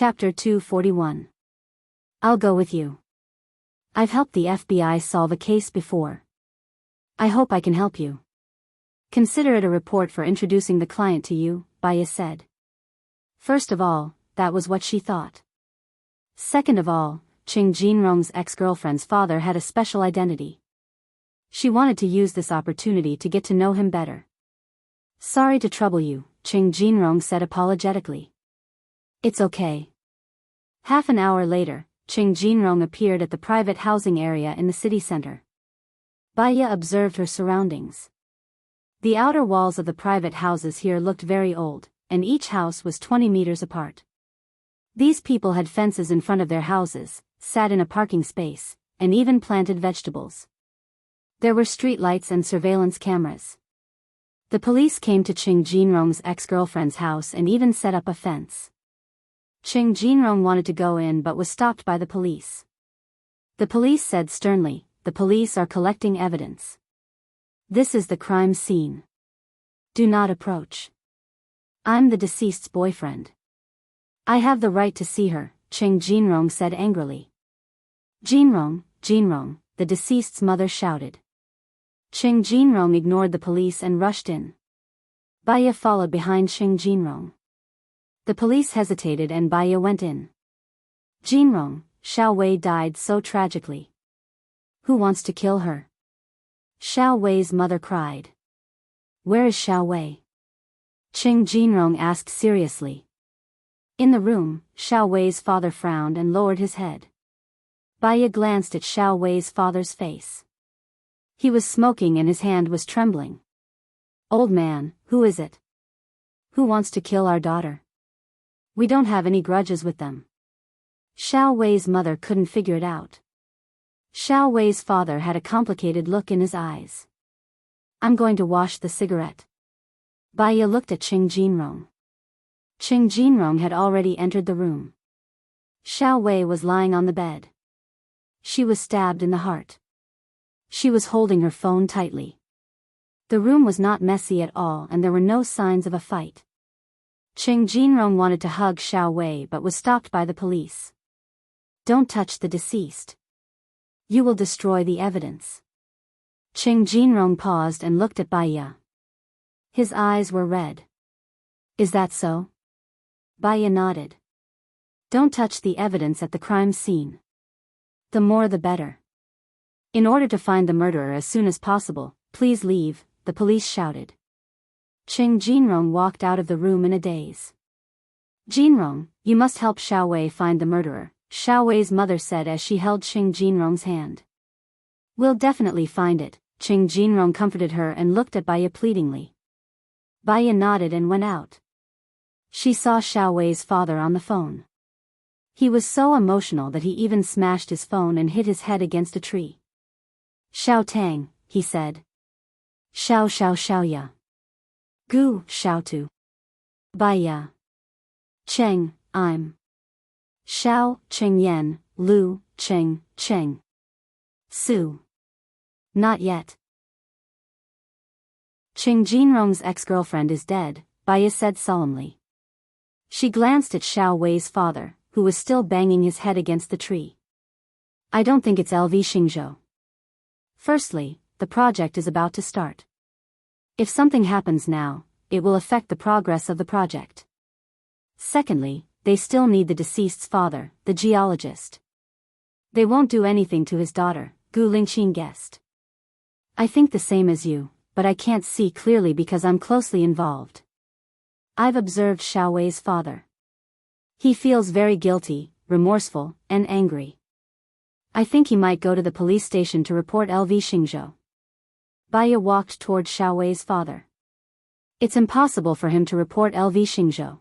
Chapter 241. I'll go with you. I've helped the FBI solve a case before. I hope I can help you. Consider it a report for introducing the client to you, Baya said. First of all, that was what she thought. Second of all, Ching Jinrong's ex-girlfriend's father had a special identity. She wanted to use this opportunity to get to know him better. Sorry to trouble you, Ching Jinrong said apologetically. It's okay. Half an hour later, Ching Jinrong appeared at the private housing area in the city center. Baya observed her surroundings. The outer walls of the private houses here looked very old, and each house was 20 meters apart. These people had fences in front of their houses, sat in a parking space, and even planted vegetables. There were street lights and surveillance cameras. The police came to Ching Jinrong's ex-girlfriend's house and even set up a fence. Ching Jinrong wanted to go in but was stopped by the police. The police said sternly, "The police are collecting evidence. This is the crime scene. Do not approach. I'm the deceased's boyfriend. I have the right to see her," Ching Jinrong said angrily. "Jinrong, Jinrong," the deceased's mother shouted. Ching Jinrong ignored the police and rushed in. Baya followed behind Ching Jinrong. The police hesitated and Baya went in. "Jinrong, Xiao Wei died so tragically. Who wants to kill her?" Xiao Wei's mother cried. "Where is Xiao Wei?" Ching Jinrong asked seriously. In the room, Xiao Wei's father frowned and lowered his head. Baya glanced at Xiao Wei's father's face. He was smoking and his hand was trembling. "Old man, who is it? Who wants to kill our daughter? We don't have any grudges with them." Xiao Wei's mother couldn't figure it out. Xiao Wei's father had a complicated look in his eyes. "I'm going to wash the cigarette." Baya looked at Ching Jinrong. Ching Jinrong had already entered the room. Xiao Wei was lying on the bed. She was stabbed in the heart. She was holding her phone tightly. The room was not messy at all and there were no signs of a fight. Ching Jinrong wanted to hug Xiao Wei but was stopped by the police. "Don't touch the deceased. You will destroy the evidence." Ching Jinrong paused and looked at Baya. His eyes were red. "Is that so?" Baya nodded. "Don't touch the evidence at the crime scene. The more the better. In order to find the murderer as soon as possible, please leave," the police shouted. Ching Jinrong walked out of the room in a daze. "Jinrong, you must help Xiao Wei find the murderer," Xiao Wei's mother said as she held Ching Jinrong's hand. "We'll definitely find it," Ching Jinrong comforted her and looked at Baya pleadingly. Baya nodded and went out. She saw Xiao Wei's father on the phone. He was so emotional that he even smashed his phone and hit his head against a tree. "Xiao Tang," he said. "Xiao Xiao Xiao Ya. Gu Xiao Tu. Baya. Cheng, I'm. Xiao, Cheng Yen, Lu, Cheng, Cheng. Su. Not yet." Ching Jinrong's ex-girlfriend is dead, Baya said solemnly. She glanced at Xiao Wei's father, who was still banging his head against the tree. "I don't think it's LV Xingzhou. Firstly, the project is about to start. If something happens now, it will affect the progress of the project. Secondly, they still need the deceased's father, the geologist. They won't do anything to his daughter," Gu Lingqing guessed. "I think the same as you, but I can't see clearly because I'm closely involved. I've observed Xiao Wei's father. He feels very guilty, remorseful, and angry. I think he might go to the police station to report LV Xingzhou." Baya walked toward Xiao Wei's father. "It's impossible for him to report LV Xingzhou.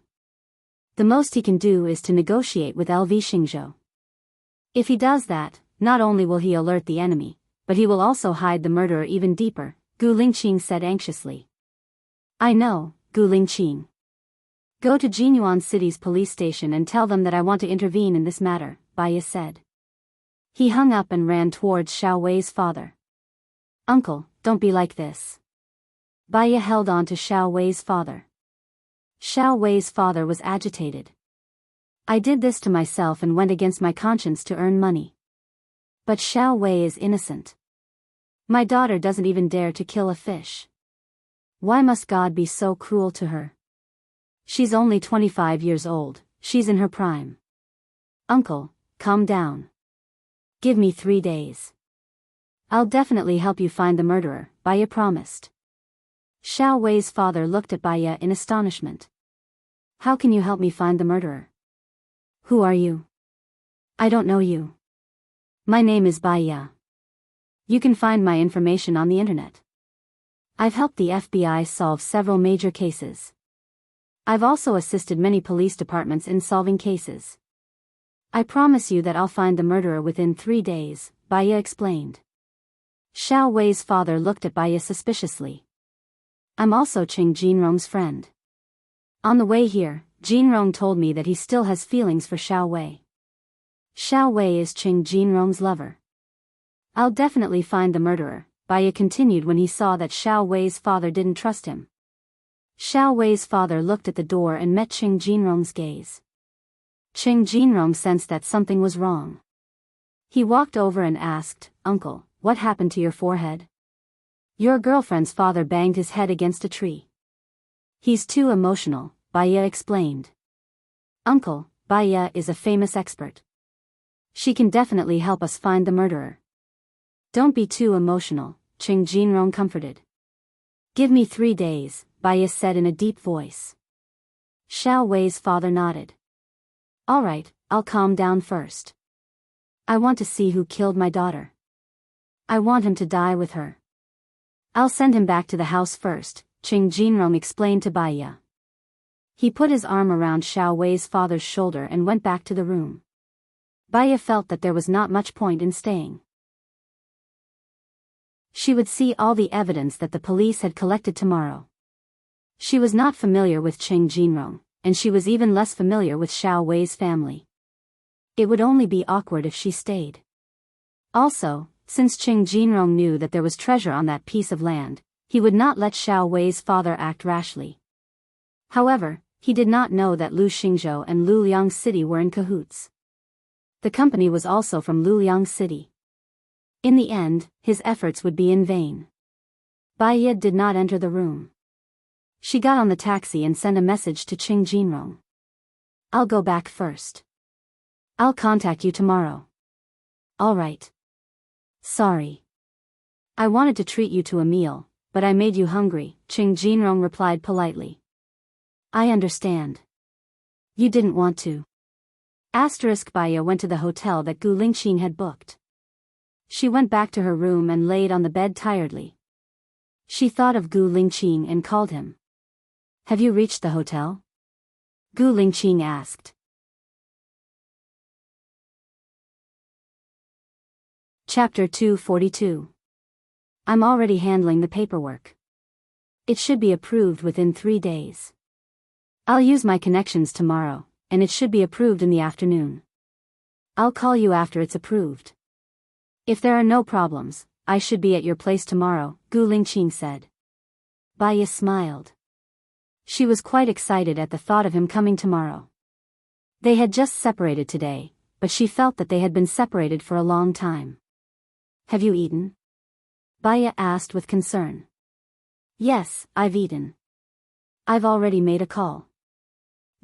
The most he can do is to negotiate with LV Xingzhou. If he does that, not only will he alert the enemy, but he will also hide the murderer even deeper," Gu Lingqing said anxiously. "I know, Gu Lingqing. Go to Jinyuan City's police station and tell them that I want to intervene in this matter," Baya said. He hung up and ran towards Xiao Wei's father. "Uncle, don't be like this." Baya held on to Xiao Wei's father. Xiao Wei's father was agitated. I did this to myself and went against my conscience to earn money. But Xiao Wei is innocent. My daughter doesn't even dare to kill a fish. Why must God be so cruel to her? She's only 25 years old, she's in her prime. Uncle, calm down. Give me 3 days. I'll definitely help you find the murderer, Baya promised. Xiao Wei's father looked at Baya in astonishment. How can you help me find the murderer? Who are you? I don't know you. My name is Baya. You can find my information on the internet. I've helped the FBI solve several major cases. I've also assisted many police departments in solving cases. I promise you that I'll find the murderer within 3 days, Baya explained. Xiao Wei's father looked at Baya suspiciously. I'm also Qing Jinrong's friend. On the way here, Jinrong told me that he still has feelings for Xiao Wei. Xiao Wei is Qing Jinrong's lover. I'll definitely find the murderer, Baya continued when he saw that Xiao Wei's father didn't trust him. Xiao Wei's father looked at the door and met Qing Jinrong's gaze. Qing Jinrong sensed that something was wrong. He walked over and asked, Uncle, what happened to your forehead? Your girlfriend's father banged his head against a tree. He's too emotional, Baya explained. Uncle, Baya is a famous expert. She can definitely help us find the murderer. Don't be too emotional, Qing Jinrong comforted. Give me 3 days, Baya said in a deep voice. Xiao Wei's father nodded. All right, I'll calm down first. I want to see who killed my daughter. I want him to die with her. I'll send him back to the house first, Qing Jinrong explained to Baya. He put his arm around Xiao Wei's father's shoulder and went back to the room. Baya felt that there was not much point in staying. She would see all the evidence that the police had collected tomorrow. She was not familiar with Qing Jinrong, and she was even less familiar with Xiao Wei's family. It would only be awkward if she stayed. Also, since Qing Jinrong knew that there was treasure on that piece of land, he would not let Xiao Wei's father act rashly. However, he did not know that Lu Xingzhou and Luliang City were in cahoots. The company was also from Luliang City. In the end, his efforts would be in vain. Baya did not enter the room. She got on the taxi and sent a message to Qing Jinrong. I'll go back first. I'll contact you tomorrow. All right. Sorry. I wanted to treat you to a meal, but I made you hungry, Qing Jinrong replied politely. I understand. You didn't want to. Baya went to the hotel that Gu Lingqing had booked. She went back to her room and laid on the bed tiredly. She thought of Gu Lingqing and called him. Have you reached the hotel? Gu Lingqing asked. Chapter 242. I'm already handling the paperwork. It should be approved within 3 days. I'll use my connections tomorrow, and it should be approved in the afternoon. I'll call you after it's approved. If there are no problems, I should be at your place tomorrow, Gu Lingqing said. Baya smiled. She was quite excited at the thought of him coming tomorrow. They had just separated today, but she felt that they had been separated for a long time. Have you eaten? Baya asked with concern. Yes, I've eaten. I've already made a call.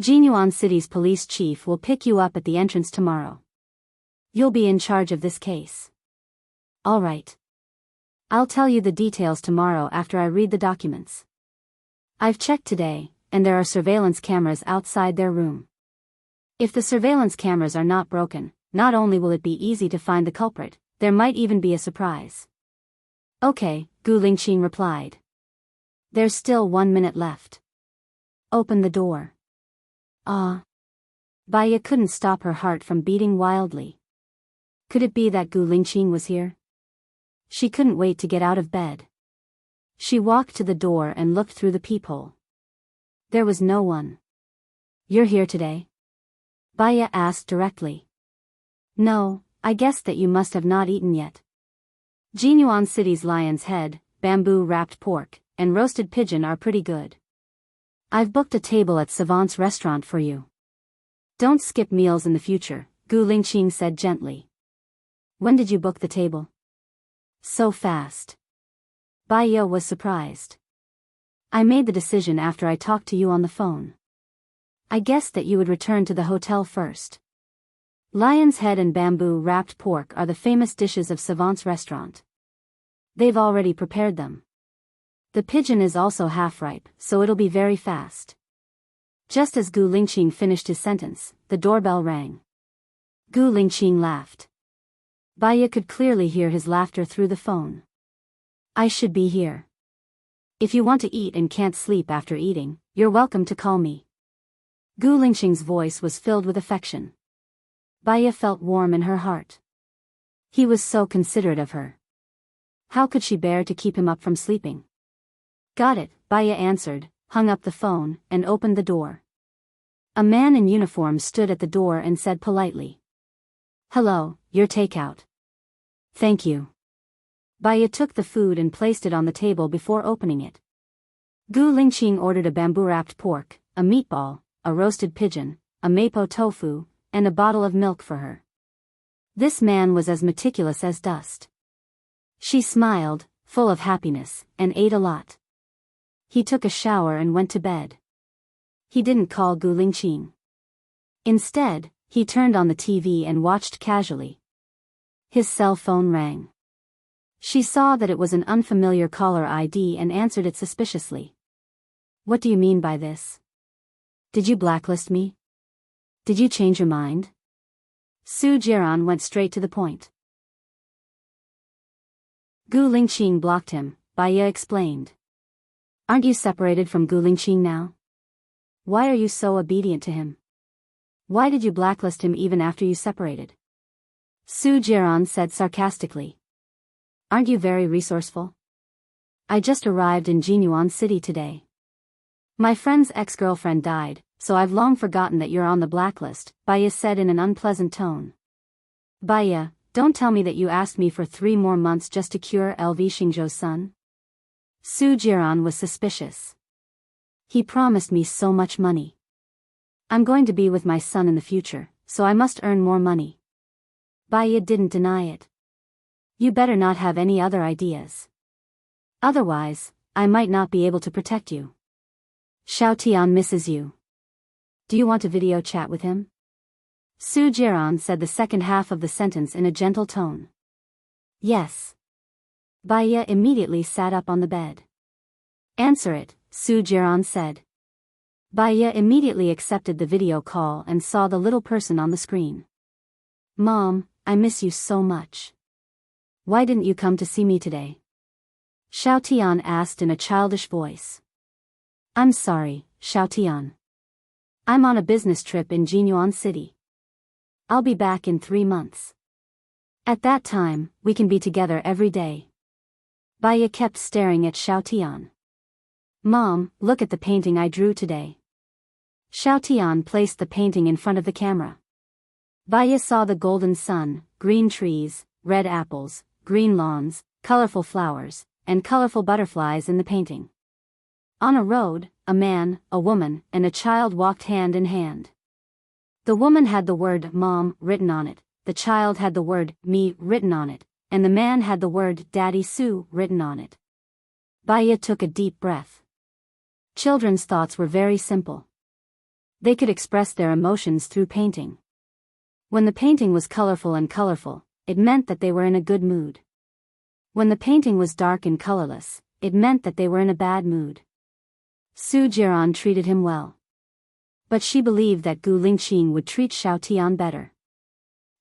Jinyuan City's police chief will pick you up at the entrance tomorrow. You'll be in charge of this case. All right. I'll tell you the details tomorrow after I read the documents. I've checked today, and there are surveillance cameras outside their room. If the surveillance cameras are not broken, not only will it be easy to find the culprit, there might even be a surprise. Okay, Gu Lingqing replied. There's still 1 minute left. Open the door. Baya couldn't stop her heart from beating wildly. Could it be that Gu Lingqing was here? She couldn't wait to get out of bed. She walked to the door and looked through the peephole. There was no one. You're here today? Baya asked directly. No, I guess that you must have not eaten yet. Jinyuan City's lion's head, bamboo-wrapped pork, and roasted pigeon are pretty good. I've booked a table at Savant's restaurant for you. Don't skip meals in the future, Gu Lingqing said gently. When did you book the table? So fast. Bai Ye was surprised. I made the decision after I talked to you on the phone. I guessed that you would return to the hotel first. Lion's head and bamboo-wrapped pork are the famous dishes of Savant's restaurant. They've already prepared them. The pigeon is also half-ripe, so it'll be very fast. Just as Gu Lingqing finished his sentence, the doorbell rang. Gu Lingqing laughed. Bai Ye could clearly hear his laughter through the phone. I should be here. If you want to eat and can't sleep after eating, you're welcome to call me. Gu Lingqing's voice was filled with affection. Bai Ye felt warm in her heart. He was so considerate of her. How could she bear to keep him up from sleeping? Got it, Bai Ye answered, hung up the phone, and opened the door. A man in uniform stood at the door and said politely. Hello, your takeout. Thank you. Bai Ye took the food and placed it on the table before opening it. Gu Lingqing ordered a bamboo-wrapped pork, a meatball, a roasted pigeon, a mapo tofu, and a bottle of milk for her. This man was as meticulous as dust. She smiled, full of happiness, and ate a lot. He took a shower and went to bed. He didn't call Gu Lingqing. Instead, he turned on the TV and watched casually. His cell phone rang. She saw that it was an unfamiliar caller ID and answered it suspiciously. What do you mean by this? Did you blacklist me? Did you change your mind? Su Jiran went straight to the point. Gu Lingqing blocked him, Bai Ye explained. Aren't you separated from Gu Lingqing now? Why are you so obedient to him? Why did you blacklist him even after you separated? Su Jiran said sarcastically. Aren't you very resourceful? I just arrived in Jinyuan City today. My friend's ex-girlfriend died, so I've long forgotten that you're on the blacklist, Bai Ye said in an unpleasant tone. Bai Ye, don't tell me that you asked me for 3 more months just to cure LV Xingzhou's son? Su Jiran was suspicious. He promised me so much money. I'm going to be with my son in the future, so I must earn more money. Bai Ye didn't deny it. You better not have any other ideas. Otherwise, I might not be able to protect you. Xiao Tian misses you. Do you want a video chat with him? Su Jiran said the second half of the sentence in a gentle tone. Yes. Bai Ye immediately sat up on the bed. Answer it, Su Jiran said. Bai Ye immediately accepted the video call and saw the little person on the screen. Mom, I miss you so much. Why didn't you come to see me today? Xiao Tian asked in a childish voice. I'm sorry, Xiao Tian. I'm on a business trip in Jinyuan City. I'll be back in 3 months. At that time, we can be together every day. Bai Ye kept staring at Xiao Tian. Mom, look at the painting I drew today. Xiao Tian placed the painting in front of the camera. Bai Ye saw the golden sun, green trees, red apples, green lawns, colorful flowers, and colorful butterflies in the painting. On a road, a man, a woman, and a child walked hand in hand. The woman had the word Mom written on it, the child had the word Me written on it, and the man had the word Daddy Su written on it. Bai Ye took a deep breath. Children's thoughts were very simple. They could express their emotions through painting. When the painting was colorful, it meant that they were in a good mood. When the painting was dark and colorless, it meant that they were in a bad mood. Su Jiran treated him well. But she believed that Gu Lingqing would treat Xiao Tian better.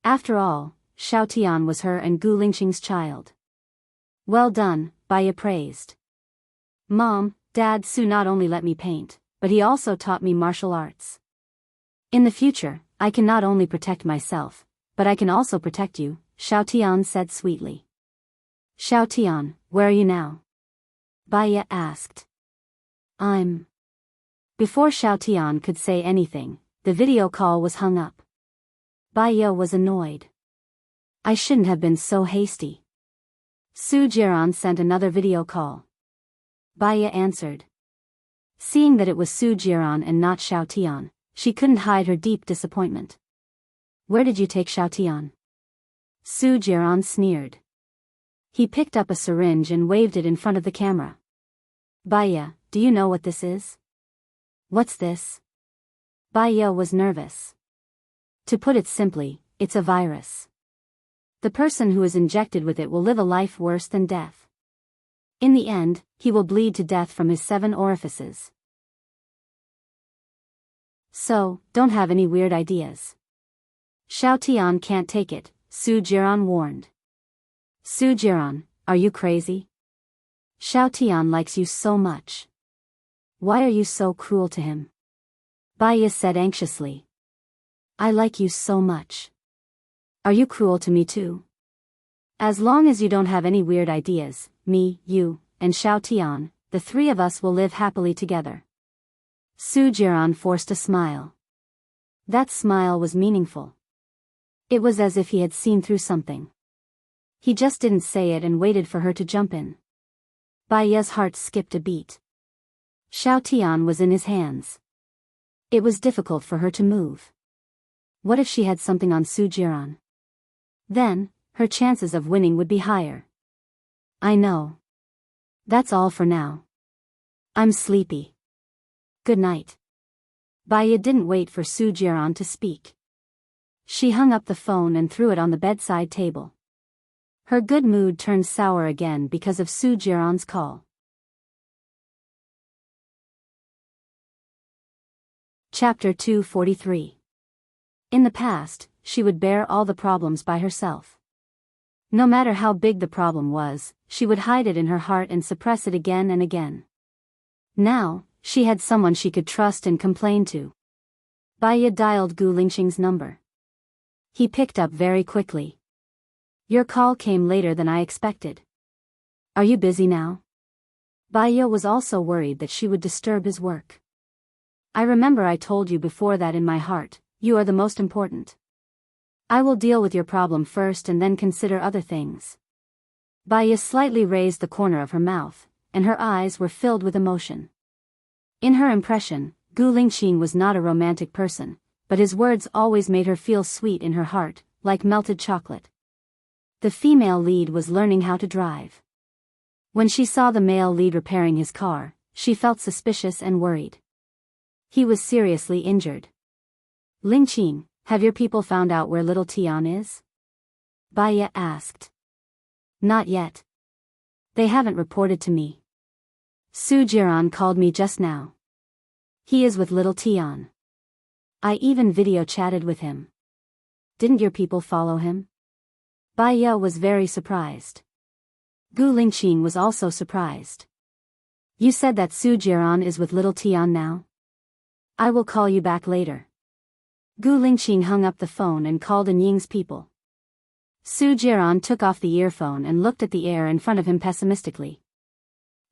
After all, Xiao Tian was her and Gu Lingqing's child. Well done, Bai Ye praised. Mom, Dad Su not only let me paint, but he also taught me martial arts. In the future, I can not only protect myself, but I can also protect you, Xiao Tian said sweetly. Xiao Tian, where are you now? Bai Ye asked. Before Xiao Tian could say anything, the video call was hung up. Bai Ye was annoyed. I shouldn't have been so hasty. Su Jiran sent another video call. Bai Ye answered. Seeing that it was Su Jiran and not Xiao Tian, she couldn't hide her deep disappointment. Where did you take Xiaotian? Su Jiran sneered. He picked up a syringe and waved it in front of the camera. Baya, do you know what this is? What's this? Baya was nervous. To put it simply, it's a virus. The person who is injected with it will live a life worse than death. In the end, he will bleed to death from his 7 orifices. So, don't have any weird ideas. Xiaotian can't take it, Su Jiran warned. Su Jiran, are you crazy? Xiaotian likes you so much. Why are you so cruel to him? Baya said anxiously. I like you so much. Are you cruel to me too? As long as you don't have any weird ideas, me, you, and Xiaotian, the 3 of us will live happily together. Su Jiran forced a smile. That smile was meaningful. It was as if he had seen through something. He just didn't say it and waited for her to jump in. Baya's heart skipped a beat. Xiaotian was in his hands. It was difficult for her to move. What if she had something on Su Jiran? Then, her chances of winning would be higher. I know. That's all for now. I'm sleepy. Good night. Baya didn't wait for Su Jiran to speak. She hung up the phone and threw it on the bedside table. Her good mood turned sour again because of Su Jiran's call. Chapter 243. In the past, she would bear all the problems by herself. No matter how big the problem was, she would hide it in her heart and suppress it again and again. Now, she had someone she could trust and complain to. Baya dialed Gu Lingxing's number. He picked up very quickly. Your call came later than I expected. Are you busy now? Baya was also worried that she would disturb his work. I remember I told you before that in my heart, you are the most important. I will deal with your problem first and then consider other things. Baya slightly raised the corner of her mouth, and her eyes were filled with emotion. In her impression, Gu Lingxing was not a romantic person, but his words always made her feel sweet in her heart, like melted chocolate. The female lead was learning how to drive. When she saw the male lead repairing his car, she felt suspicious and worried. He was seriously injured. Lingxing, have your people found out where little Tian is? Baya asked. Not yet. They haven't reported to me. Su Jiran called me just now. He is with little Tian. I even video chatted with him. Didn't your people follow him? Baya was very surprised. Gu Lingxing was also surprised. You said that Su Jiran is with little Tian now? I will call you back later. Gu Lingxing hung up the phone and called in Ying's people. Su Jiran took off the earphone and looked at the air in front of him pessimistically.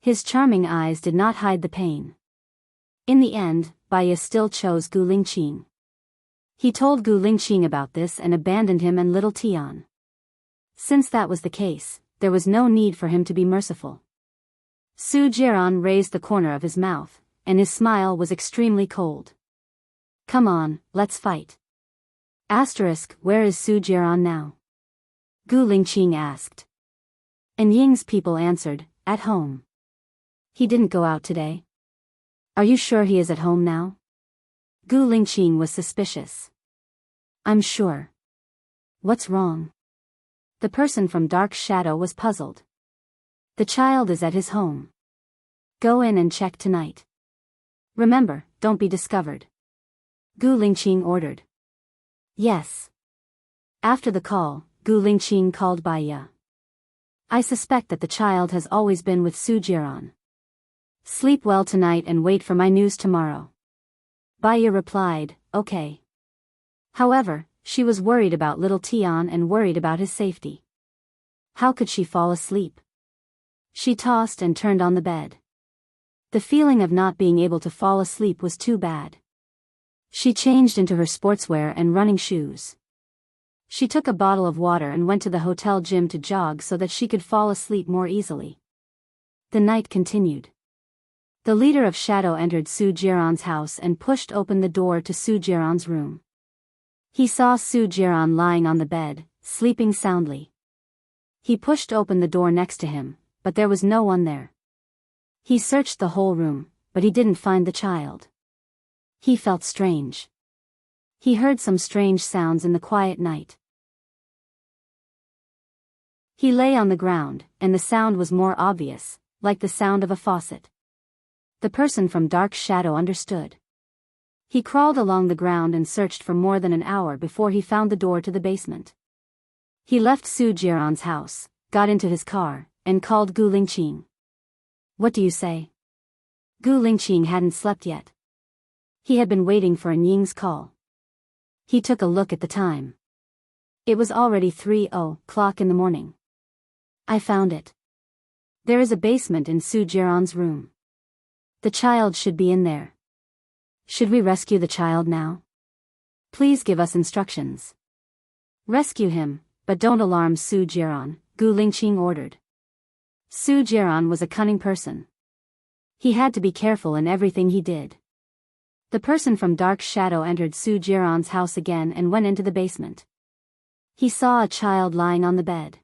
His charming eyes did not hide the pain. In the end, Baya still chose Gu Lingxing. He told Gu Lingxing about this and abandoned him and little Tian. Since that was the case, there was no need for him to be merciful. Su Jiran raised the corner of his mouth, and his smile was extremely cold. Come on, let's fight. Where is Su Jiran now? Gu Lingxing asked. And Ying's people answered, at home. He didn't go out today. Are you sure he is at home now? Gu Lingxing was suspicious. I'm sure. What's wrong? The person from Dark Shadow was puzzled. The child is at his home. Go in and check tonight. Remember, don't be discovered. Gu Lingxing ordered. Yes. After the call, Gu Lingxing called Baya. I suspect that the child has always been with Su Jiran. Sleep well tonight and wait for my news tomorrow. Baya replied, okay. However, she was worried about little Tian and worried about his safety. How could she fall asleep? She tossed and turned on the bed. The feeling of not being able to fall asleep was too bad. She changed into her sportswear and running shoes. She took a bottle of water and went to the hotel gym to jog so that she could fall asleep more easily. The night continued. The leader of Shadow entered Su Jiran's house and pushed open the door to Su Jiran's room. He saw Su Jiran lying on the bed, sleeping soundly. He pushed open the door next to him, but there was no one there. He searched the whole room, but he didn't find the child. He felt strange. He heard some strange sounds in the quiet night. He lay on the ground, and the sound was more obvious, like the sound of a faucet. The person from Dark Shadow understood. He crawled along the ground and searched for more than an hour before he found the door to the basement. He left Su Jiran's house, got into his car, and called Gu Lingqing. "What do you say?" Gu Lingqing hadn't slept yet. He had been waiting for Ying's call. He took a look at the time. It was already 3:00 in the morning. "I found it. There is a basement in Su Jiran's room. The child should be in there. Should we rescue the child now? Please give us instructions." "Rescue him, but don't alarm Su Jiran," Gu Lingqing ordered. Su Jiran was a cunning person. He had to be careful in everything he did. The person from Dark Shadow entered Su Jiran's house again and went into the basement. He saw a child lying on the bed.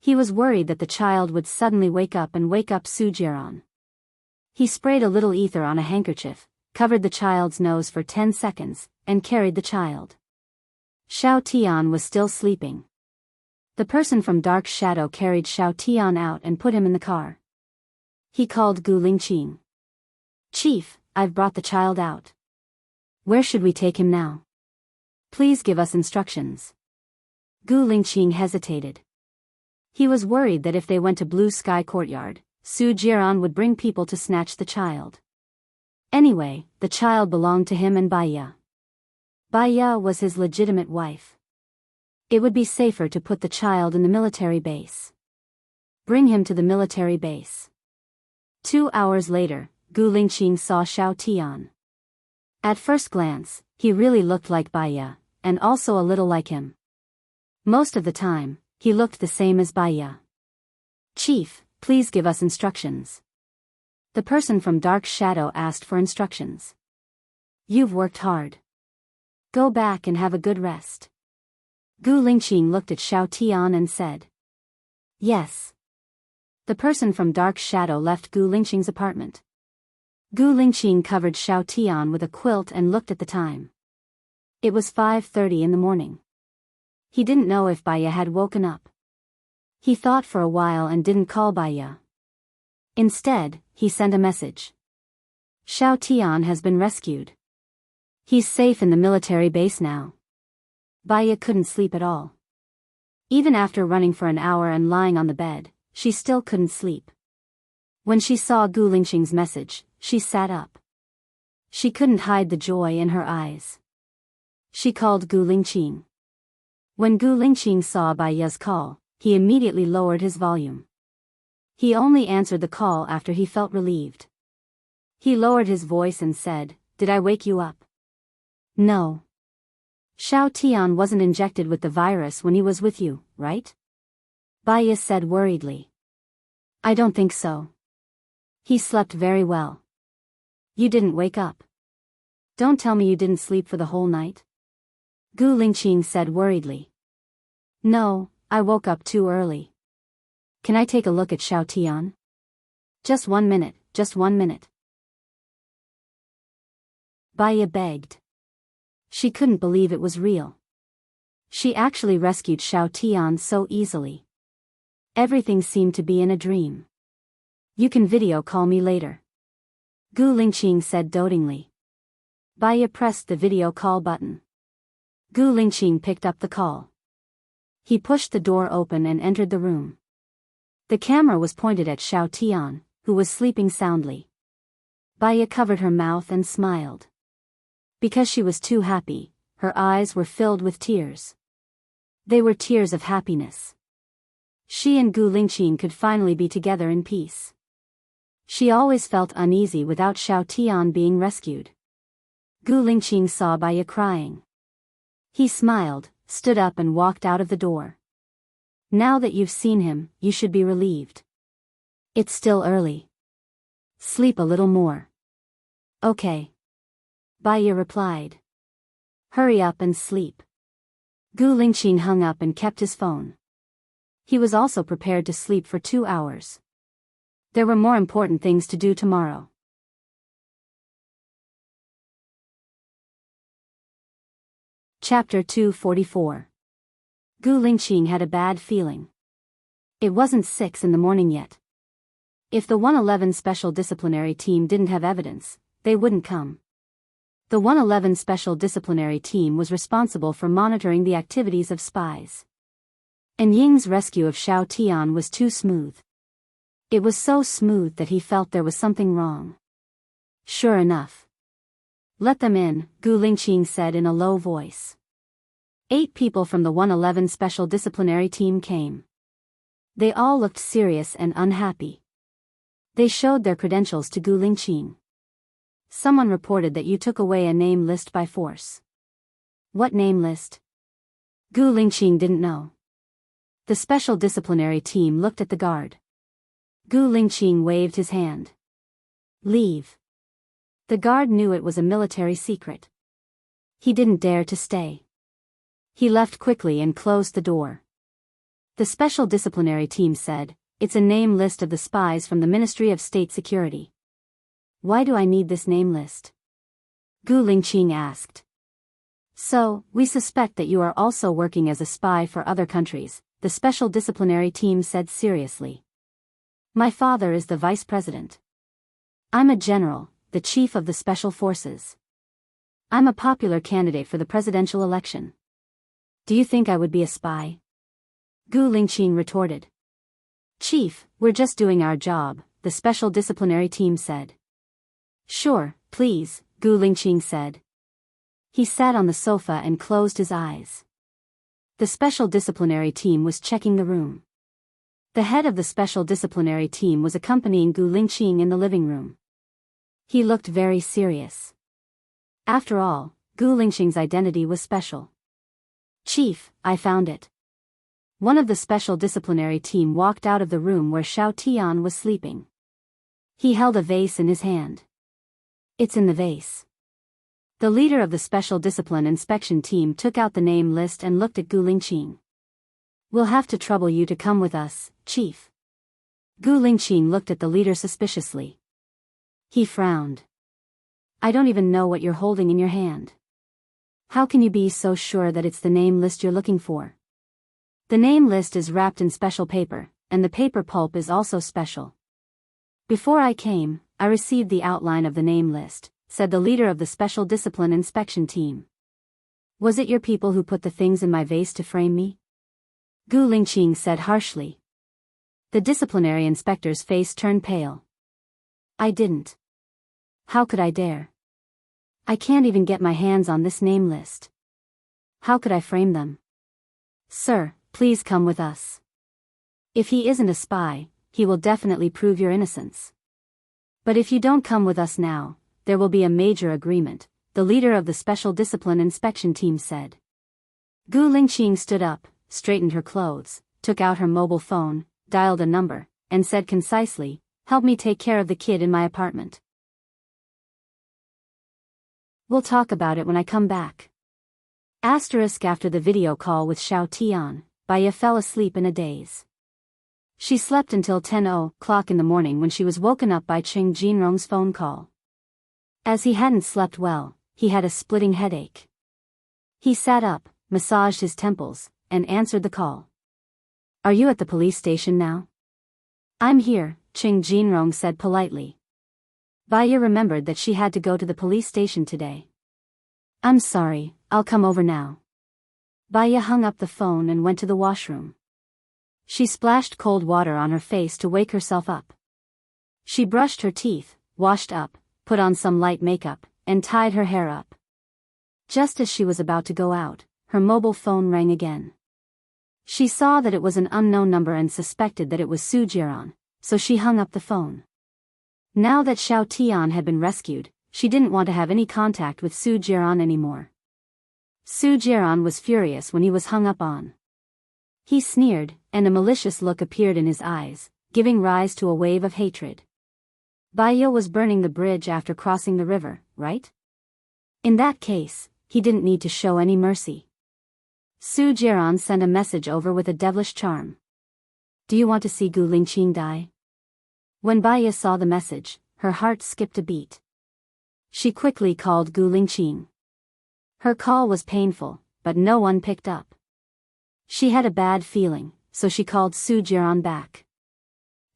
He was worried that the child would suddenly wake up Su Jiran. He sprayed a little ether on a handkerchief, covered the child's nose for 10 seconds, and carried the child. Xiao Tian was still sleeping. The person from Dark Shadow carried Xiao Tian out and put him in the car. He called Gu Lingqing. "Chief, I've brought the child out. Where should we take him now? Please give us instructions." Gu Lingqing hesitated. He was worried that if they went to Blue Sky Courtyard, Su Jiran would bring people to snatch the child. Anyway, the child belonged to him and Baiya. Baiya was his legitimate wife. It would be safer to put the child in the military base. Bring him to the military base. 2 hours later, Gu Lingqing saw Xiao Tian. At first glance, he really looked like Baiya, and also a little like him. Most of the time, he looked the same as Baiya. "Chief, please give us instructions." The person from Dark Shadow asked for instructions. "You've worked hard. Go back and have a good rest." Gu Lingqing looked at Xiao Tian and said, "Yes." The person from Dark Shadow left Gu Lingqing's apartment. Gu Lingqing covered Xiao Tian with a quilt and looked at the time. It was 5:30 in the morning. He didn't know if Baiya had woken up. He thought for a while and didn't call Baiya. Instead, he sent a message. "Xiao Tian has been rescued. He's safe in the military base now." Baiya couldn't sleep at all. Even after running for an hour and lying on the bed, she still couldn't sleep. When she saw Gu Lingqing's message, she sat up. She couldn't hide the joy in her eyes. She called Gu Lingqing. When Gu Lingqing saw Baiya's call, he immediately lowered his volume. He only answered the call after he felt relieved. He lowered his voice and said, "Did I wake you up?" "No. Xiao Tian wasn't injected with the virus when he was with you, right?" Baiya said worriedly. "I don't think so. He slept very well." "You didn't wake up. Don't tell me you didn't sleep for the whole night?" Gu Lingqing said worriedly. "No, I woke up too early. Can I take a look at Xiao Tian?" Just 1 minute, just 1 minute." Baiya begged. She couldn't believe it was real. She actually rescued Xiao Tian so easily. Everything seemed to be in a dream. "You can video call me later," Gu Lingqing said dotingly. Baiya pressed the video call button. Gu Lingqing picked up the call. He pushed the door open and entered the room. The camera was pointed at Xiao Tian, who was sleeping soundly. Baiya covered her mouth and smiled. Because she was too happy, her eyes were filled with tears. They were tears of happiness. She and Gu Lingqing could finally be together in peace. She always felt uneasy without Xiao Tian being rescued. Gu Lingqing saw Baiya crying. He smiled, stood up and walked out of the door. "Now that you've seen him, you should be relieved. It's still early. Sleep a little more. Okay. Baiya replied. Hurry up and sleep. Gu Lingqing hung up and kept his phone. He was also prepared to sleep for 2 hours. There were more important things to do tomorrow. Chapter 244. Gu Lingqing had a bad feeling. It wasn't 6 in the morning yet. If the 111 Special Disciplinary Team didn't have evidence, they wouldn't come. The 111 Special Disciplinary Team was responsible for monitoring the activities of spies. And Ying's rescue of Xiao Tian was too smooth. It was so smooth that he felt there was something wrong. Sure enough. Let them in, Gu Lingqing said in a low voice. 8 people from the 111 Special Disciplinary Team came. They all looked serious and unhappy. They showed their credentials to Gu Lingqing. Someone reported that you took away a name list by force. What name list? Gu Lingqing didn't know. The Special Disciplinary Team looked at the guard. Gu Lingqing waved his hand. Leave. The guard knew it was a military secret. He didn't dare to stay. He left quickly and closed the door. The Special Disciplinary Team said, it's a name list of the spies from the Ministry of State Security. Why do I need this name list? Gu Lingqing asked. So, we suspect that you are also working as a spy for other countries, the Special Disciplinary Team said seriously. My father is the vice president. I'm a general, the chief of the special forces. I'm a popular candidate for the presidential election. Do you think I would be a spy? Gu Lingqing retorted. Chief, we're just doing our job, the Special Disciplinary Team said. Sure, please, Gu Lingqing said. He sat on the sofa and closed his eyes. The Special Disciplinary Team was checking the room. The head of the Special Disciplinary Team was accompanying Gu Lingqing in the living room. He looked very serious. After all, Gu Lingqing's identity was special. Chief, I found it. One of the Special Disciplinary Team walked out of the room where Xiao Tian was sleeping. He held a vase in his hand. It's in the vase. The leader of the Special Discipline Inspection Team took out the name list and looked at Gu Lingqing. We'll have to trouble you to come with us, Chief. Gu Lingqing looked at the leader suspiciously. He frowned. I don't even know what you're holding in your hand. How can you be so sure that it's the name list you're looking for? The name list is wrapped in special paper, and the paper pulp is also special. Before I came, I received the outline of the name list, said the leader of the Special Discipline Inspection Team. Was it your people who put the things in my vase to frame me? Gu Lingqing said harshly. The disciplinary inspector's face turned pale. I didn't. How could I dare? I can't even get my hands on this name list. How could I frame them? Sir, please come with us. If he isn't a spy, he will definitely prove your innocence. But if you don't come with us now, there will be a major agreement, the leader of the Special Discipline Inspection Team said. Gu Lingqing stood up, straightened her clothes, took out her mobile phone, dialed a number, and said concisely, help me take care of the kid in my apartment. We'll talk about it when I come back. Asterisk after the video call with Xiao Tian, Baiya fell asleep in a daze. She slept until 10 o'clock in the morning when she was woken up by Qing Jinrong's phone call. As he hadn't slept well, he had a splitting headache. He sat up, massaged his temples, and answered the call. Are you at the police station now? I'm here, Qing Jinrong said politely. Baiya remembered that she had to go to the police station today. I'm sorry, I'll come over now. Baiya hung up the phone and went to the washroom. She splashed cold water on her face to wake herself up. She brushed her teeth, washed up, put on some light makeup, and tied her hair up. Just as she was about to go out, her mobile phone rang again. She saw that it was an unknown number and suspected that it was Su Jiran, so she hung up the phone. Now that Xiao Tian had been rescued, she didn't want to have any contact with Su Jiran anymore. Su Jiran was furious when he was hung up on. He sneered, and a malicious look appeared in his eyes, giving rise to a wave of hatred. Baya was burning the bridge after crossing the river, right? In that case, he didn't need to show any mercy. Su Jiran sent a message over with a devilish charm. Do you want to see Gu Lingqing die? When Baya saw the message, her heart skipped a beat. She quickly called Gu Lingqing. Her call was painful, but no one picked up. She had a bad feeling, so she called Su Jiran back.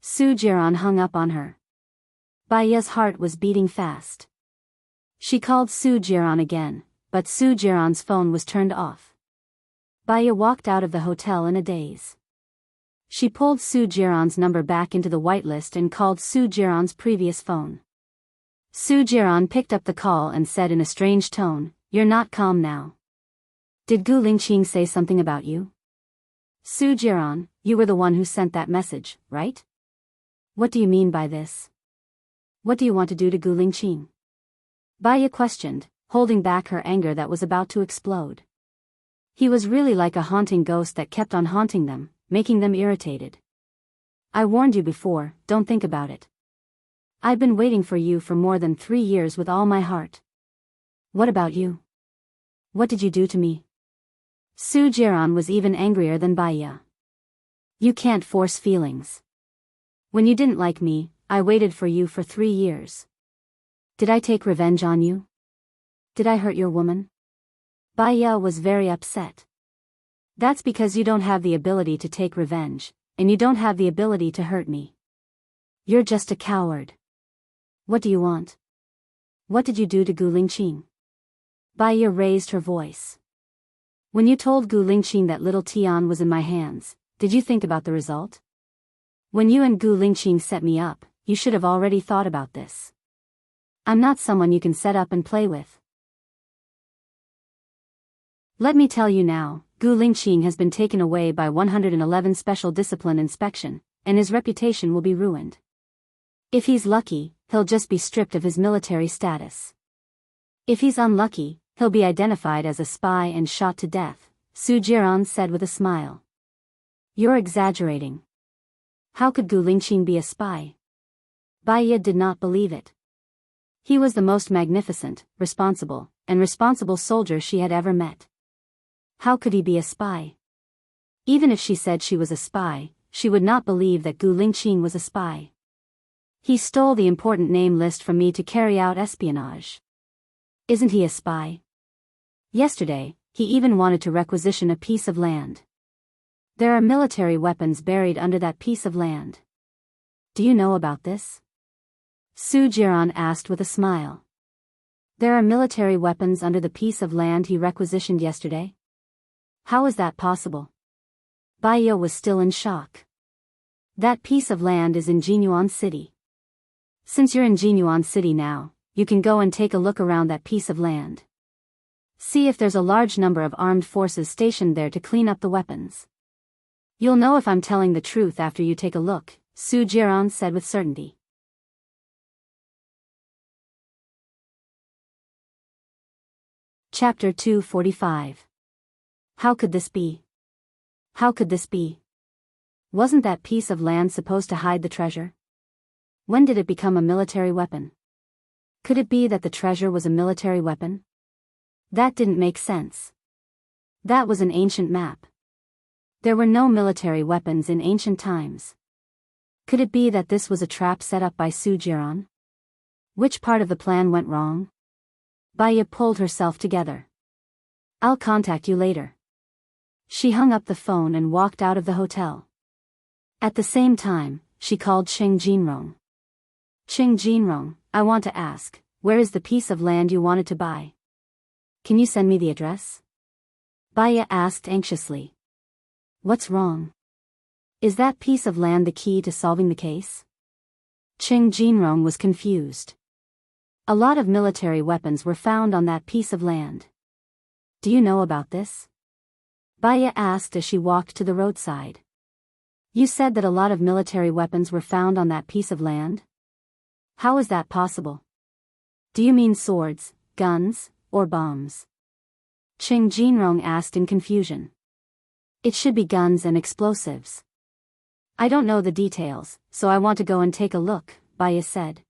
Su Jiran hung up on her. Baya's heart was beating fast. She called Su Jiran again, but Su Jiran's phone was turned off. Baya walked out of the hotel in a daze. She pulled Su Jiran's number back into the whitelist and called Su Jiran's previous phone. Su Jiran picked up the call and said in a strange tone, "You're not calm now. Did Gu Lingqing say something about you?" Su Jiran, you were the one who sent that message, right? What do you mean by this? What do you want to do to Gu Lingqing? Baya questioned, holding back her anger that was about to explode. He was really like a haunting ghost that kept on haunting them, making them irritated. I warned you before, don't think about it. I've been waiting for you for more than 3 years with all my heart. What about you? What did you do to me? Su Jiran was even angrier than Baya. You can't force feelings. When you didn't like me, I waited for you for 3 years. Did I take revenge on you? Did I hurt your woman? Baya was very upset. That's because you don't have the ability to take revenge, and you don't have the ability to hurt me. You're just a coward. What do you want? What did you do to Gu Lingqing? Baya raised her voice. When you told Gu Lingqing that little Tian was in my hands, did you think about the result? When you and Gu Lingqing set me up, you should have already thought about this. I'm not someone you can set up and play with. Let me tell you now, Gu Lingqing has been taken away by 111 Special Discipline Inspection, and his reputation will be ruined. If he's lucky, he'll just be stripped of his military status. If he's unlucky, he'll be identified as a spy and shot to death, Su Jiran said with a smile. You're exaggerating. How could Gu Lingqing be a spy? Baya did not believe it. He was the most magnificent, responsible soldier she had ever met. How could he be a spy? Even if she said she was a spy, she would not believe that Gu Lingqing was a spy. He stole the important name list from me to carry out espionage. Isn't he a spy? Yesterday, he even wanted to requisition a piece of land. There are military weapons buried under that piece of land. Do you know about this? Su Jiran asked with a smile. There are military weapons under the piece of land he requisitioned yesterday? How is that possible? Baya was still in shock. That piece of land is in Jinyuan City. Since you're in Jinyuan City now, you can go and take a look around that piece of land. See if there's a large number of armed forces stationed there to clean up the weapons. You'll know if I'm telling the truth after you take a look, Su Jiran said with certainty. Chapter 245. How could this be? How could this be? Wasn't that piece of land supposed to hide the treasure? When did it become a military weapon? Could it be that the treasure was a military weapon? That didn't make sense. That was an ancient map. There were no military weapons in ancient times. Could it be that this was a trap set up by Su Jiran? Which part of the plan went wrong? Baya pulled herself together. I'll contact you later. She hung up the phone and walked out of the hotel. At the same time, she called Cheng Jinrong. Cheng Jinrong, I want to ask, where is the piece of land you wanted to buy? Can you send me the address? Baya asked anxiously. What's wrong? Is that piece of land the key to solving the case? Cheng Jinrong was confused. A lot of military weapons were found on that piece of land. Do you know about this? Baya asked as she walked to the roadside. You said that a lot of military weapons were found on that piece of land? How is that possible? Do you mean swords, guns, or bombs? Cheng Jinrong asked in confusion. It should be guns and explosives. I don't know the details, so I want to go and take a look, Baya said.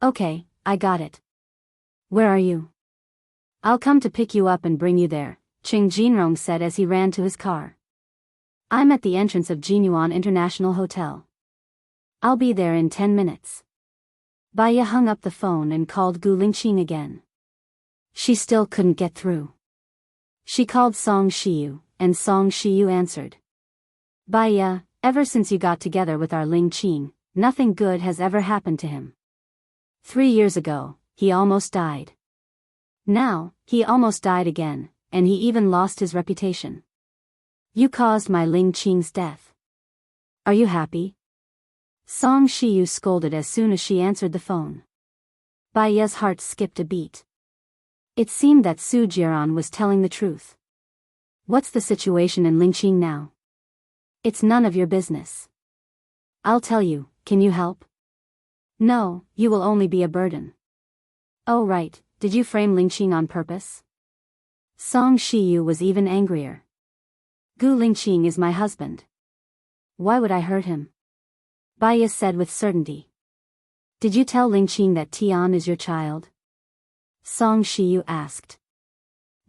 Okay, I got it. Where are you? I'll come to pick you up and bring you there, Ching Jinrong said as he ran to his car. I'm at the entrance of Jinyuan International Hotel. I'll be there in 10 minutes. Baya hung up the phone and called Gu Lingqing again. She still couldn't get through. She called Song Shiyu, and Song Shiyu answered. Baya, ever since you got together with our Lingqing, nothing good has ever happened to him. 3 years ago, he almost died. Now, he almost died again, and he even lost his reputation. You caused my Lingqing's death. Are you happy? Song Shiyu scolded as soon as she answered the phone. Baya's heart skipped a beat. It seemed that Su Jiran was telling the truth. What's the situation in Lingqing now? It's none of your business. I'll tell you, can you help? No, you will only be a burden. Oh right, did you frame Lingqing on purpose? Song Shiyu was even angrier. Gu Lingqing is my husband. Why would I hurt him? Baya said with certainty. Did you tell Lingqing that Tian is your child? Song Shiyu asked.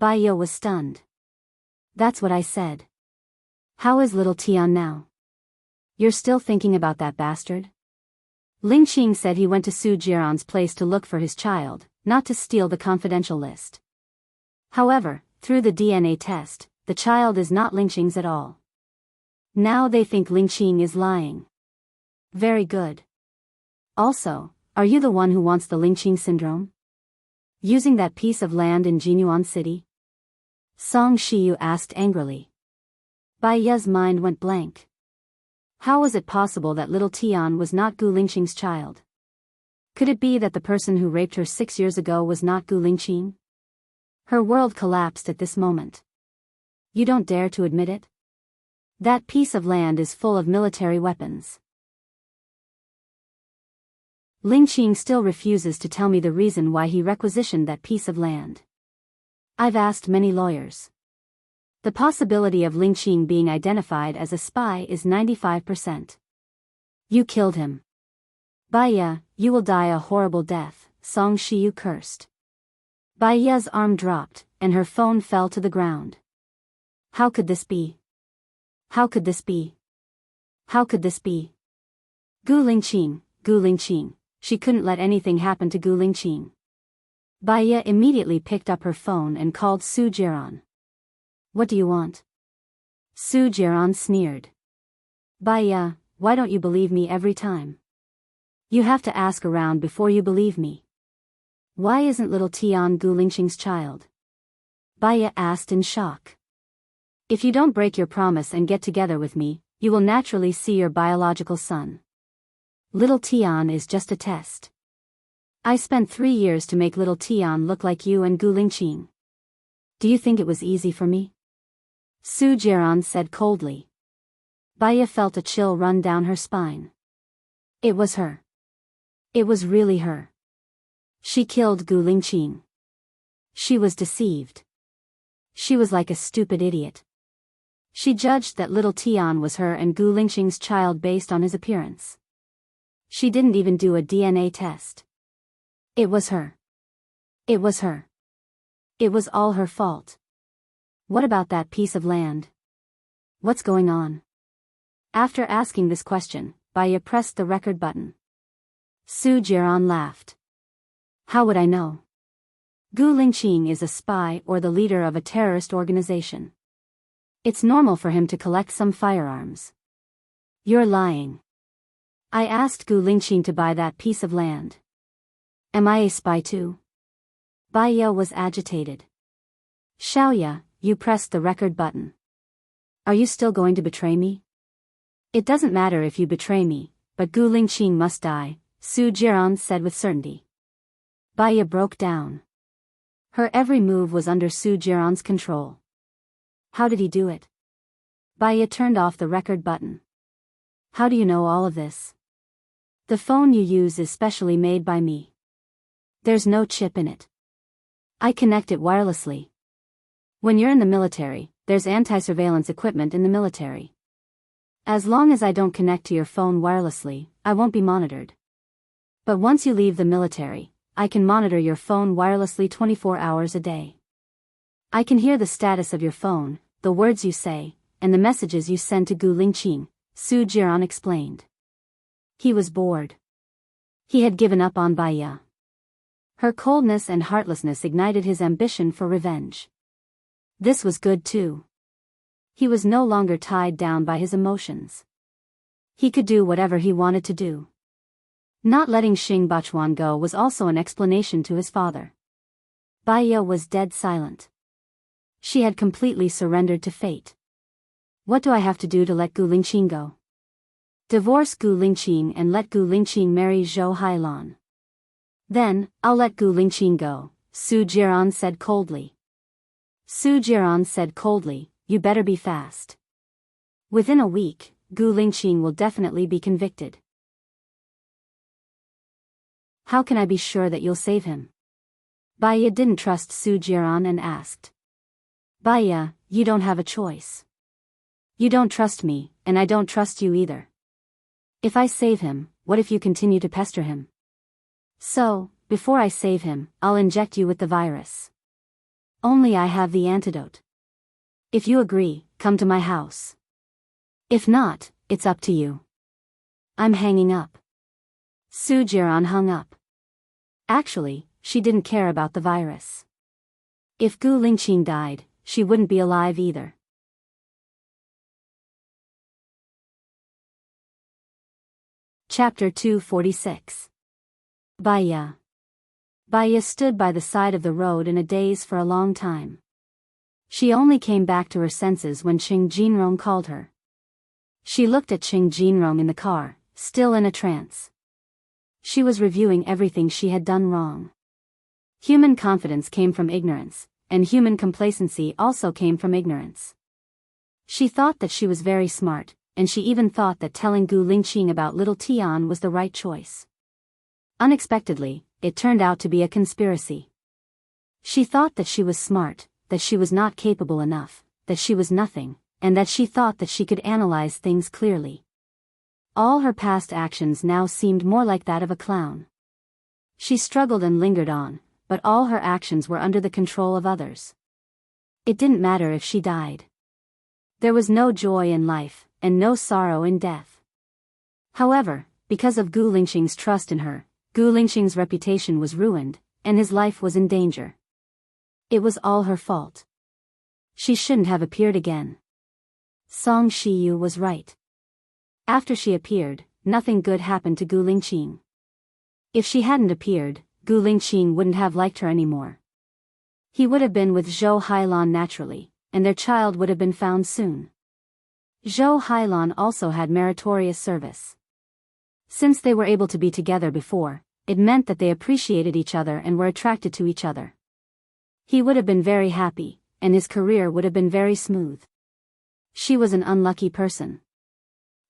Baya was stunned. That's what I said. How is little Tian now? You're still thinking about that bastard? Lingqing said he went to Su Jiran's place to look for his child, not to steal the confidential list. However, through the DNA test, the child is not Lingqing's at all. Now they think Lingqing is lying. Very good. Also, are you the one who wants the Lingqing syndrome? Using that piece of land in Jinyuan City? Song Shiyu asked angrily. Baya's mind went blank. How was it possible that little Tian was not Gu Lingqing's child? Could it be that the person who raped her 6 years ago was not Gu Lingqing? Her world collapsed at this moment. You don't dare to admit it? That piece of land is full of military weapons. Lingqing still refuses to tell me the reason why he requisitioned that piece of land. I've asked many lawyers. The possibility of Lingqing being identified as a spy is 95%. You killed him. Baya, you will die a horrible death, Song Shiyu cursed. Baya's arm dropped, and her phone fell to the ground. How could this be? How could this be? How could this be? Gu Lingqing, Gu Lingqing. She couldn't let anything happen to Gu Lingqing. Baya immediately picked up her phone and called Su Jiran. What do you want? Su Jiran sneered. Baya, why don't you believe me every time? You have to ask around before you believe me. Why isn't little Tian Gu Lingqing's child? Baya asked in shock. If you don't break your promise and get together with me, you will naturally see your biological son. Little Tian is just a test. I spent 3 years to make little Tian look like you and Gu Lingqing. Do you think it was easy for me? Su Jiran said coldly. Baya felt a chill run down her spine. It was her. It was really her. She killed Gu Lingqing. She was deceived. She was like a stupid idiot. She judged that little Tian was her and Gu Lingqing's child based on his appearance. She didn't even do a DNA test. It was her. It was her. It was all her fault. What about that piece of land? What's going on? After asking this question, Baya pressed the record button. Su Jiran laughed. How would I know? Gu Lingqing is a spy or the leader of a terrorist organization. It's normal for him to collect some firearms. You're lying. I asked Gu Lingqing to buy that piece of land. Am I a spy too? Baya was agitated. Xiaoya, you pressed the record button. Are you still going to betray me? It doesn't matter if you betray me, but Gu Lingqing must die, Su Jiran said with certainty. Baya broke down. Her every move was under Su Jiran's control. How did he do it? Baya turned off the record button. How do you know all of this? The phone you use is specially made by me. There's no chip in it. I connect it wirelessly. When you're in the military, there's anti-surveillance equipment in the military. As long as I don't connect to your phone wirelessly, I won't be monitored. But once you leave the military, I can monitor your phone wirelessly 24 hours a day. I can hear the status of your phone, the words you say, and the messages you send to Gu Lingqing, Su Jiran explained. He was bored. He had given up on Baiya. Her coldness and heartlessness ignited his ambition for revenge. This was good too. He was no longer tied down by his emotions. He could do whatever he wanted to do. Not letting Xing Bachuan go was also an explanation to his father. Baiya was dead silent. She had completely surrendered to fate. What do I have to do to let Gu Lingqing go? Divorce Gu Lingqing and let Gu Lingqing marry Zhou Hailan. Then, I'll let Gu Lingqing go, Su Jiran said coldly. Su Jiran said coldly, you better be fast. Within a week, Gu Lingqing will definitely be convicted. How can I be sure that you'll save him? Baiya didn't trust Su Jiran and asked. Baiya, you don't have a choice. You don't trust me, and I don't trust you either. If I save him, what if you continue to pester him? So, before I save him, I'll inject you with the virus. Only I have the antidote. If you agree, come to my house. If not, it's up to you. I'm hanging up. Su Jiran hung up. Actually, she didn't care about the virus. If Gu Lingqing died, she wouldn't be alive either. Chapter 246. Baiya. Baiya stood by the side of the road in a daze for a long time. She only came back to her senses when Qing Jinrong called her. She looked at Qing Jinrong in the car, still in a trance. She was reviewing everything she had done wrong. Human confidence came from ignorance, and human complacency also came from ignorance. She thought that she was very smart, and she even thought that telling Gu Lingqing about little Tian was the right choice. Unexpectedly, it turned out to be a conspiracy. She thought that she was smart, that she was not capable enough, that she was nothing, and that she thought that she could analyze things clearly. All her past actions now seemed more like that of a clown. She struggled and lingered on, but all her actions were under the control of others. It didn't matter if she died. There was no joy in life, and no sorrow in death. However, because of Gu Lingqing's trust in her, Gu Lingqing's reputation was ruined, and his life was in danger. It was all her fault. She shouldn't have appeared again. Song Shiyu was right. After she appeared, nothing good happened to Gu Lingqing. If she hadn't appeared, Gu Lingqing wouldn't have liked her anymore. He would have been with Zhou Hailan naturally, and their child would have been found soon. Zhou Hailan also had meritorious service. Since they were able to be together before, it meant that they appreciated each other and were attracted to each other. He would have been very happy, and his career would have been very smooth. She was an unlucky person.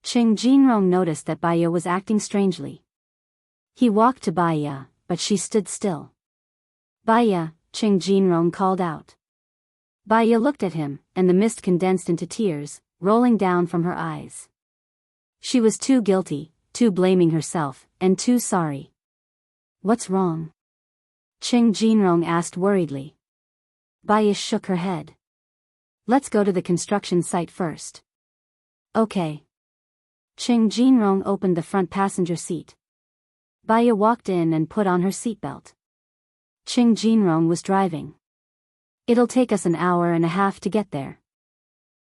Qing Jinrong noticed that Baiya was acting strangely. He walked to Baiya, but she stood still. Baiya, Qing Jinrong called out. Baiya looked at him, and the mist condensed into tears, rolling down from her eyes. She was too guilty, too blaming herself, and too sorry. What's wrong? Qing Jinrong asked worriedly. Baiya shook her head. Let's go to the construction site first. Okay. Qing Jinrong opened the front passenger seat. Baiya walked in and put on her seatbelt. Qing Jinrong was driving. It'll take us an hour and a half to get there.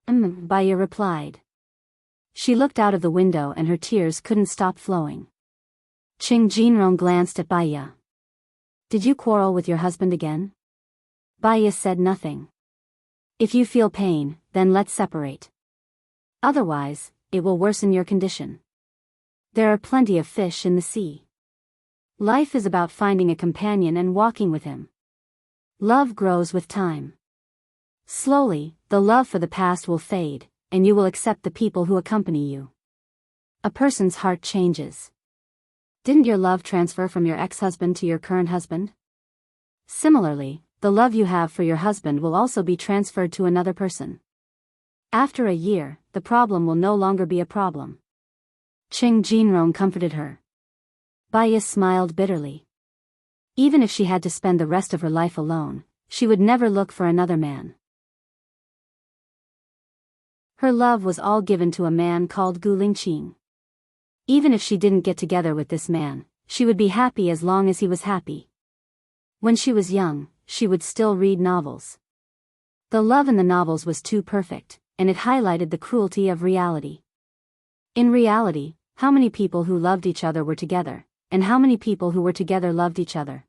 Baiya replied. She looked out of the window and her tears couldn't stop flowing. Qing Jinrong glanced at Baiya. Did you quarrel with your husband again? Baiya said nothing. If you feel pain, then let's separate. Otherwise, it will worsen your condition. There are plenty of fish in the sea. Life is about finding a companion and walking with him. Love grows with time. Slowly, the love for the past will fade, and you will accept the people who accompany you. A person's heart changes. Didn't your love transfer from your ex-husband to your current husband? Similarly, the love you have for your husband will also be transferred to another person. After a year, the problem will no longer be a problem. Qing Jinrong comforted her. Baya smiled bitterly. Even if she had to spend the rest of her life alone, she would never look for another man. Her love was all given to a man called Gu Lingqing. Even if she didn't get together with this man, she would be happy as long as he was happy. When she was young, she would still read novels. The love in the novels was too perfect, and it highlighted the cruelty of reality. In reality, how many people who loved each other were together, and how many people who were together loved each other?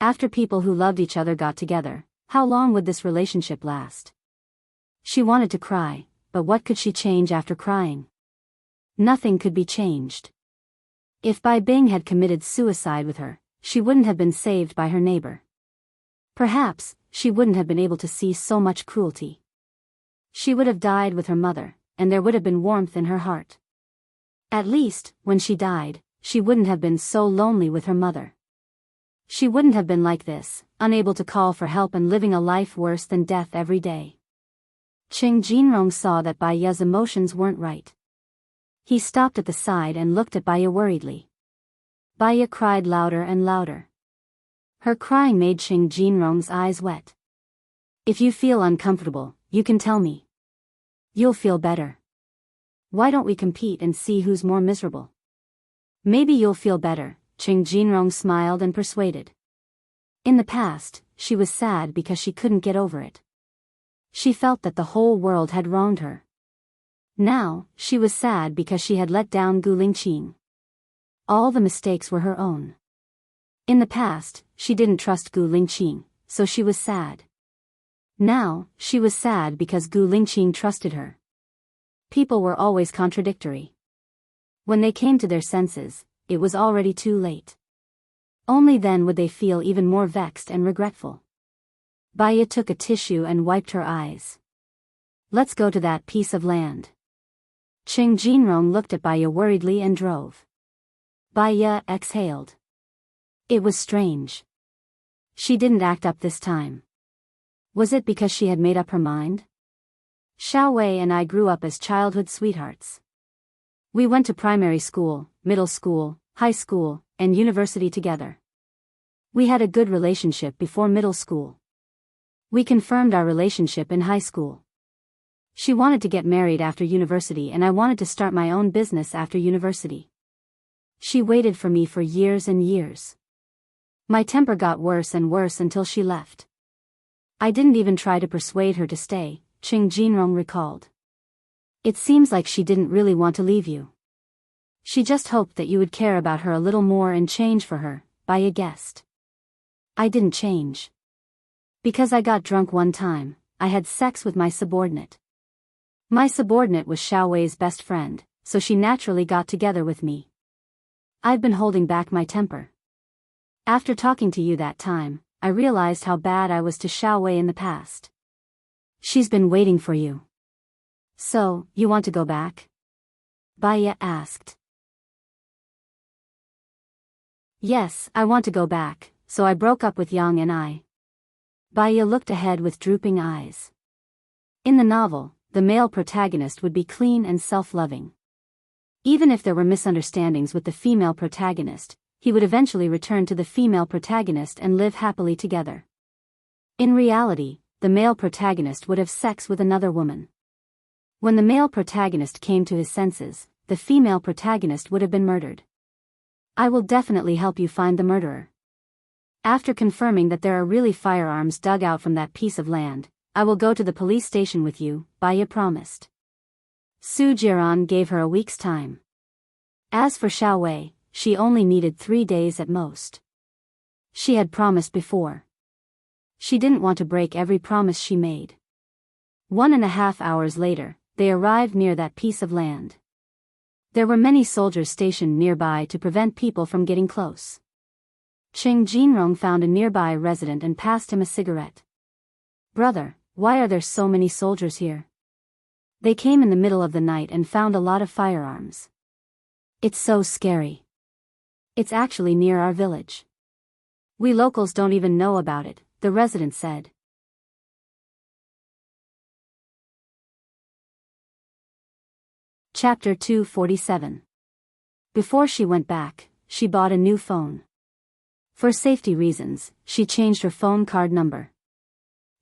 After people who loved each other got together, how long would this relationship last? She wanted to cry, but what could she change after crying? Nothing could be changed. If Bai Bing had committed suicide with her, she wouldn't have been saved by her neighbor. Perhaps, she wouldn't have been able to see so much cruelty. She would have died with her mother, and there would have been warmth in her heart. At least, when she died, she wouldn't have been so lonely with her mother. She wouldn't have been like this, unable to call for help and living a life worse than death every day. Qing Jinrong saw that Bai Ye's emotions weren't right. He stopped at the side and looked at Bai Ye worriedly. Bai Ye cried louder and louder. Her crying made Qing Jinrong's eyes wet. If you feel uncomfortable, you can tell me. You'll feel better. Why don't we compete and see who's more miserable? Maybe you'll feel better, Qing Jinrong smiled and persuaded. In the past, she was sad because she couldn't get over it. She felt that the whole world had wronged her. Now, she was sad because she had let down Gu Lingqing. All the mistakes were her own. In the past, she didn't trust Gu Lingqing, so she was sad. Now, she was sad because Gu Lingqing trusted her. People were always contradictory. When they came to their senses, it was already too late. Only then would they feel even more vexed and regretful. Bai Ye took a tissue and wiped her eyes. Let's go to that piece of land. Qing Jinrong looked at Bai Ye worriedly and drove. Bai Ye exhaled. It was strange. She didn't act up this time. Was it because she had made up her mind? Xiao Wei and I grew up as childhood sweethearts. We went to primary school, middle school, high school, and university together. We had a good relationship before middle school. We confirmed our relationship in high school. She wanted to get married after university and I wanted to start my own business after university. She waited for me for years and years. My temper got worse and worse until she left. I didn't even try to persuade her to stay, Qing Jinrong recalled. It seems like she didn't really want to leave you. She just hoped that you would care about her a little more and change for her, Bai Ye guessed. I didn't change. Because I got drunk one time, I had sex with my subordinate. My subordinate was Xiao Wei's best friend, so she naturally got together with me. I've been holding back my temper. After talking to you that time, I realized how bad I was to Xiao Wei in the past. She's been waiting for you. So, you want to go back? Bai Ye asked. Yes, I want to go back, so I broke up with Yang and I. Bai Ye looked ahead with drooping eyes. In the novel, the male protagonist would be clean and self-loving. Even if there were misunderstandings with the female protagonist, he would eventually return to the female protagonist and live happily together. In reality, the male protagonist would have sex with another woman. When the male protagonist came to his senses, the female protagonist would have been murdered. I will definitely help you find the murderer. After confirming that there are really firearms dug out from that piece of land, I will go to the police station with you, Bai Ye promised. Su Jiran gave her a week's time. As for Xiao Wei, she only needed 3 days at most. She had promised before. She didn't want to break every promise she made. 1.5 hours later, they arrived near that piece of land. There were many soldiers stationed nearby to prevent people from getting close. Qing Jinrong found a nearby resident and passed him a cigarette. Brother, why are there so many soldiers here? They came in the middle of the night and found a lot of firearms. It's so scary. It's actually near our village. We locals don't even know about it, the resident said. Chapter 247. Before she went back, she bought a new phone. For safety reasons, she changed her phone card number.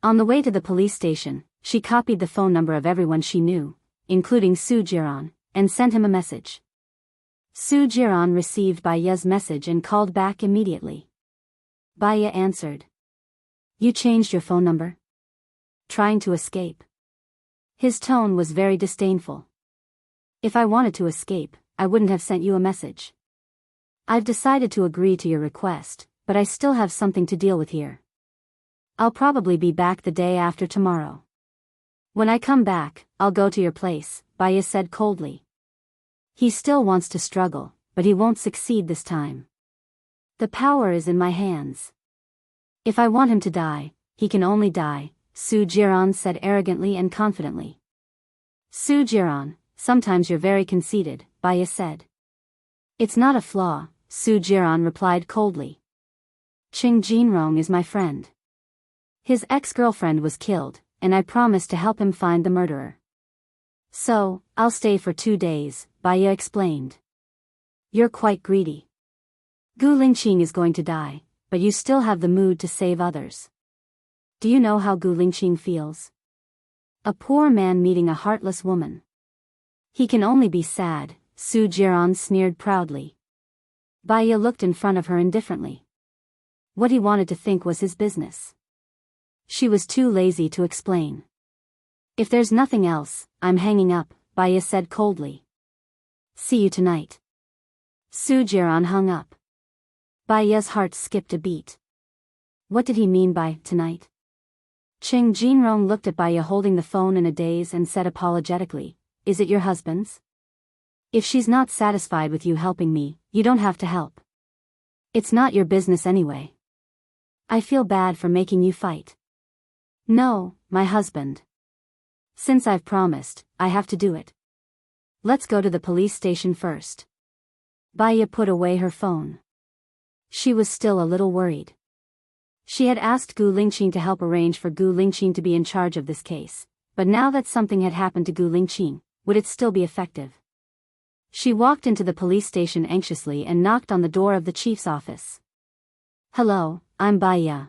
On the way to the police station, she copied the phone number of everyone she knew, including Soo Jiran, and sent him a message. Soo Jiran received Baya's message and called back immediately. Baya answered. You changed your phone number? Trying to escape. His tone was very disdainful. If I wanted to escape, I wouldn't have sent you a message. I've decided to agree to your request, but I still have something to deal with here. I'll probably be back the day after tomorrow. When I come back, I'll go to your place, Baya said coldly. He still wants to struggle, but he won't succeed this time. The power is in my hands. If I want him to die, he can only die, Soo Jiran said arrogantly and confidently. Soo Jiran, sometimes you're very conceited, Baya said. It's not a flaw, Soo Jiran replied coldly. Ching Jinrong is my friend. His ex-girlfriend was killed, and I promised to help him find the murderer. So, I'll stay for 2 days, Baya explained. You're quite greedy. Gu Lingqing is going to die, but you still have the mood to save others. Do you know how Gu Lingqing feels? A poor man meeting a heartless woman. He can only be sad, Soo Jiran sneered proudly. Baya looked in front of her indifferently. What he wanted to think was his business. She was too lazy to explain. If there's nothing else, I'm hanging up, Baya said coldly. See you tonight. Soo Jiran hung up. Baya's heart skipped a beat. What did he mean by tonight? Ching Jinrong looked at Baya holding the phone in a daze and said apologetically, Is it your husband's? If she's not satisfied with you helping me, you don't have to help. It's not your business anyway. I feel bad for making you fight. No, my husband. Since I've promised, I have to do it. Let's go to the police station first. Baya put away her phone. She was still a little worried. She had asked Gu Lingqing to help arrange for Gu Lingqing to be in charge of this case, but now that something had happened to Gu Lingqing, would it still be effective? She walked into the police station anxiously and knocked on the door of the chief's office. Hello, I'm Baya.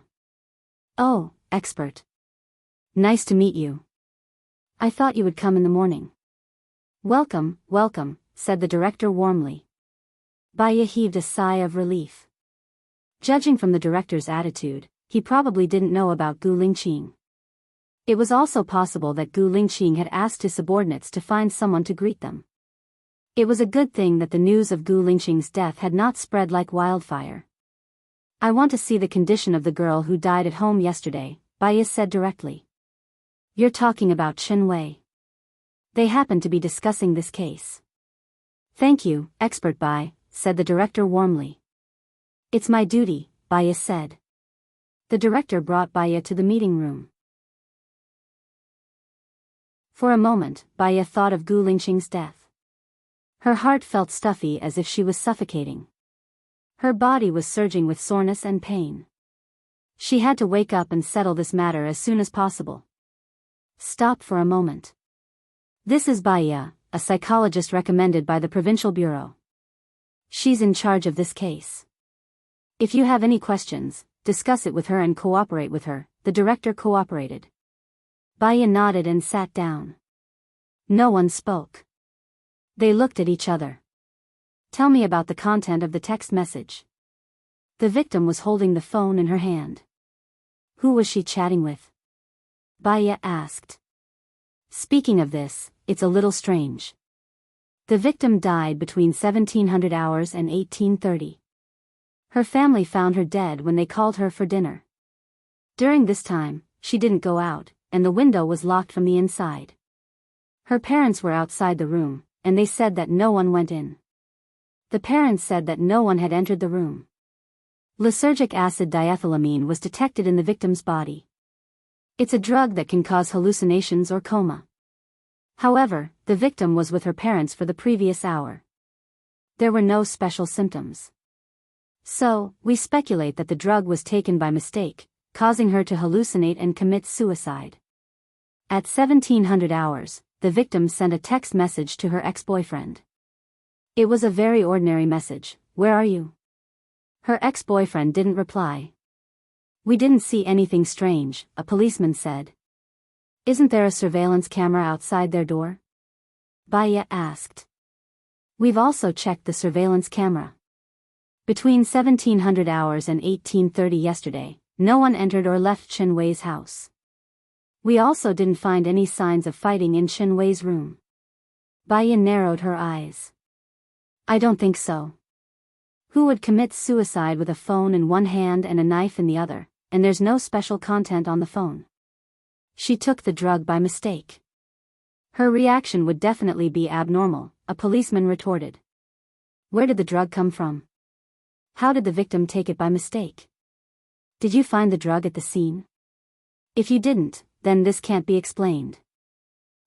Oh, expert. Nice to meet you. I thought you would come in the morning. Welcome, welcome, said the director warmly. Baya heaved a sigh of relief. Judging from the director's attitude, he probably didn't know about Gu Lingqing. It was also possible that Gu Lingqing had asked his subordinates to find someone to greet them. It was a good thing that the news of Gu Lingqing's death had not spread like wildfire. I want to see the condition of the girl who died at home yesterday, Baya said directly. You're talking about Chen Wei. They happened to be discussing this case. Thank you, expert Bai, said the director warmly. It's my duty, Baya said. The director brought Baya to the meeting room. For a moment, Baya thought of Gu Lingqing's death. Her heart felt stuffy as if she was suffocating. Her body was surging with soreness and pain. She had to wake up and settle this matter as soon as possible. Stop for a moment. This is Baya, a psychologist recommended by the Provincial Bureau. She's in charge of this case. If you have any questions, discuss it with her and cooperate with her, the director cooperated. Baya nodded and sat down. No one spoke. They looked at each other. Tell me about the content of the text message. The victim was holding the phone in her hand. Who was she chatting with? Baya asked. Speaking of this, it's a little strange. The victim died between 1700 hours and 1830. Her family found her dead when they called her for dinner. During this time, she didn't go out, and the window was locked from the inside. Her parents were outside the room, and they said that no one went in. The parents said that no one had entered the room. Lysergic acid diethylamine was detected in the victim's body. It's a drug that can cause hallucinations or coma. However, the victim was with her parents for the previous hour. There were no special symptoms. So, we speculate that the drug was taken by mistake, causing her to hallucinate and commit suicide. At 1700 hours, the victim sent a text message to her ex-boyfriend. It was a very ordinary message, where are you? Her ex-boyfriend didn't reply. We didn't see anything strange, a policeman said. Isn't there a surveillance camera outside their door? Baya asked. We've also checked the surveillance camera. Between 1700 hours and 1830 yesterday, no one entered or left Chen Wei's house. We also didn't find any signs of fighting in Chen Wei's room. Baya narrowed her eyes. I don't think so. Who would commit suicide with a phone in one hand and a knife in the other, and there's no special content on the phone? She took the drug by mistake. Her reaction would definitely be abnormal, a policeman retorted. Where did the drug come from? How did the victim take it by mistake? Did you find the drug at the scene? If you didn't, then this can't be explained.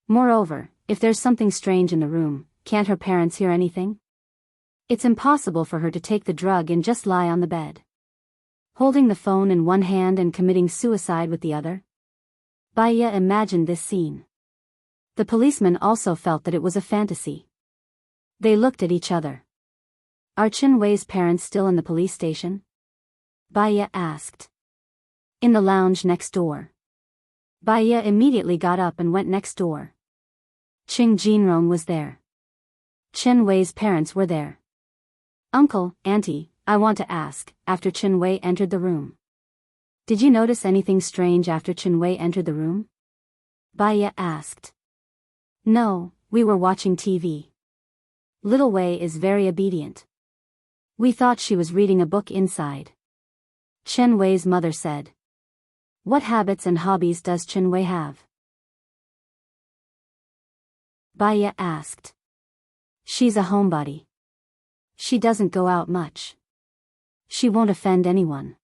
Moreover, if there's something strange in the room, can't her parents hear anything? It's impossible for her to take the drug and just lie on the bed, holding the phone in one hand and committing suicide with the other. Baya imagined this scene. The policeman also felt that it was a fantasy. They looked at each other. Are Chen Wei's parents still in the police station? Baya asked. In the lounge next door. Baya immediately got up and went next door. Qing Jinrong was there. Chen Wei's parents were there. Uncle, Auntie, I want to ask, after Chen Wei entered the room. Did you notice anything strange after Chen Wei entered the room? Baya asked. No, we were watching TV. Little Wei is very obedient. We thought she was reading a book inside. Chen Wei's mother said. What habits and hobbies does Chen Wei have? Baya asked. She's a homebody. She doesn't go out much. She won't offend anyone.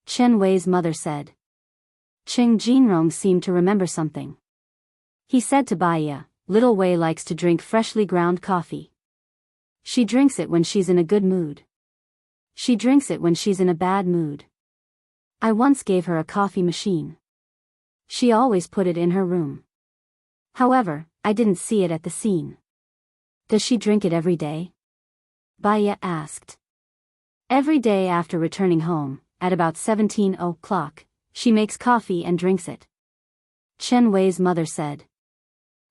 Chen Wei's mother said. Qing Jinrong seemed to remember something. He said to Baya, Little Wei likes to drink freshly ground coffee. She drinks it when she's in a good mood. She drinks it when she's in a bad mood. I once gave her a coffee machine. She always put it in her room. However, I didn't see it at the scene. Does she drink it every day? Baya asked. Every day after returning home, at about 17 o'clock, she makes coffee and drinks it. Chen Wei's mother said.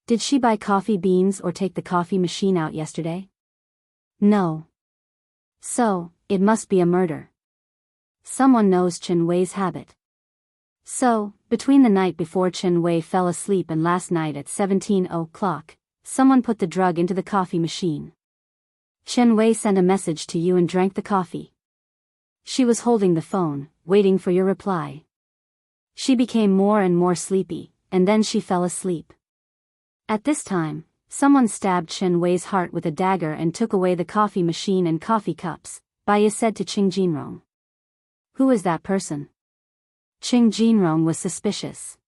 Did she buy coffee beans or take the coffee machine out yesterday? No. So, it must be a murder. Someone knows Chen Wei's habit. So, between the night before Chen Wei fell asleep and last night at 17 o'clock, someone put the drug into the coffee machine. Chen Wei sent a message to you and drank the coffee. She was holding the phone, waiting for your reply. She became more and more sleepy, and then she fell asleep. At this time, someone stabbed Chen Wei's heart with a dagger and took away the coffee machine and coffee cups, Baya said to Qing Jinrong. Who is that person? Qing Jinrong was suspicious.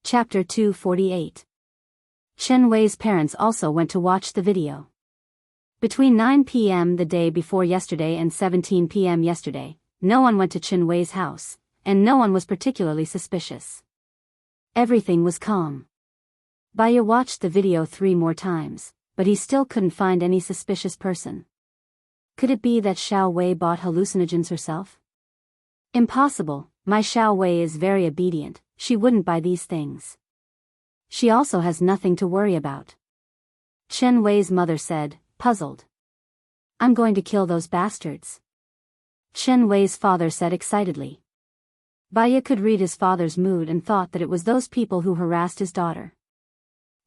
Chapter 248. Chen Wei's parents also went to watch the video. Between 9 p.m. the day before yesterday and 17 p.m. yesterday, no one went to Chen Wei's house, and no one was particularly suspicious. Everything was calm. Baya watched the video 3 more times, but he still couldn't find any suspicious person. Could it be that Xiao Wei bought hallucinogens herself? Impossible, my Xiao Wei is very obedient, she wouldn't buy these things. She also has nothing to worry about. Chen Wei's mother said, puzzled. I'm going to kill those bastards. Chen Wei's father said excitedly. Baya could read his father's mood and thought that it was those people who harassed his daughter.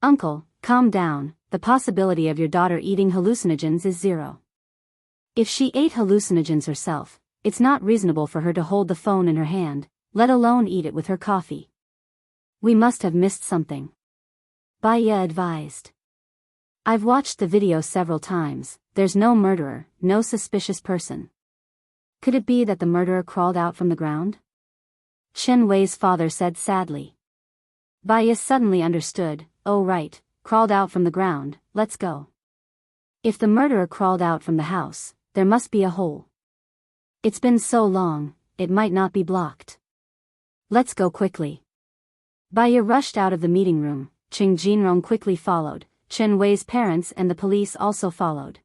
Uncle, calm down, the possibility of your daughter eating hallucinogens is 0. If she ate hallucinogens herself, it's not reasonable for her to hold the phone in her hand, let alone eat it with her coffee. We must have missed something. Baya advised. I've watched the video several times, there's no murderer, no suspicious person. Could it be that the murderer crawled out from the ground? Chen Wei's father said sadly. Baya suddenly understood, oh right, crawled out from the ground, let's go. If the murderer crawled out from the house, there must be a hole. It's been so long, it might not be blocked. Let's go quickly. Baya rushed out of the meeting room. Ching Jinrong quickly followed. Chen Wei's parents and the police also followed.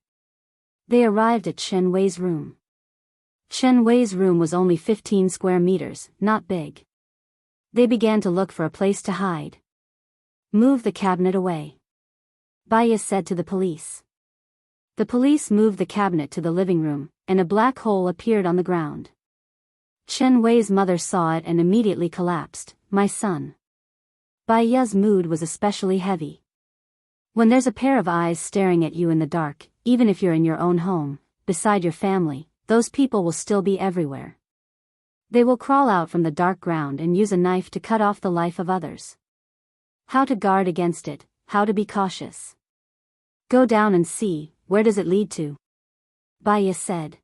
They arrived at Chen Wei's room. Chen Wei's room was only 15 square meters, not big. They began to look for a place to hide. Move the cabinet away, Baya said to the police. The police moved the cabinet to the living room, and a black hole appeared on the ground. Chen Wei's mother saw it and immediately collapsed. My son. Baya's mood was especially heavy. When there's a pair of eyes staring at you in the dark, even if you're in your own home, beside your family, those people will still be everywhere. They will crawl out from the dark ground and use a knife to cut off the life of others. How to guard against it, how to be cautious. Go down and see, where does it lead to? Baya said.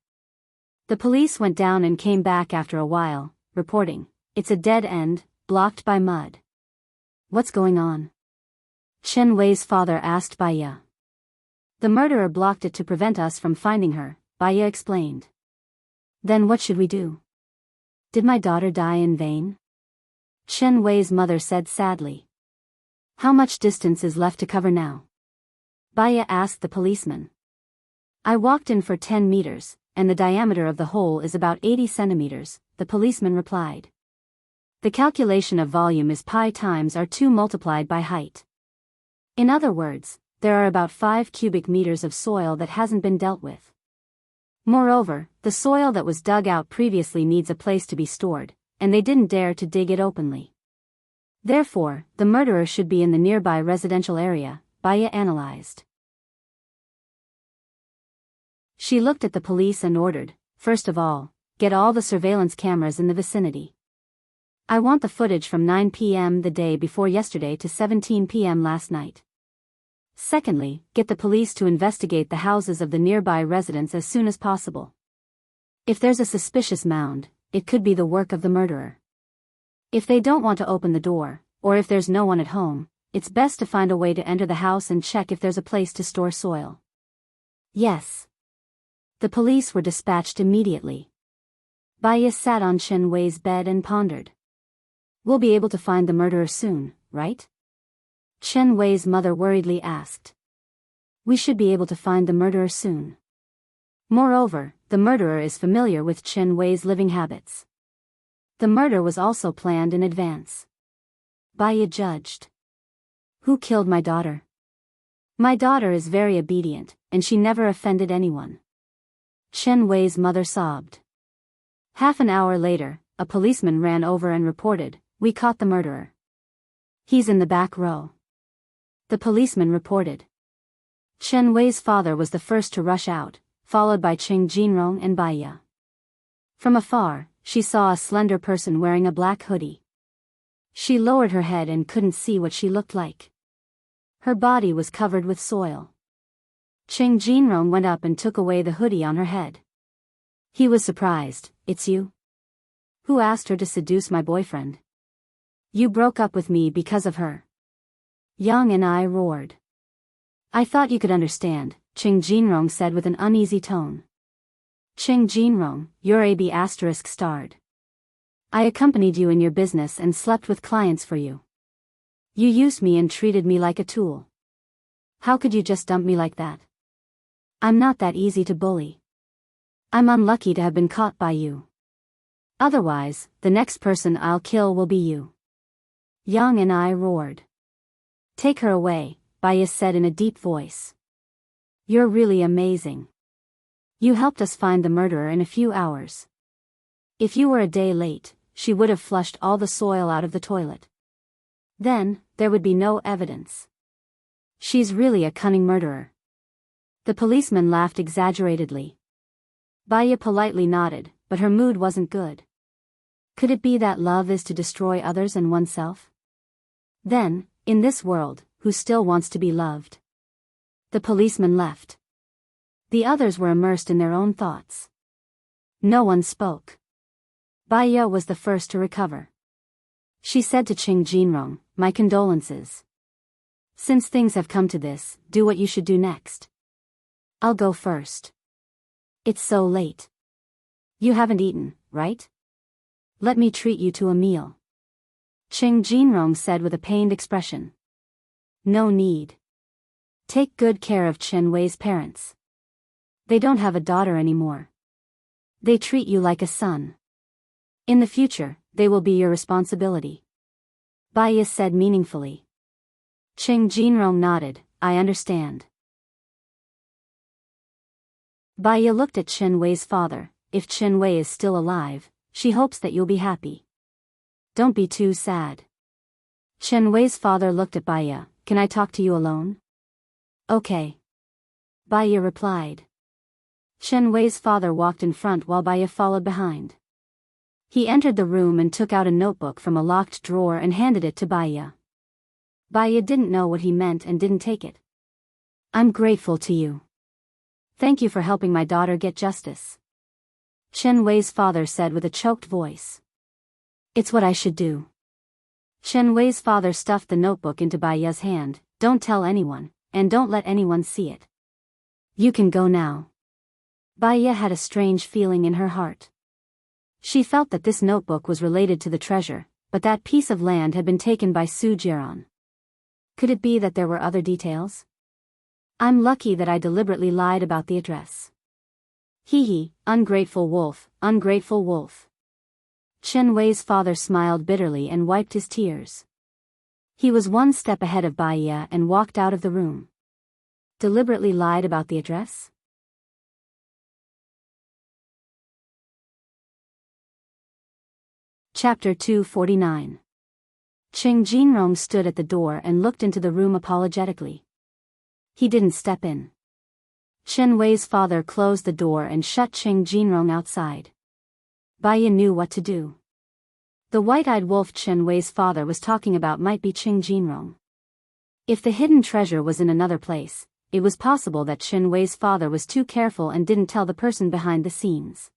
The police went down and came back after a while, reporting, it's a dead end, blocked by mud. What's going on? Chen Wei's father asked Baya. The murderer blocked it to prevent us from finding her, Baya explained. Then what should we do? Did my daughter die in vain? Chen Wei's mother said sadly. How much distance is left to cover now? Baya asked the policeman. I walked in for 10 meters, and the diameter of the hole is about 80 centimeters, the policeman replied. The calculation of volume is pi times r2 multiplied by height. In other words, there are about 5 cubic meters of soil that hasn't been dealt with. Moreover, the soil that was dug out previously needs a place to be stored, and they didn't dare to dig it openly. Therefore, the murderer should be in the nearby residential area, Baya analyzed. She looked at the police and ordered, first of all, get all the surveillance cameras in the vicinity. I want the footage from 9 p.m. the day before yesterday to 17 p.m. last night. Secondly, get the police to investigate the houses of the nearby residents as soon as possible. If there's a suspicious mound, it could be the work of the murderer. If they don't want to open the door, or if there's no one at home, it's best to find a way to enter the house and check if there's a place to store soil. Yes. The police were dispatched immediately. Baya sat on Chen Wei's bed and pondered. We'll be able to find the murderer soon, right? Chen Wei's mother worriedly asked. We should be able to find the murderer soon. Moreover, the murderer is familiar with Chen Wei's living habits. The murder was also planned in advance. Baya judged. Who killed my daughter? My daughter is very obedient, and she never offended anyone. Chen Wei's mother sobbed. Half an hour later, a policeman ran over and reported, we caught the murderer. He's in the back row. The policeman reported. Chen Wei's father was the first to rush out, followed by Ching Jinrong and Baya. From afar, she saw a slender person wearing a black hoodie. She lowered her head and couldn't see what she looked like. Her body was covered with soil. Ching Jinrong went up and took away the hoodie on her head. He was surprised. It's you? Who asked her to seduce my boyfriend? You broke up with me because of her. Yang and I roared. I thought you could understand, Ching Jinrong said with an uneasy tone. Ching Jinrong, you're a B** starred. I accompanied you in your business and slept with clients for you. You used me and treated me like a tool. How could you just dump me like that? I'm not that easy to bully. I'm unlucky to have been caught by you. Otherwise, the next person I'll kill will be you. Yang and I roared. Take her away, Baya said in a deep voice. You're really amazing. You helped us find the murderer in a few hours. If you were a day late, she would have flushed all the soil out of the toilet. Then, there would be no evidence. She's really a cunning murderer. The policeman laughed exaggeratedly. Baya politely nodded, but her mood wasn't good. Could it be that love is to destroy others and oneself? Then, in this world, who still wants to be loved? The policeman left. The others were immersed in their own thoughts. No one spoke. Baya was the first to recover. She said to Ching Jinrong, my condolences. Since things have come to this, do what you should do next. I'll go first. It's so late. You haven't eaten, right? Let me treat you to a meal. Ching Jinrong said with a pained expression. No need. Take good care of Chen Wei's parents. They don't have a daughter anymore. They treat you like a son. In the future, they will be your responsibility. Baiya said meaningfully. Cheng Jinrong nodded, I understand. Baiya looked at Chen Wei's father. If Chen Wei is still alive, she hopes that you'll be happy. Don't be too sad. Chen Wei's father looked at Baiya. Can I talk to you alone? Okay. Baiya replied. Chen Wei's father walked in front while Baiya followed behind. He entered the room and took out a notebook from a locked drawer and handed it to Baiya. Baiya didn't know what he meant and didn't take it. I'm grateful to you. Thank you for helping my daughter get justice. Chen Wei's father said with a choked voice. It's what I should do. Chen Wei's father stuffed the notebook into Baiya's hand. Don't tell anyone, and don't let anyone see it. You can go now. Baiya had a strange feeling in her heart. She felt that this notebook was related to the treasure, but that piece of land had been taken by Su Jiran. Could it be that there were other details? I'm lucky that I deliberately lied about the address. Hee, ungrateful wolf, ungrateful wolf. Chen Wei's father smiled bitterly and wiped his tears. He was one step ahead of Baiya and walked out of the room. Deliberately lied about the address? Chapter 249. Cheng Jinrong stood at the door and looked into the room apologetically. He didn't step in. Chen Wei's father closed the door and shut Cheng Jinrong outside. Baiya knew what to do. The white-eyed wolf Chen Wei's father was talking about might be Cheng Jinrong. If the hidden treasure was in another place, it was possible that Chen Wei's father was too careful and didn't tell the person behind the scenes.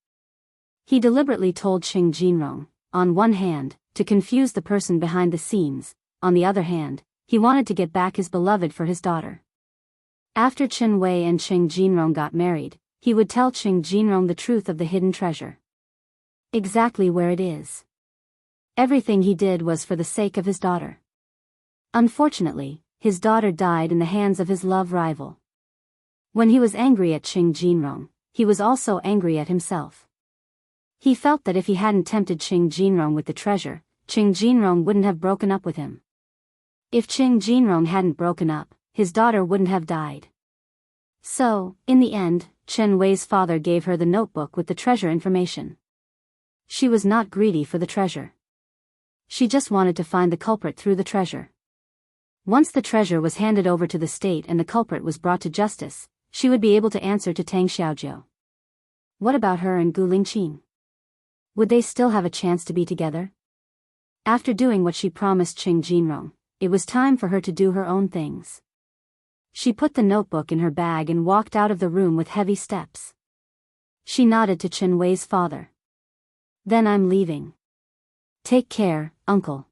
He deliberately told Cheng Jinrong, on one hand, to confuse the person behind the scenes, on the other hand, he wanted to get back his beloved for his daughter. After Chen Wei and Cheng Jinrong got married, he would tell Cheng Jinrong the truth of the hidden treasure. Exactly where it is. Everything he did was for the sake of his daughter. Unfortunately, his daughter died in the hands of his love rival. When he was angry at Cheng Jinrong, he was also angry at himself. He felt that if he hadn't tempted Cheng Jinrong with the treasure, Cheng Jinrong wouldn't have broken up with him. If Cheng Jinrong hadn't broken up, his daughter wouldn't have died. So, in the end, Chen Wei's father gave her the notebook with the treasure information. She was not greedy for the treasure. She just wanted to find the culprit through the treasure. Once the treasure was handed over to the state and the culprit was brought to justice, she would be able to answer to Tang Xiaojiu. What about her and Gu Lingqing? Would they still have a chance to be together? After doing what she promised Cheng Jinrong, it was time for her to do her own things. She put the notebook in her bag and walked out of the room with heavy steps. She nodded to Chen Wei's father. Then I'm leaving. Take care, uncle.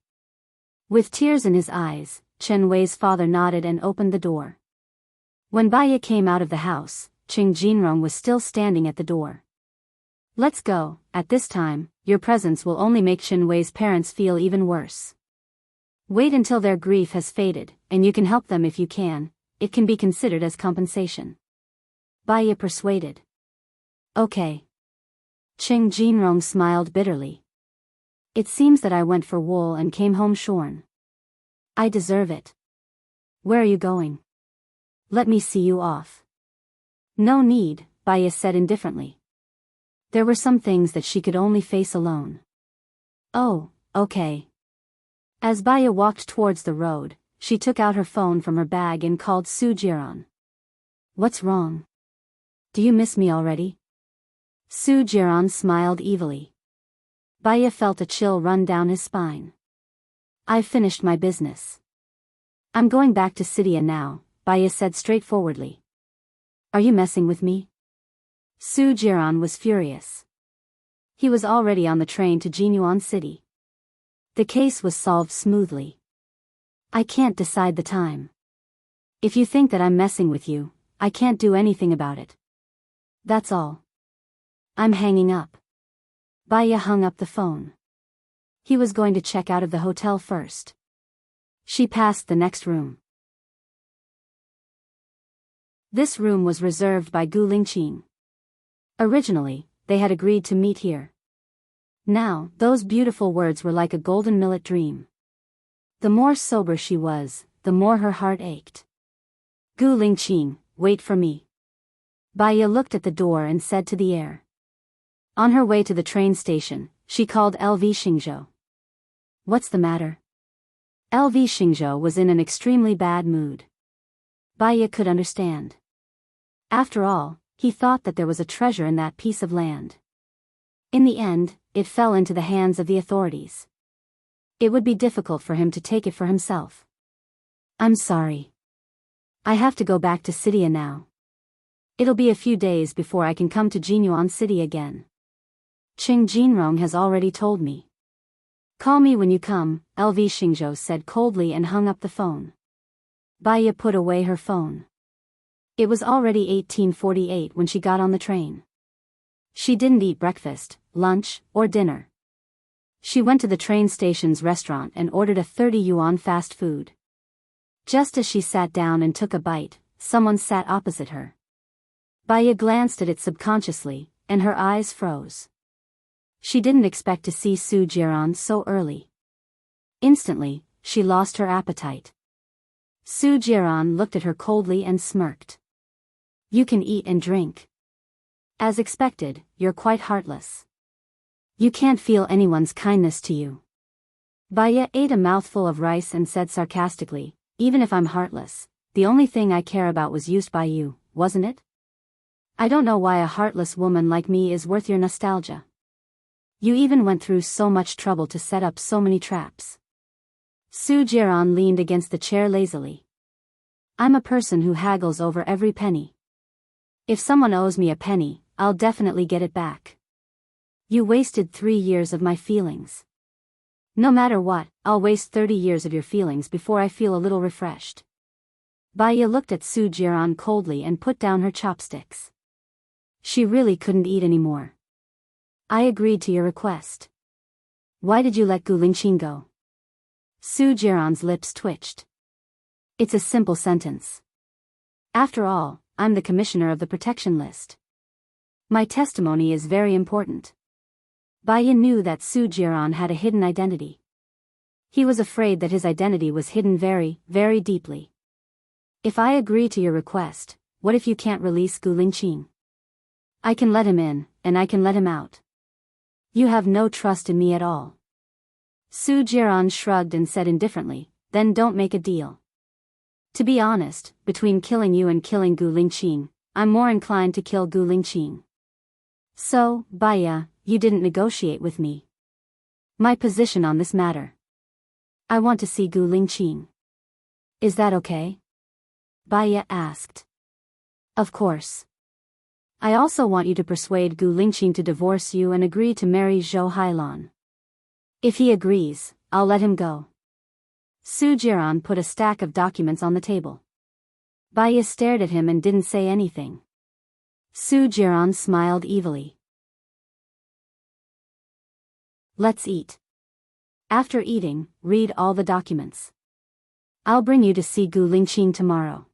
With tears in his eyes, Chen Wei's father nodded and opened the door. When Baiya came out of the house, Cheng Jinrong was still standing at the door. Let's go. At this time, your presence will only make Chen Wei's parents feel even worse. Wait until their grief has faded, and you can help them if you can. It can be considered as compensation. Baiya persuaded. Okay. Cheng Jinrong smiled bitterly. It seems that I went for wool and came home shorn. I deserve it. Where are you going? Let me see you off. No need, Baiya said indifferently. There were some things that she could only face alone. Oh, okay. As Baiya walked towards the road, she took out her phone from her bag and called Su Jiran. What's wrong? Do you miss me already? Su Jiran smiled evilly. Baiya felt a chill run down his spine. I've finished my business. I'm going back to Sidia now, Baiya said straightforwardly. Are you messing with me? Su Jiran was furious. He was already on the train to Jinyuan City. The case was solved smoothly. I can't decide the time. If you think that I'm messing with you, I can't do anything about it. That's all. I'm hanging up. Baiya hung up the phone. He was going to check out of the hotel first. She passed the next room. This room was reserved by Gu Lingqing. Originally, they had agreed to meet here. Now, those beautiful words were like a golden millet dream. The more sober she was, the more her heart ached. Gu Lingqing, wait for me. Baya looked at the door and said to the air. On her way to the train station, she called LV Xingzhou. What's the matter? LV Xingzhou was in an extremely bad mood. Baya could understand. After all, he thought that there was a treasure in that piece of land. In the end, it fell into the hands of the authorities. It would be difficult for him to take it for himself. I'm sorry. I have to go back to Sidia now. It'll be a few days before I can come to Jinyuan City again. Qing Jinrong has already told me. Call me when you come, LV Xingzhou said coldly and hung up the phone. Baya put away her phone. It was already 1848 when she got on the train. She didn't eat breakfast, lunch, or dinner. She went to the train station's restaurant and ordered a 30 yuan fast food. Just as she sat down and took a bite, someone sat opposite her. Baya glanced at it subconsciously, and her eyes froze. She didn't expect to see Su Jiran so early. Instantly, she lost her appetite. Su Jiran looked at her coldly and smirked. You can eat and drink. As expected, you're quite heartless. You can't feel anyone's kindness to you. Baya ate a mouthful of rice and said sarcastically, even if I'm heartless, the only thing I care about was used by you, wasn't it? I don't know why a heartless woman like me is worth your nostalgia. You even went through so much trouble to set up so many traps. Su Jiran leaned against the chair lazily. I'm a person who haggles over every penny. If someone owes me a penny, I'll definitely get it back. You wasted 3 years of my feelings. No matter what, I'll waste 30 years of your feelings before I feel a little refreshed. Baya looked at Su Jiran coldly and put down her chopsticks. She really couldn't eat anymore. I agreed to your request. Why did you let Gu Lingqing go? Su Jiran's lips twitched. It's a simple sentence. After all, I'm the commissioner of the protection list. My testimony is very important. Baya knew that Su Jiran had a hidden identity. He was afraid that his identity was hidden very, very deeply. If I agree to your request, what if you can't release Gu Lingqing? I can let him in, and I can let him out. You have no trust in me at all. Su Jiran shrugged and said indifferently, then don't make a deal. To be honest, between killing you and killing Gu Lingqing, I'm more inclined to kill Gu Lingqing. So, Baya, you didn't negotiate with me. My position on this matter. I want to see Gu Lingqing. Is that okay? Baya asked. Of course. I also want you to persuade Gu Lingqing to divorce you and agree to marry Zhou Hailan. If he agrees, I'll let him go. Su Jiran put a stack of documents on the table. Baya stared at him and didn't say anything. Su Jiran smiled evilly. Let's eat. After eating, read all the documents. I'll bring you to see Gu Lingqing tomorrow.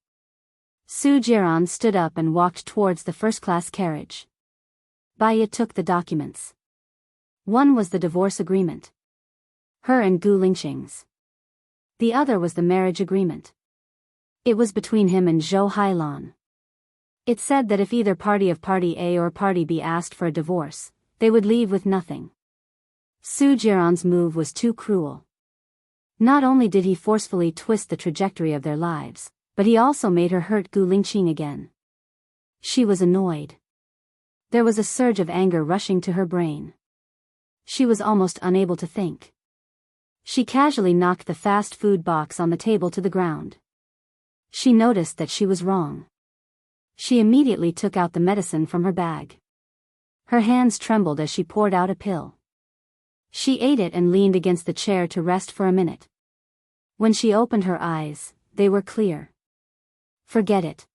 Su Jiran stood up and walked towards the first-class carriage. Baya took the documents. One was the divorce agreement. Her and Gu Lingqing's. The other was the marriage agreement. It was between him and Zhou Hailan. It said that if either party of Party A or Party B asked for a divorce, they would leave with nothing. Su Jiran's move was too cruel. Not only did he forcefully twist the trajectory of their lives, but he also made her hurt Gu Lingqing again. She was annoyed. There was a surge of anger rushing to her brain. She was almost unable to think. She casually knocked the fast food box on the table to the ground. She noticed that she was wrong. She immediately took out the medicine from her bag. Her hands trembled as she poured out a pill. She ate it and leaned against the chair to rest for a minute. When she opened her eyes, they were clear. Forget it.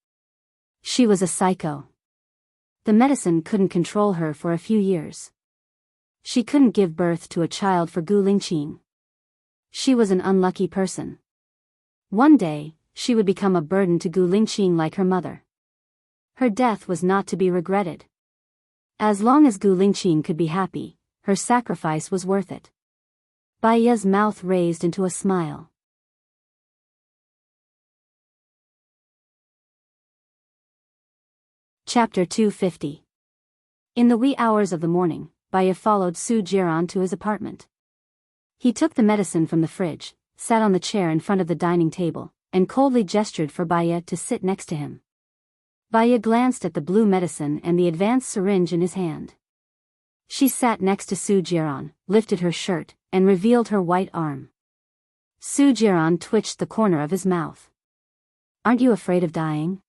She was a psycho. The medicine couldn't control her for a few years. She couldn't give birth to a child for Gu Lingqing. She was an unlucky person. One day, she would become a burden to Gu Lingqing like her mother. Her death was not to be regretted. As long as Gu Lingqing could be happy, her sacrifice was worth it. Bai Ye's mouth raised into a smile. Chapter 250. In the wee hours of the morning, Bai Ye followed Su Jiran to his apartment. He took the medicine from the fridge, sat on the chair in front of the dining table, and coldly gestured for Bai Ye to sit next to him. Bai Ye glanced at the blue medicine and the advanced syringe in his hand. She sat next to Su Jiran, lifted her shirt, and revealed her white arm. Su Jiran twitched the corner of his mouth. "Aren't you afraid of dying?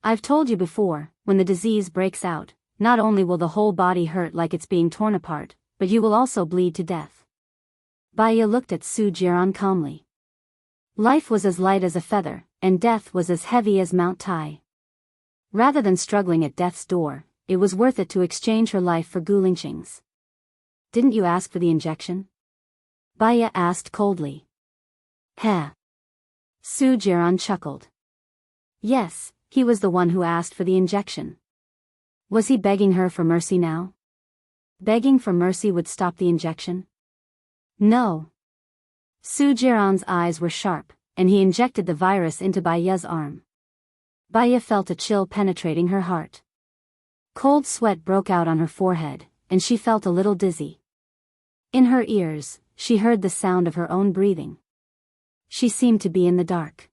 I've told you before, when the disease breaks out, not only will the whole body hurt like it's being torn apart, but you will also bleed to death." Bai Ye looked at Su Jiran calmly. Life was as light as a feather, and death was as heavy as Mount Tai. Rather than struggling at death's door, it was worth it to exchange her life for Gu Lingqing's. "Didn't you ask for the injection?" Bai Ye asked coldly. "Heh." Su Jiran chuckled. Yes, he was the one who asked for the injection. Was he begging her for mercy now? Begging for mercy would stop the injection? No. Su Jiran's eyes were sharp, and he injected the virus into Bai Ye's arm. Bai Ye felt a chill penetrating her heart. Cold sweat broke out on her forehead, and she felt a little dizzy. In her ears, she heard the sound of her own breathing. She seemed to be in the dark.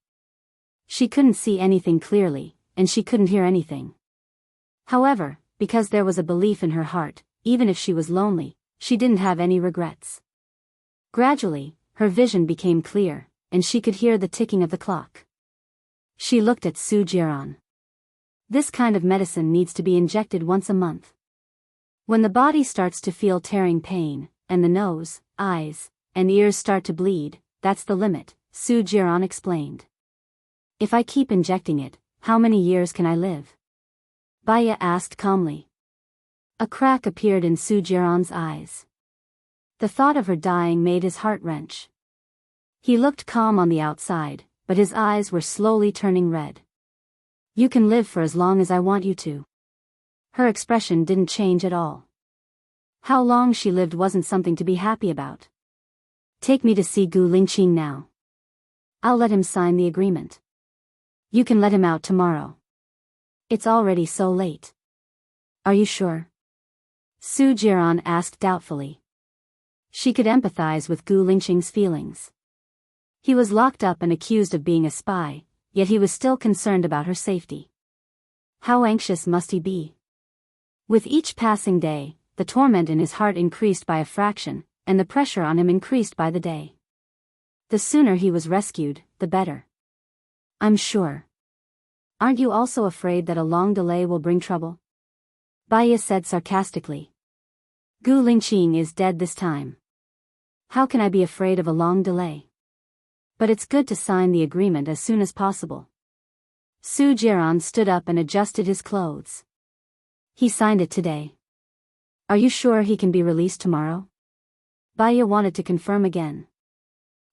She couldn't see anything clearly, and she couldn't hear anything. However, because there was a belief in her heart, even if she was lonely, she didn't have any regrets. Gradually, her vision became clear, and she could hear the ticking of the clock. She looked at Su Jiran. This kind of medicine needs to be injected once a month. When the body starts to feel tearing pain, and the nose, eyes, and ears start to bleed, that's the limit, Su Jiran explained. "If I keep injecting it, how many years can I live?" Bai Ye asked calmly. A crack appeared in Su Jiran's eyes. The thought of her dying made his heart wrench. He looked calm on the outside, but his eyes were slowly turning red. "You can live for as long as I want you to." Her expression didn't change at all. How long she lived wasn't something to be happy about. "Take me to see Gu Lingqing now. I'll let him sign the agreement. You can let him out tomorrow. It's already so late." "Are you sure?" Su Jiran asked doubtfully. She could empathize with Gu Lingqing's feelings. He was locked up and accused of being a spy, yet he was still concerned about her safety. How anxious must he be? With each passing day, the torment in his heart increased by a fraction, and the pressure on him increased by the day. The sooner he was rescued, the better. "I'm sure. Aren't you also afraid that a long delay will bring trouble?" Bai Ye said sarcastically. "Gu Lingqing is dead this time. How can I be afraid of a long delay? But it's good to sign the agreement as soon as possible." Su Jiran stood up and adjusted his clothes. "He signed it today. Are you sure he can be released tomorrow?" Bai Ye wanted to confirm again.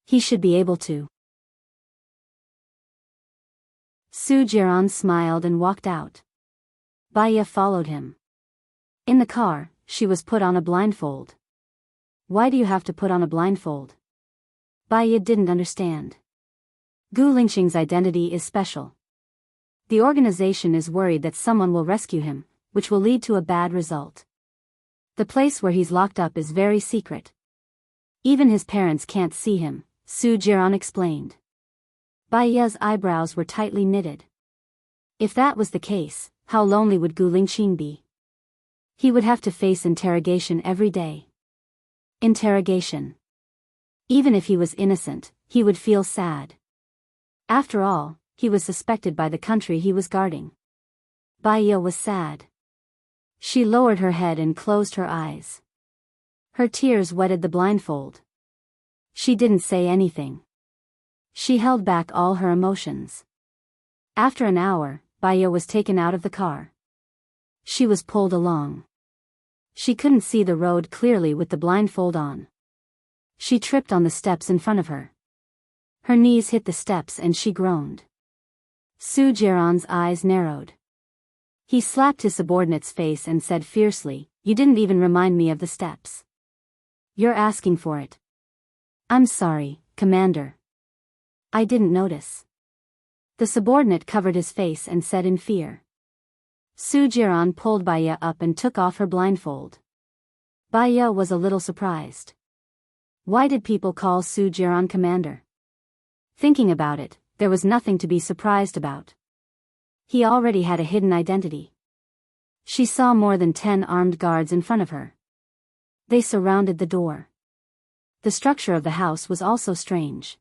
"He should be able to." Su Jiran smiled and walked out. Bai Ye followed him. In the car, she was put on a blindfold. "Why do you have to put on a blindfold?" Bai Ye didn't understand. Gu Lingqing's identity is special. The organization is worried that someone will rescue him, which will lead to a bad result. The place where he's locked up is very secret. Even his parents can't see him, Su Jiran explained. Bai Ye's eyebrows were tightly knitted. If that was the case, how lonely would Gu Lingqing be? He would have to face interrogation every day. Interrogation. Even if he was innocent, he would feel sad. After all, he was suspected by the country he was guarding. Bai Ye was sad. She lowered her head and closed her eyes. Her tears wetted the blindfold. She didn't say anything. She held back all her emotions. After an hour, Bai Ye was taken out of the car. She was pulled along. She couldn't see the road clearly with the blindfold on. She tripped on the steps in front of her. Her knees hit the steps and she groaned. Su Jiran's eyes narrowed. He slapped his subordinate's face and said fiercely, "You didn't even remind me of the steps. You're asking for it." "I'm sorry, Commander. I didn't notice." The subordinate covered his face and said in fear. Su Jiran pulled Baya up and took off her blindfold. Baya was a little surprised. Why did people call Su Jiran Commander? Thinking about it, there was nothing to be surprised about. He already had a hidden identity. She saw more than 10 armed guards in front of her. They surrounded the door. The structure of the house was also strange.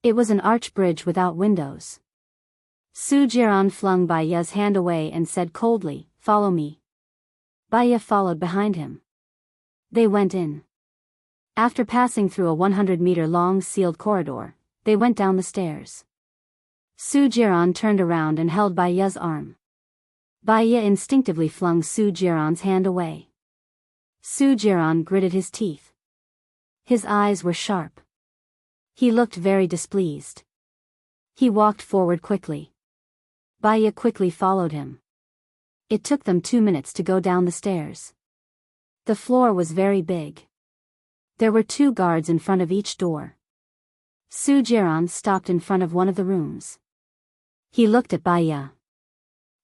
It was an arch bridge without windows. Su Jiran flung Baya's hand away and said coldly, "Follow me." Baya followed behind him. They went in. After passing through a 100-meter-long sealed corridor, they went down the stairs. Su Jiran turned around and held Baya's arm. Baya instinctively flung Su Jiran's hand away. Su Jiran gritted his teeth. His eyes were sharp. He looked very displeased. He walked forward quickly. Baya quickly followed him. It took them 2 minutes to go down the stairs. The floor was very big. There were 2 guards in front of each door. Su Jiran stopped in front of one of the rooms. He looked at Baya.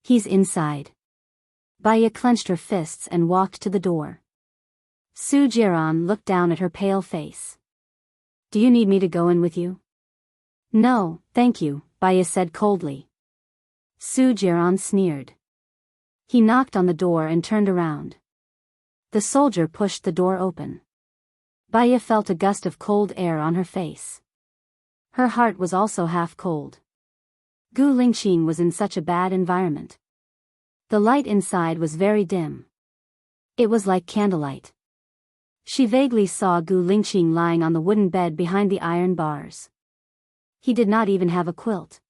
"He's inside." Baya clenched her fists and walked to the door. Su Jiran looked down at her pale face. "Do you need me to go in with you?" "No, thank you," Baya said coldly. Su Jiran sneered. He knocked on the door and turned around. The soldier pushed the door open. Baya felt a gust of cold air on her face. Her heart was also half cold. Gu Lingqing was in such a bad environment. The light inside was very dim. It was like candlelight. She vaguely saw Gu Lingqing lying on the wooden bed behind the iron bars. He did not even have a quilt.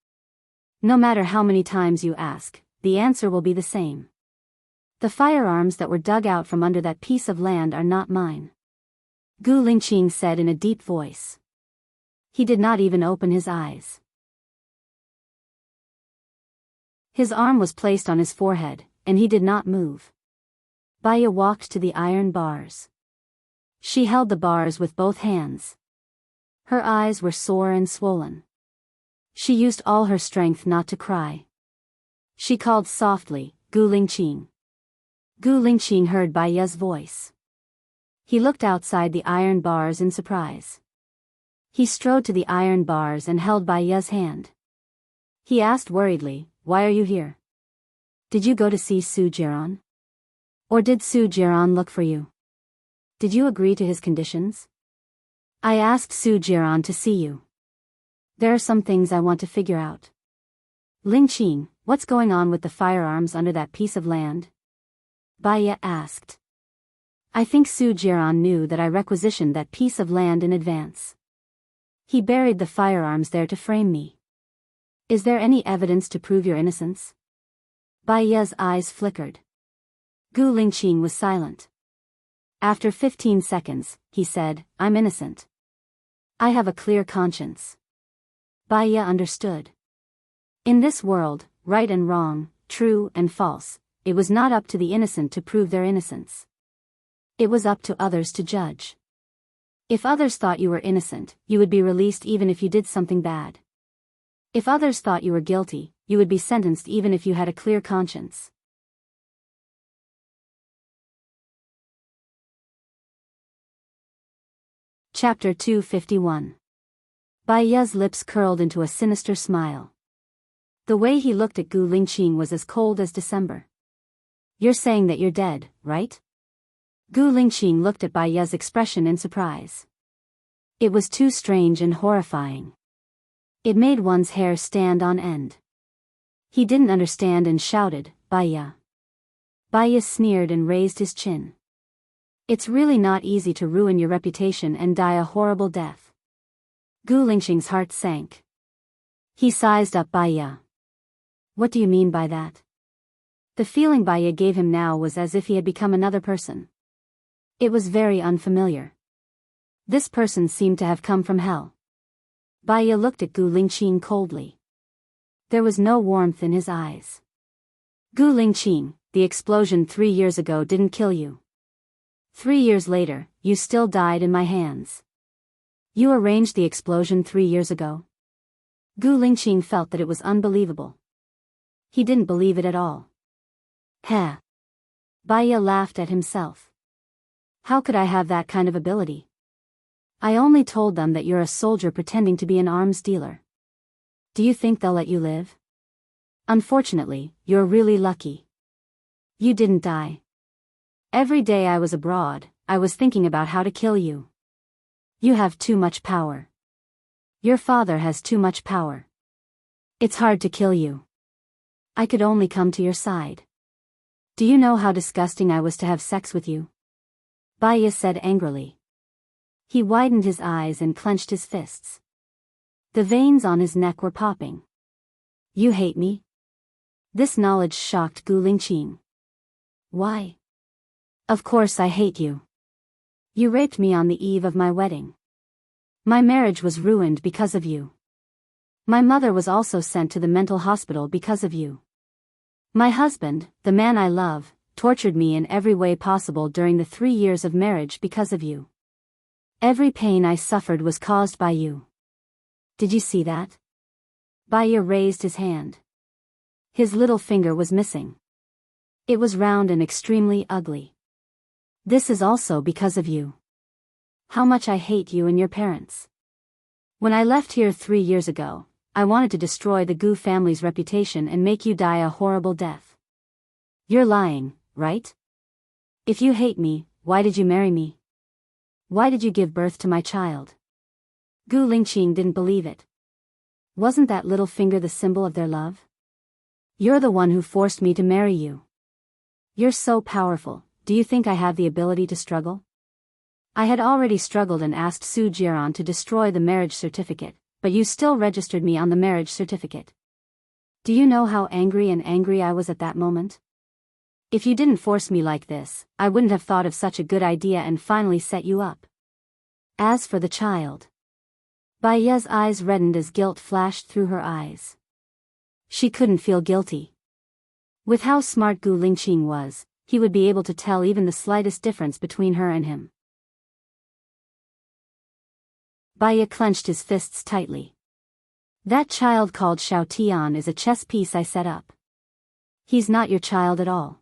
No matter how many times you ask, the answer will be the same. The firearms that were dug out from under that piece of land are not mine. Gu Lingqing said in a deep voice. He did not even open his eyes. His arm was placed on his forehead, and he did not move. Baya walked to the iron bars. She held the bars with both hands. Her eyes were sore and swollen. She used all her strength not to cry. She called softly, "Gu Lingqing." Gu Lingqing heard Baya's voice. He looked outside the iron bars in surprise. He strode to the iron bars and held Baya's hand. He asked worriedly, "Why are you here? Did you go to see Su Jiran? Or did Su Jiran look for you? Did you agree to his conditions?" "I asked Su Jiran to see you. There are some things I want to figure out." "Lingqing, what's going on with the firearms under that piece of land?" Baya asked. "I think Su Jiran knew that I requisitioned that piece of land in advance. He buried the firearms there to frame me. Is there any evidence to prove your innocence?" Baya's eyes flickered. Gu Lingqing was silent. After 15 seconds, he said, "I'm innocent. I have a clear conscience." Baya understood. In this world, right and wrong, true and false, it was not up to the innocent to prove their innocence. It was up to others to judge. If others thought you were innocent, you would be released even if you did something bad. If others thought you were guilty, you would be sentenced even if you had a clear conscience. Chapter 251. Baya's lips curled into a sinister smile. The way he looked at Gu Lingqing was as cold as December. "You're saying that you're dead, right?" Gu Lingqing looked at Baya's expression in surprise. It was too strange and horrifying. It made one's hair stand on end. He didn't understand and shouted, "Baya." Baya sneered and raised his chin. "It's really not easy to ruin your reputation and die a horrible death." Gu Lingqing's heart sank. He sized up Baya. "What do you mean by that?" The feeling Baya gave him now was as if he had become another person. It was very unfamiliar. This person seemed to have come from hell. Baya looked at Gu Lingqing coldly. There was no warmth in his eyes. Gu Lingqing, the explosion 3 years ago didn't kill you. 3 years later, you still died in my hands. You arranged the explosion 3 years ago? Gu Lingqing felt that it was unbelievable. He didn't believe it at all. Heh. Baiya laughed at himself. How could I have that kind of ability? I only told them that you're a soldier pretending to be an arms dealer. Do you think they'll let you live? Unfortunately, you're really lucky. You didn't die. Every day I was abroad, I was thinking about how to kill you. You have too much power. Your father has too much power. It's hard to kill you. I could only come to your side. Do you know how disgusting I was to have sex with you? Baiya said angrily. He widened his eyes and clenched his fists. The veins on his neck were popping. You hate me? This knowledge shocked Gu Lingqing. Why? Of course I hate you. You raped me on the eve of my wedding. My marriage was ruined because of you. My mother was also sent to the mental hospital because of you. My husband, the man I love, tortured me in every way possible during the 3 years of marriage because of you. Every pain I suffered was caused by you. Did you see that? Baiya raised his hand. His little finger was missing. It was round and extremely ugly. This is also because of you. How much I hate you and your parents. When I left here 3 years ago, I wanted to destroy the Gu family's reputation and make you die a horrible death. You're lying, right? If you hate me, why did you marry me? Why did you give birth to my child? Gu Lingqing didn't believe it. Wasn't that little finger the symbol of their love? You're the one who forced me to marry you. You're so powerful, do you think I have the ability to struggle? I had already struggled and asked Su Jiran to destroy the marriage certificate, but you still registered me on the marriage certificate. Do you know how angry I was at that moment? If you didn't force me like this, I wouldn't have thought of such a good idea and finally set you up. As for the child. Baiya's eyes reddened as guilt flashed through her eyes. She couldn't feel guilty. With how smart Gu Lingqing was, he would be able to tell even the slightest difference between her and him. Baiya clenched his fists tightly. That child called Xiao Tian is a chess piece I set up. He's not your child at all.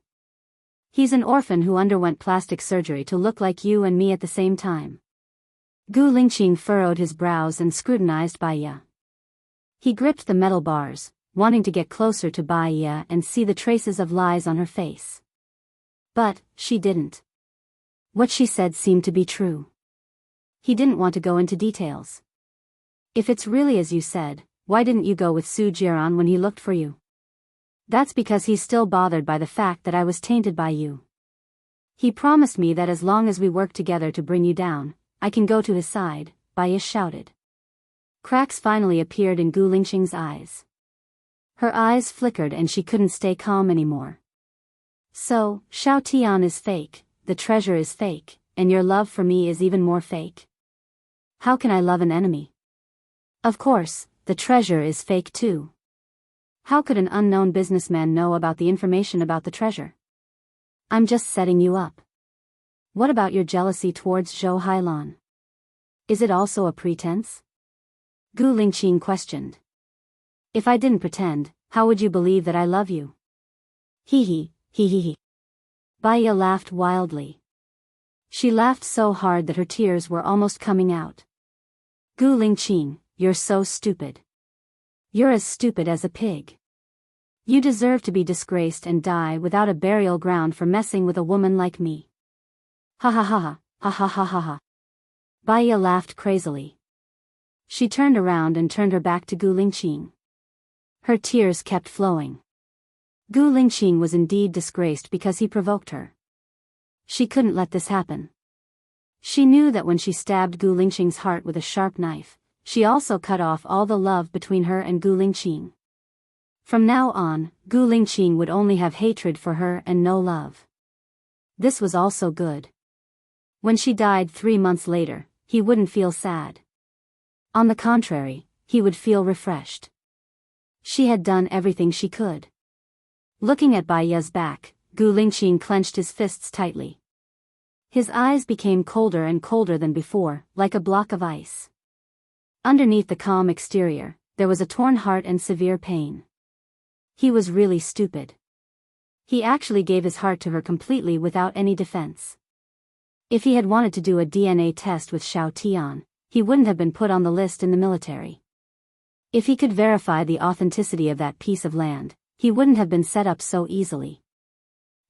He's an orphan who underwent plastic surgery to look like you and me at the same time. Gu Lingqing furrowed his brows and scrutinized Baiya. He gripped the metal bars, wanting to get closer to Baiya and see the traces of lies on her face. But, she didn't. What she said seemed to be true. He didn't want to go into details. If it's really as you said, why didn't you go with Su Jiran when he looked for you? That's because he's still bothered by the fact that I was tainted by you. He promised me that as long as we work together to bring you down, I can go to his side, Baiya shouted. Cracks finally appeared in Gu Lingqing's eyes. Her eyes flickered and she couldn't stay calm anymore. So, Xiao Tian is fake, the treasure is fake, and your love for me is even more fake? How can I love an enemy? Of course, the treasure is fake too. How could an unknown businessman know about the information about the treasure? I'm just setting you up. What about your jealousy towards Zhou Hailan? Is it also a pretense? Gu Lingqing questioned. If I didn't pretend, how would you believe that I love you? Hee. Baiya laughed wildly. She laughed so hard that her tears were almost coming out. Gu Lingqing, you're so stupid. You're as stupid as a pig. You deserve to be disgraced and die without a burial ground for messing with a woman like me. Ha ha ha ha, ha ha ha ha ha. Baiya laughed crazily. She turned around and turned her back to Gu Lingqing. Her tears kept flowing. Gu Lingqing was indeed disgraced because he provoked her. She couldn't let this happen. She knew that when she stabbed Gu Lingqing's heart with a sharp knife, she also cut off all the love between her and Gu Lingqing. From now on, Gu Lingqing would only have hatred for her and no love. This was also good. When she died 3 months later, he wouldn't feel sad. On the contrary, he would feel refreshed. She had done everything she could. Looking at Bai Ye's back, Gu Lingqing clenched his fists tightly. His eyes became colder and colder than before, like a block of ice. Underneath the calm exterior, there was a torn heart and severe pain. He was really stupid. He actually gave his heart to her completely without any defense. If he had wanted to do a DNA test with Xiao Tian, he wouldn't have been put on the list in the military. If he could verify the authenticity of that piece of land, he wouldn't have been set up so easily.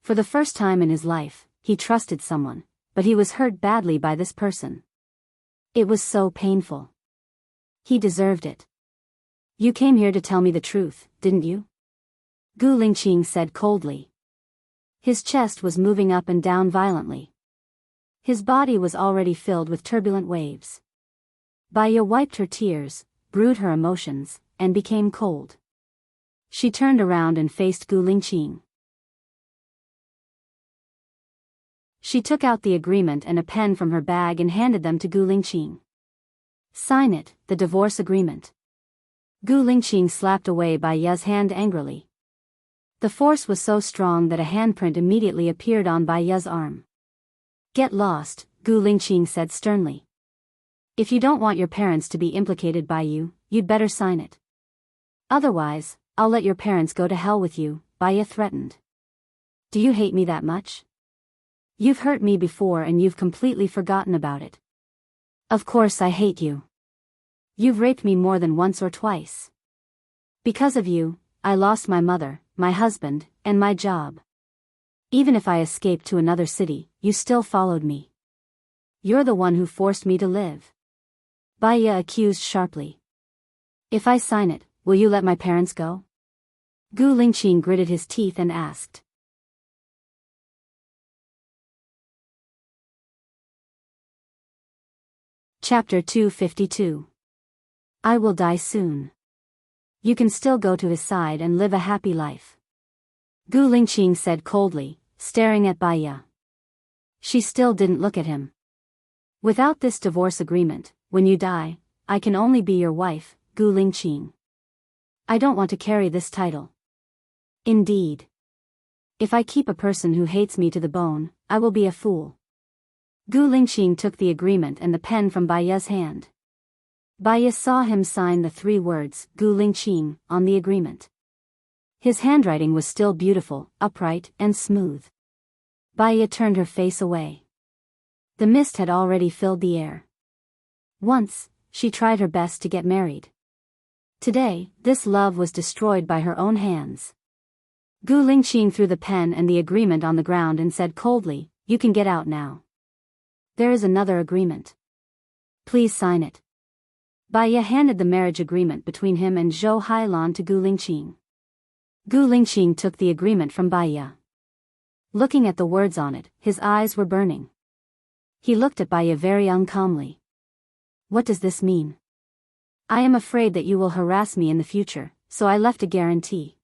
For the first time in his life, he trusted someone, but he was hurt badly by this person. It was so painful. He deserved it. You came here to tell me the truth, didn't you? Gu Lingqing said coldly. His chest was moving up and down violently. His body was already filled with turbulent waves. Bai Ye wiped her tears, brewed her emotions, and became cold. She turned around and faced Gu Lingqing. She took out the agreement and a pen from her bag and handed them to Gu Lingqing. Sign it, the divorce agreement. Gu Lingqing slapped away Bai Ye's hand angrily. The force was so strong that a handprint immediately appeared on Bai Ye's arm. Get lost, Gu Lingqing said sternly. If you don't want your parents to be implicated by you, you'd better sign it. Otherwise, I'll let your parents go to hell with you, Bai Ye threatened. Do you hate me that much? You've hurt me before and you've completely forgotten about it. Of course I hate you. You've raped me more than once or twice. Because of you, I lost my mother, my husband, and my job. Even if I escaped to another city, you still followed me. You're the one who forced me to live. Bai Ye accused sharply. If I sign it, will you let my parents go? Gu Lingqing gritted his teeth and asked. Chapter 252. I will die soon. You can still go to his side and live a happy life. Gu Lingqing said coldly, staring at Bai Ye. She still didn't look at him. Without this divorce agreement, when you die, I can only be your wife, Gu Lingqing. I don't want to carry this title. Indeed. If I keep a person who hates me to the bone, I will be a fool. Gu Lingqing took the agreement and the pen from Bai Ye's hand. Bai Ye saw him sign the 3 words, Gu Lingqing, on the agreement. His handwriting was still beautiful, upright, and smooth. Bai Ye turned her face away. The mist had already filled the air. Once, she tried her best to get married. Today, this love was destroyed by her own hands. Gu Lingqing threw the pen and the agreement on the ground and said coldly, You can get out now. There is another agreement. Please sign it. Bai Ye handed the marriage agreement between him and Zhou Hailan to Gu Lingqing. Gu Lingqing took the agreement from Bai Ye. Looking at the words on it, his eyes were burning. He looked at Bai Ye very uncalmly. What does this mean? I am afraid that you will harass me in the future, so I left a guarantee.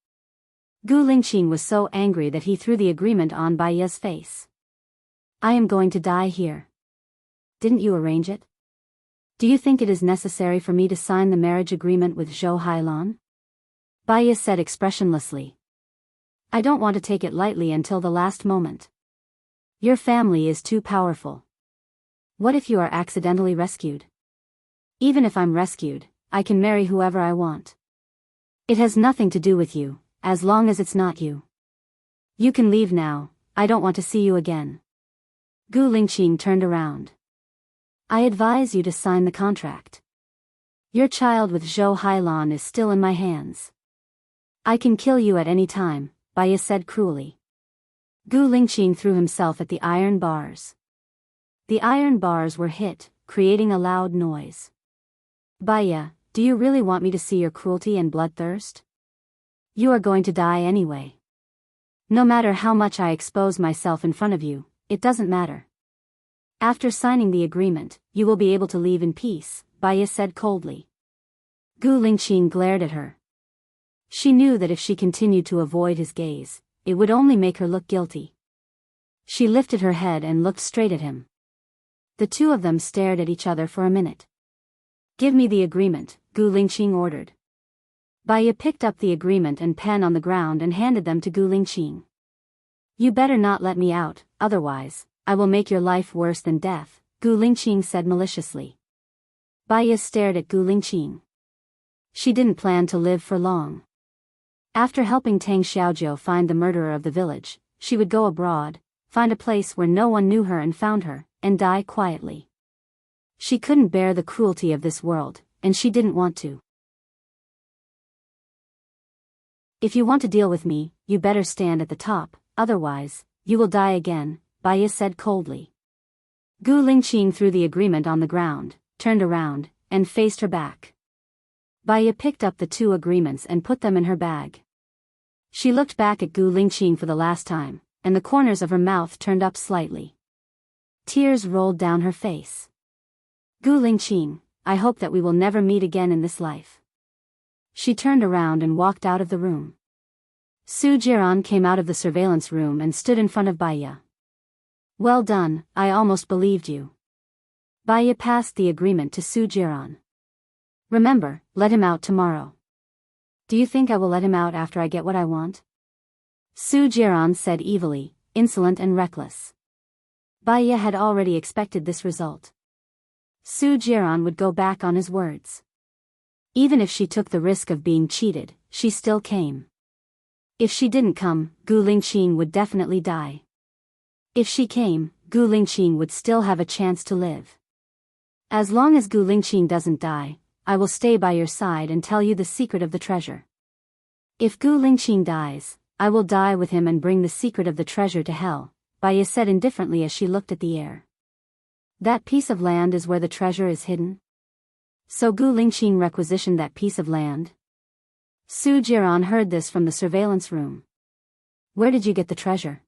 Gu Lingqing was so angry that he threw the agreement on Bai Ye's face. I am going to die here. Didn't you arrange it? Do you think it is necessary for me to sign the marriage agreement with Zhou Hailan? Bai Ye said expressionlessly. I don't want to take it lightly until the last moment. Your family is too powerful. What if you are accidentally rescued? Even if I'm rescued, I can marry whoever I want. It has nothing to do with you, as long as it's not you. You can leave now, I don't want to see you again. Gu Lingqing turned around. I advise you to sign the contract. Your child with Zhou Hailan is still in my hands. I can kill you at any time, Bai Ye said cruelly. Gu Lingqing threw himself at the iron bars. The iron bars were hit, creating a loud noise. Bai Ye, do you really want me to see your cruelty and bloodthirst? You are going to die anyway. No matter how much I expose myself in front of you, it doesn't matter. After signing the agreement, you will be able to leave in peace, Bai Ye said coldly. Gu Lingqing glared at her. She knew that if she continued to avoid his gaze, it would only make her look guilty. She lifted her head and looked straight at him. The two of them stared at each other for a minute. Give me the agreement, Gu Lingqing ordered. Baya picked up the agreement and pen on the ground and handed them to Gu Lingqing. You better not let me out, otherwise, I will make your life worse than death, Gu Lingqing said maliciously. Baya stared at Gu Lingqing. She didn't plan to live for long. After helping Tang Xiaojiu find the murderer of the village, she would go abroad, find a place where no one knew her and found her, and die quietly. She couldn't bear the cruelty of this world, and she didn't want to. If you want to deal with me, you better stand at the top, otherwise, you will die again, Baya said coldly. Gu Lingqing threw the agreement on the ground, turned around, and faced her back. Baya picked up the 2 agreements and put them in her bag. She looked back at Gu Lingqing for the last time, and the corners of her mouth turned up slightly. Tears rolled down her face. Gu Lingqing, I hope that we will never meet again in this life. She turned around and walked out of the room. Su Jiran came out of the surveillance room and stood in front of Baya. Well done, I almost believed you. Baya passed the agreement to Su Jiran. Remember, let him out tomorrow. Do you think I will let him out after I get what I want? Su Jiran said evilly, insolent and reckless. Baya had already expected this result. Su Jiran would go back on his words. Even if she took the risk of being cheated, she still came. If she didn't come, Gu Lingqing would definitely die. If she came, Gu Lingqing would still have a chance to live. As long as Gu Lingqing doesn't die, I will stay by your side and tell you the secret of the treasure. If Gu Lingqing dies, I will die with him and bring the secret of the treasure to hell, Baya said indifferently as she looked at the air. That piece of land is where the treasure is hidden? So Gu Lingqing requisitioned that piece of land? Su Jiran heard this from the surveillance room. Where did you get the treasure?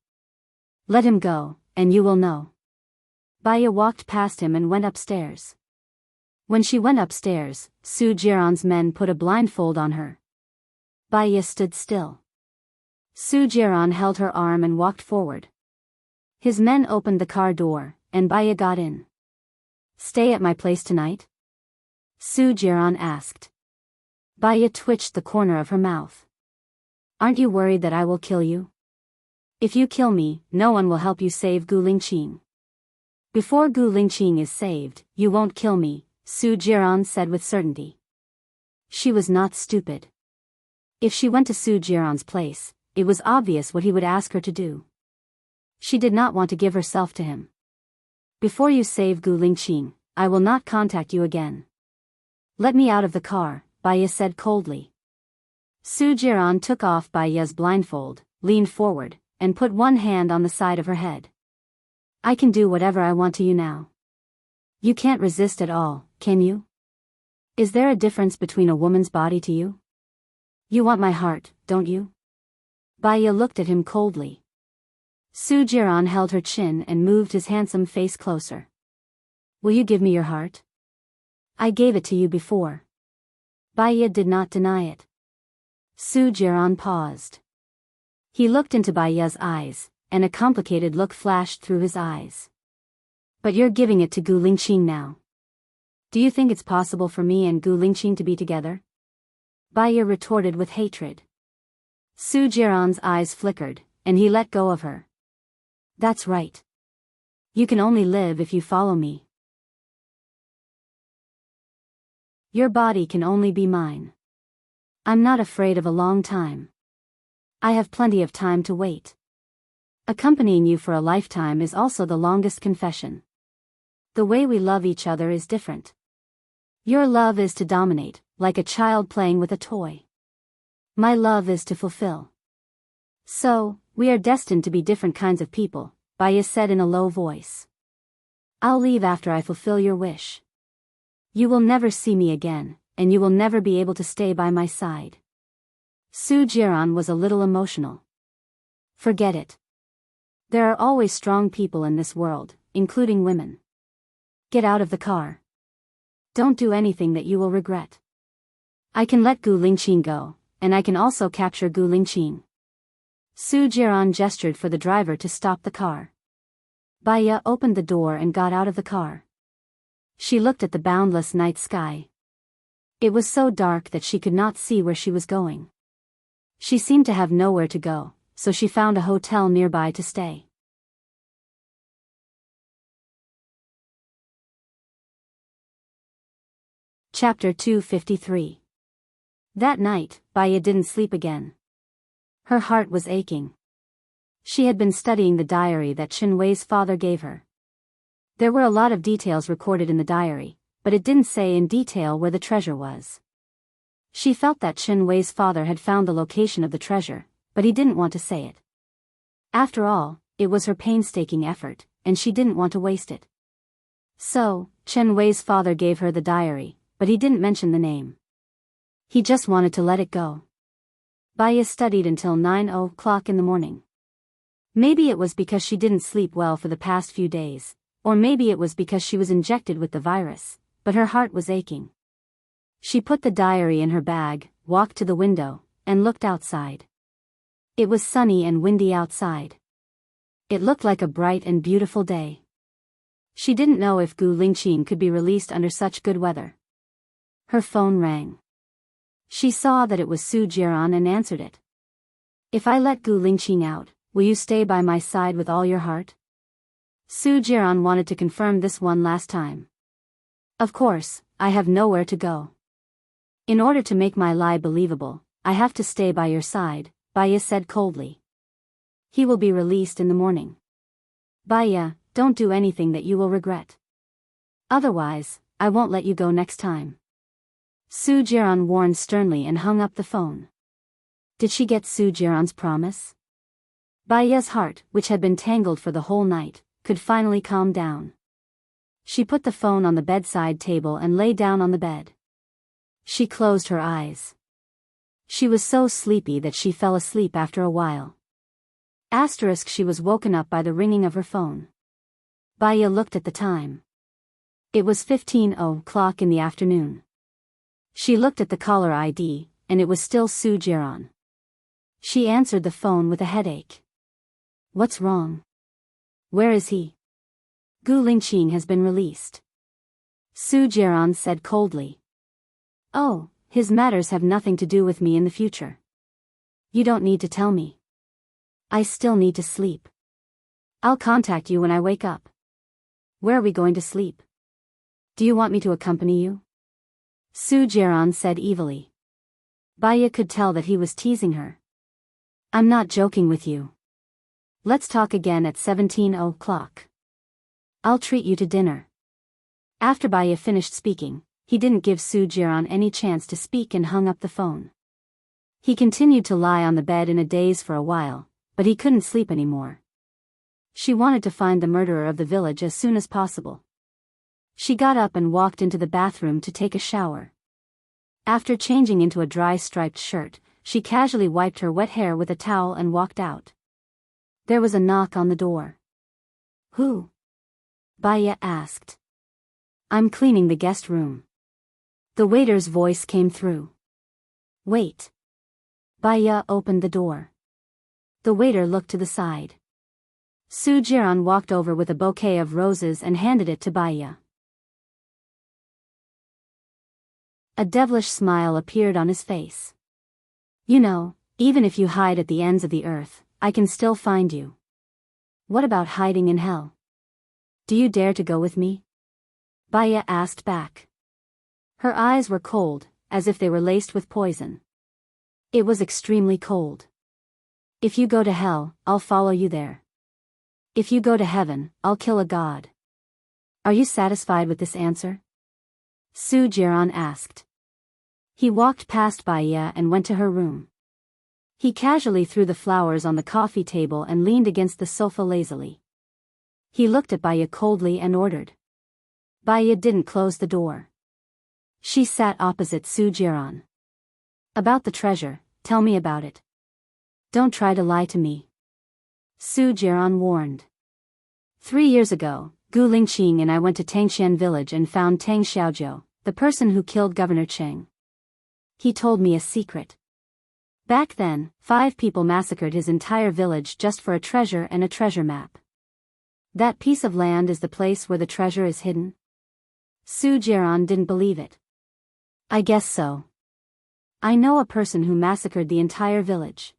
Let him go, and you will know. Baya walked past him and went upstairs. When she went upstairs, Su Jiran's men put a blindfold on her. Baya stood still. Su Jiran held her arm and walked forward. His men opened the car door, and Baya got in. Stay at my place tonight? Su Jiran asked. Baya twitched the corner of her mouth. Aren't you worried that I will kill you? If you kill me, no one will help you save Gu Lingqing. Before Gu Lingqing is saved, you won't kill me, Su Jiran said with certainty. She was not stupid. If she went to Su Jiran's place, it was obvious what he would ask her to do. She did not want to give herself to him. Before you save Gu Lingqing, I will not contact you again. Let me out of the car, Baya said coldly. Su Jiran took off Baya's blindfold, leaned forward, and put one hand on the side of her head. I can do whatever I want to you now. You can't resist at all, can you? Is there a difference between a woman's body to you? You want my heart, don't you? Baya looked at him coldly. Su Jiran held her chin and moved his handsome face closer. Will you give me your heart? I gave it to you before. Baya did not deny it. Su Jiran paused. He looked into Baya's eyes, and a complicated look flashed through his eyes. But you're giving it to Gu Lingqing now. Do you think it's possible for me and Gu Lingqing to be together? Baya retorted with hatred. Su Jiran's eyes flickered, and he let go of her. That's right. You can only live if you follow me. Your body can only be mine. I'm not afraid of a long time. I have plenty of time to wait. Accompanying you for a lifetime is also the longest confession. The way we love each other is different. Your love is to dominate, like a child playing with a toy. My love is to fulfill. So, we are destined to be different kinds of people, Baya said in a low voice. I'll leave after I fulfill your wish. You will never see me again, and you will never be able to stay by my side. Su Jiran was a little emotional. Forget it. There are always strong people in this world, including women. Get out of the car. Don't do anything that you will regret. I can let Gu Lingqing go, and I can also capture Gu Lingqing. Su Jiran gestured for the driver to stop the car. Baya opened the door and got out of the car. She looked at the boundless night sky. It was so dark that she could not see where she was going. She seemed to have nowhere to go, so she found a hotel nearby to stay. Chapter 253. That night, Baya didn't sleep again. Her heart was aching. She had been studying the diary that Chen Wei's father gave her. There were a lot of details recorded in the diary, but it didn't say in detail where the treasure was. She felt that Chen Wei's father had found the location of the treasure, but he didn't want to say it. After all, it was her painstaking effort, and she didn't want to waste it. So, Chen Wei's father gave her the diary, but he didn't mention the name. He just wanted to let it go. Baya studied until 9 o'clock in the morning. Maybe it was because she didn't sleep well for the past few days, or maybe it was because she was injected with the virus, but her heart was aching. She put the diary in her bag, walked to the window, and looked outside. It was sunny and windy outside. It looked like a bright and beautiful day. She didn't know if Gu Lingqing could be released under such good weather. Her phone rang. She saw that it was Su Jiran and answered it. "If I let Gu Lingqing out, will you stay by my side with all your heart?" Su Jiran wanted to confirm this one last time. "Of course, I have nowhere to go. In order to make my lie believable, I have to stay by your side," Baya said coldly. "He will be released in the morning. Baya, don't do anything that you will regret. Otherwise, I won't let you go next time." Su Jiran warned sternly and hung up the phone. Did she get Su Jiran's promise? Baya's heart, which had been tangled for the whole night, could finally calm down. She put the phone on the bedside table and lay down on the bed. She closed her eyes. She was so sleepy that she fell asleep after a while. She was woken up by the ringing of her phone. Baya looked at the time. It was 15 o'clock in the afternoon. She looked at the caller ID, and it was still Su Jiran. She answered the phone with a headache. "What's wrong? Where is he?" "Gu Lingqing has been released," Su Jiran said coldly. "Oh, his matters have nothing to do with me in the future. You don't need to tell me. I still need to sleep. I'll contact you when I wake up." "Where are we going to sleep? Do you want me to accompany you?" Su Jiran said evilly. Baya could tell that he was teasing her. "I'm not joking with you. Let's talk again at 17 o'clock. I'll treat you to dinner." After Baya finished speaking, he didn't give Su Jiran any chance to speak and hung up the phone. He continued to lie on the bed in a daze for a while, but he couldn't sleep anymore. She wanted to find the murderer of the village as soon as possible. She got up and walked into the bathroom to take a shower. After changing into a dry striped shirt, she casually wiped her wet hair with a towel and walked out. There was a knock on the door. "Who?" Baya asked. "I'm cleaning the guest room." The waiter's voice came through. "Wait." Baya opened the door. The waiter looked to the side. Su Jiran walked over with a bouquet of roses and handed it to Baya. A devilish smile appeared on his face. "You know, even if you hide at the ends of the earth, I can still find you. What about hiding in hell? Do you dare to go with me?" Baya asked back. Her eyes were cold, as if they were laced with poison. It was extremely cold. "If you go to hell, I'll follow you there. If you go to heaven, I'll kill a god. Are you satisfied with this answer?" Su Jiran asked. He walked past Baya and went to her room. He casually threw the flowers on the coffee table and leaned against the sofa lazily. He looked at Baya coldly and ordered. Baya didn't close the door. She sat opposite Su Jiran. "About the treasure, tell me about it. Don't try to lie to me," Su Jiran warned. 3 years ago, Gu Lingqing and I went to Tangxian village and found Tang Xiaojiu, the person who killed Governor Cheng. He told me a secret. Back then, 5 people massacred his entire village just for a treasure and a treasure map. That piece of land is the place where the treasure is hidden. Su Jiran didn't believe it. I guess so. I know a person who massacred the entire village.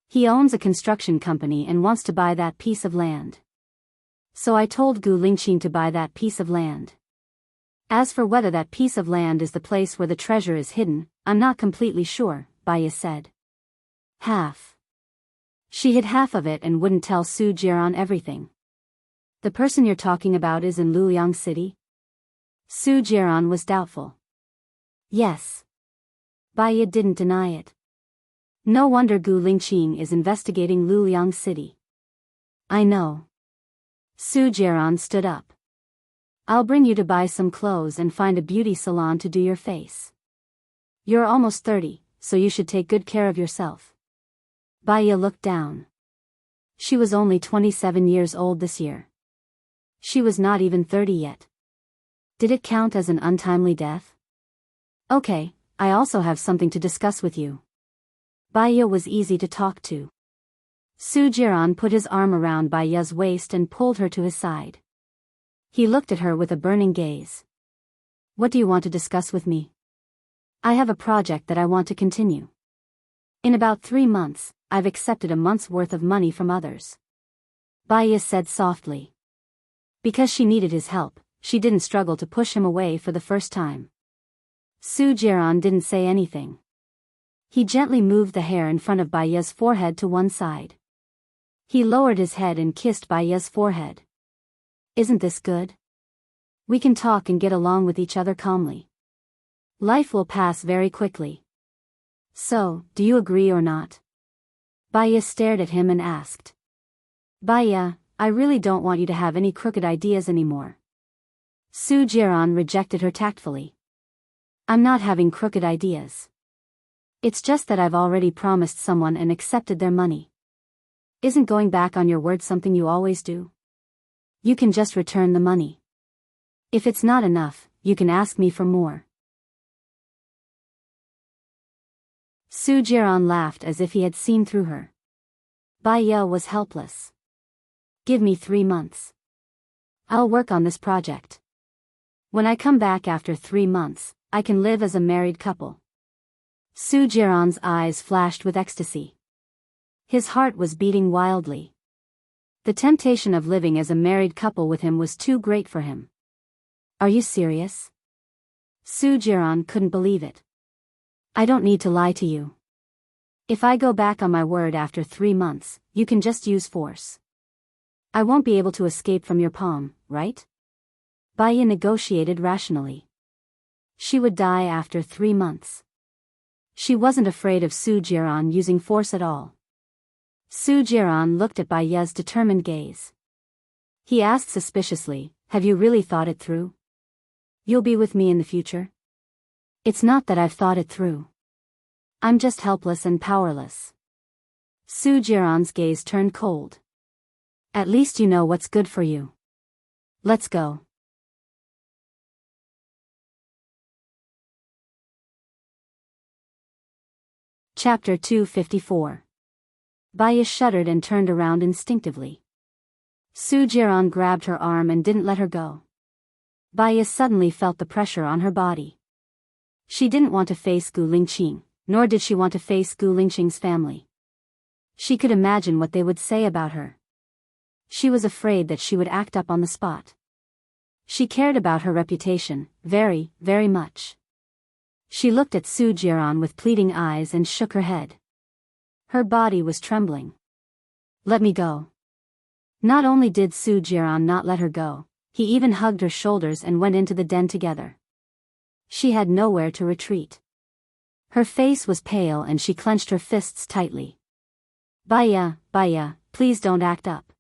He owns a construction company and wants to buy that piece of land. So I told Gu Lingqing to buy that piece of land. As for whether that piece of land is the place where the treasure is hidden, I'm not completely sure, Baya said. Half. She hid half of it and wouldn't tell Su Jiran everything. The person you're talking about is in Luliang City? Su Jiran was doubtful. Yes. Baya didn't deny it. No wonder Gu Lingqing is investigating Luliang City. I know. Su Jiran stood up. I'll bring you to buy some clothes and find a beauty salon to do your face. You're almost 30, so you should take good care of yourself. Baya looked down. She was only 27 years old this year. She was not even 30 yet. Did it count as an untimely death? Okay, I also have something to discuss with you. Baya was easy to talk to. Su Jiran put his arm around Baya's waist and pulled her to his side. He looked at her with a burning gaze. What do you want to discuss with me? I have a project that I want to continue. In about 3 months, I've accepted a month's worth of money from others. Baya said softly. Because she needed his help, she didn't struggle to push him away for the first time. Su Jiran didn't say anything. He gently moved the hair in front of Baya's forehead to one side. He lowered his head and kissed Baya's forehead. Isn't this good? We can talk and get along with each other calmly. Life will pass very quickly. So, do you agree or not? Baya stared at him and asked. Baya, I really don't want you to have any crooked ideas anymore. Su Jiran rejected her tactfully. I'm not having crooked ideas. It's just that I've already promised someone and accepted their money. Isn't going back on your word something you always do? You can just return the money. If it's not enough, you can ask me for more. Su Jiran laughed as if he had seen through her. Baya was helpless. Give me 3 months. I'll work on this project. When I come back after 3 months, I can live as a married couple. Su Jiran's eyes flashed with ecstasy. His heart was beating wildly. The temptation of living as a married couple with him was too great for him. Are you serious? Su Jiran couldn't believe it. I don't need to lie to you. If I go back on my word after 3 months, you can just use force. I won't be able to escape from your palm, right? Baya negotiated rationally. She would die after 3 months. She wasn't afraid of Su Jiran using force at all. Su Jiran looked at Baya's determined gaze. He asked suspiciously, have you really thought it through? You'll be with me in the future? It's not that I've thought it through. I'm just helpless and powerless. Su Jiran's gaze turned cold. At least you know what's good for you. Let's go. Chapter 254. Baya shuddered and turned around instinctively. Su Jiran grabbed her arm and didn't let her go. Baya suddenly felt the pressure on her body. She didn't want to face Gu Lingqing, nor did she want to face Gu Lingqing's family. She could imagine what they would say about her. She was afraid that she would act up on the spot. She cared about her reputation, very, very much. She looked at Su Jiran with pleading eyes and shook her head. Her body was trembling. Let me go. Not only did Su Jiran not let her go, he even hugged her shoulders and went into the den together. She had nowhere to retreat. Her face was pale and she clenched her fists tightly. Baya, please don't act up.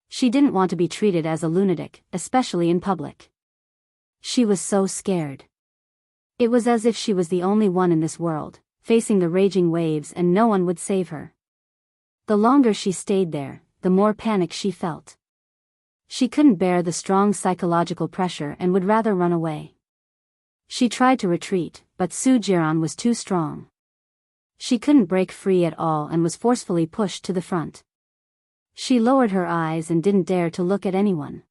She didn't want to be treated as a lunatic, especially in public. She was so scared. It was as if she was the only one in this world, facing the raging waves and no one would save her. The longer she stayed there, the more panic she felt. She couldn't bear the strong psychological pressure and would rather run away. She tried to retreat, but Su Jiran was too strong. She couldn't break free at all and was forcefully pushed to the front. She lowered her eyes and didn't dare to look at anyone.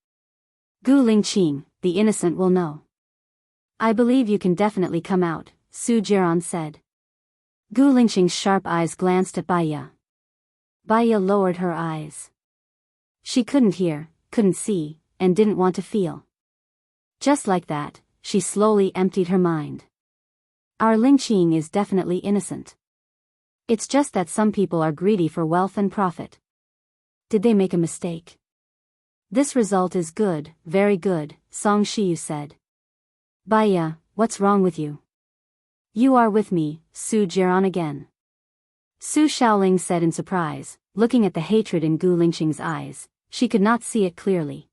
Gu Lingqing, the innocent will know. I believe you can definitely come out, Su Jiran said. Gu Lingqing's sharp eyes glanced at Baiya. Baiya lowered her eyes. She couldn't hear, couldn't see, and didn't want to feel. Just like that, she slowly emptied her mind. Our Lingqing is definitely innocent. It's just that some people are greedy for wealth and profit. Did they make a mistake? This result is good, very good, Song Shiyu said. Baiya, what's wrong with you? You are with me, Su Jiran again. Su Shaoling said in surprise, looking at the hatred in Gu Lingqing's eyes. She could not see it clearly.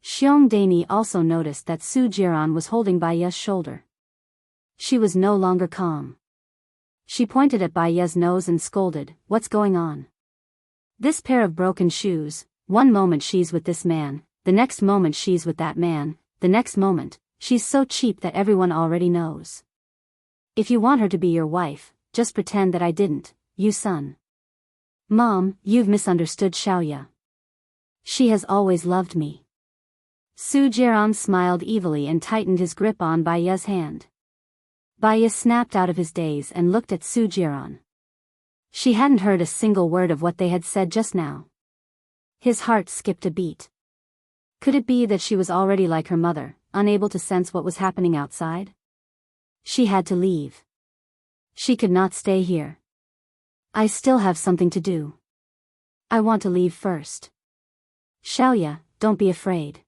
Xiong Daini also noticed that Su Jiran was holding Baiya's shoulder. She was no longer calm. She pointed at Baiya's nose and scolded, "What's going on? This pair of broken shoes, one moment she's with this man, the next moment she's with that man, the next moment, she's so cheap that everyone already knows. If you want her to be your wife, just pretend that I didn't, you son." Mom, you've misunderstood Xiaoya. She has always loved me. Su Jiran smiled evilly and tightened his grip on Baiya's hand. Baiya snapped out of his daze and looked at Su Jiran. She hadn't heard a single word of what they had said just now. His heart skipped a beat. Could it be that she was already like her mother, unable to sense what was happening outside? She had to leave. She could not stay here. I still have something to do. I want to leave first. Xiaoya, don't be afraid.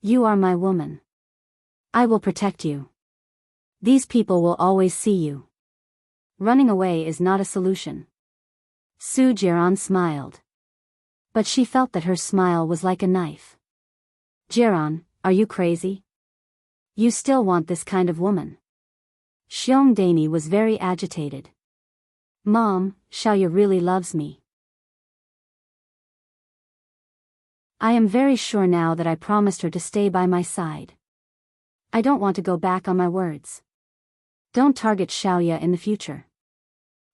You are my woman. I will protect you. These people will always see you. Running away is not a solution. Su Jiran smiled. But she felt that her smile was like a knife. Jiran, are you crazy? You still want this kind of woman? Xiong Daini was very agitated. Mom, Xiaoya really loves me. I am very sure now that I promised her to stay by my side. I don't want to go back on my words. Don't target Xiaoya in the future.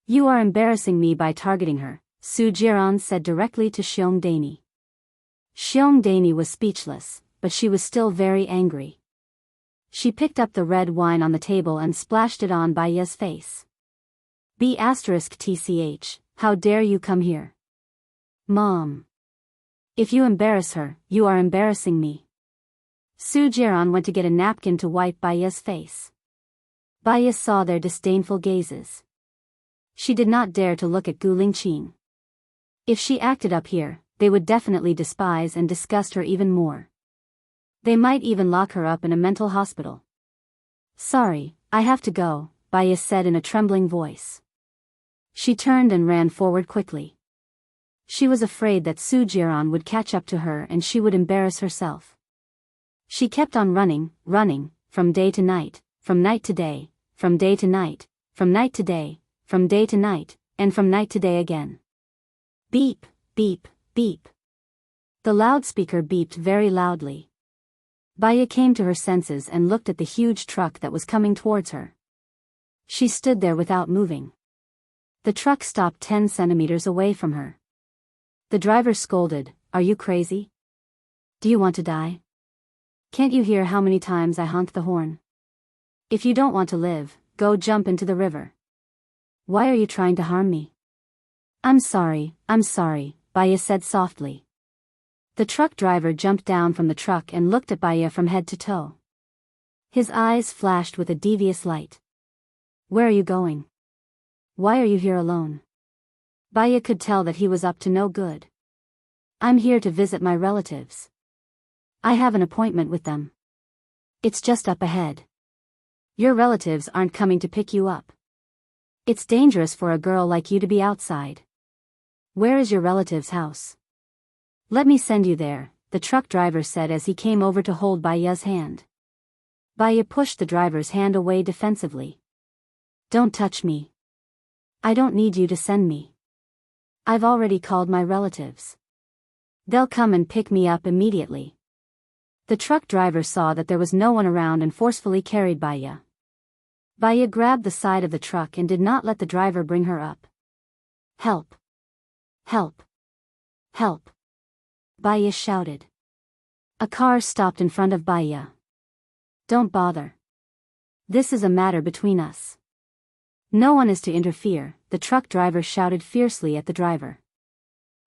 You are embarrassing me by targeting her, Su Jiran said directly to Xiong Daini. Xiong Daini was speechless, but she was still very angry. She picked up the red wine on the table and splashed it on Baiya's face. B*TCH, how dare you come here? Mom. If you embarrass her, you are embarrassing me. Su Jiran went to get a napkin to wipe Baiya's face. Baiya saw their disdainful gazes. She did not dare to look at Gu Lingqing. If she acted up here, they would definitely despise and disgust her even more. They might even lock her up in a mental hospital. Sorry, I have to go, Baiya said in a trembling voice. She turned and ran forward quickly. She was afraid that Su Jiran would catch up to her and she would embarrass herself. She kept on running, from day to night, from night to day, from day to night, from night to day, from day to night, and from night to day again. Beep, beep, beep. The loudspeaker beeped very loudly. Baiya came to her senses and looked at the huge truck that was coming towards her. She stood there without moving. The truck stopped 10 centimeters away from her. The driver scolded, "Are you crazy? Do you want to die? Can't you hear how many times I honked the horn? If you don't want to live, go jump into the river. Why are you trying to harm me?" I'm sorry, Baiya said softly. The truck driver jumped down from the truck and looked at Baiya from head to toe. His eyes flashed with a devious light. Where are you going? Why are you here alone? Baiya could tell that he was up to no good. I'm here to visit my relatives. I have an appointment with them. It's just up ahead. Your relatives aren't coming to pick you up. It's dangerous for a girl like you to be outside. Where is your relative's house? Let me send you there, the truck driver said as he came over to hold Baiya's hand. Baiya pushed the driver's hand away defensively. Don't touch me. I don't need you to send me. I've already called my relatives. They'll come and pick me up immediately. The truck driver saw that there was no one around and forcefully carried Baiya. Baiya grabbed the side of the truck and did not let the driver bring her up. Help! Help! Help! Baiya shouted. A car stopped in front of Baiya. Don't bother. This is a matter between us. No one is to interfere, the truck driver shouted fiercely at the driver.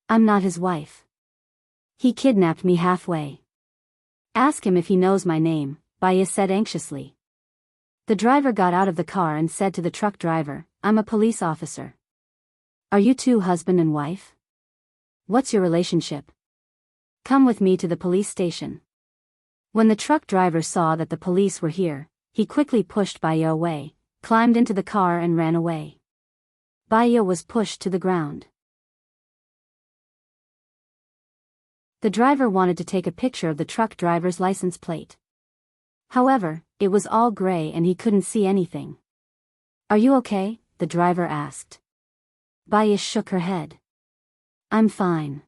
I'm not his wife. He kidnapped me halfway. Ask him if he knows my name, Baya said anxiously. The driver got out of the car and said to the truck driver, I'm a police officer. Are you two husband and wife? What's your relationship? Come with me to the police station. When the truck driver saw that the police were here, he quickly pushed Baya away, climbed into the car and ran away. Baya was pushed to the ground. The driver wanted to take a picture of the truck driver's license plate. However, it was all gray and he couldn't see anything. Are you okay? The driver asked. Baya shook her head. I'm fine.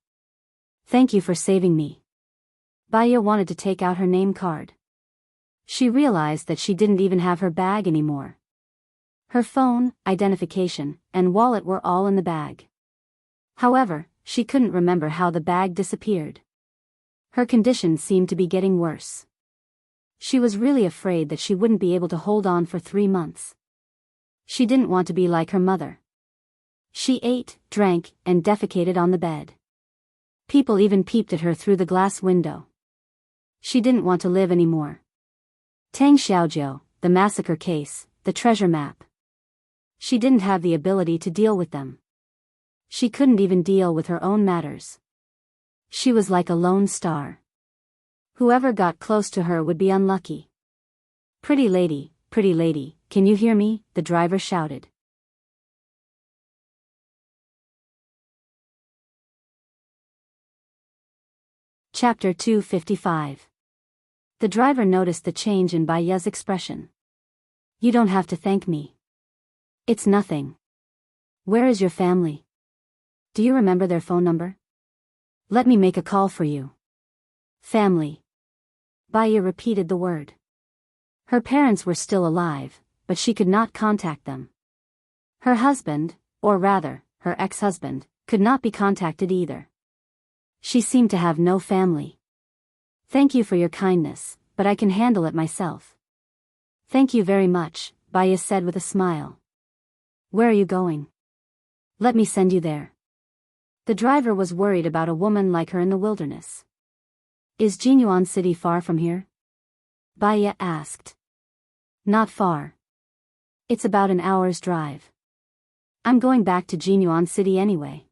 Thank you for saving me. Baya wanted to take out her name card. She realized that she didn't even have her bag anymore. Her phone, identification, and wallet were all in the bag. However, she couldn't remember how the bag disappeared. Her condition seemed to be getting worse. She was really afraid that she wouldn't be able to hold on for 3 months. She didn't want to be like her mother. She ate, drank, and defecated on the bed. People even peeped at her through the glass window. She didn't want to live anymore. Tang Xiaojiu, the massacre case, the treasure map. She didn't have the ability to deal with them. She couldn't even deal with her own matters. She was like a lone star. Whoever got close to her would be unlucky. Pretty lady, can you hear me? The driver shouted. Chapter 255. The driver noticed the change in Baya's expression. You don't have to thank me. It's nothing. Where is your family? Do you remember their phone number? Let me make a call for you. Family. Baya repeated the word. Her parents were still alive, but she could not contact them. Her husband, or rather, her ex-husband, could not be contacted either. She seemed to have no family. Thank you for your kindness, but I can handle it myself. Thank you very much, Baya said with a smile. Where are you going? Let me send you there. The driver was worried about a woman like her in the wilderness. Is Jinyuan City far from here? Baya asked. Not far. It's about an hour's drive. I'm going back to Jinyuan City anyway.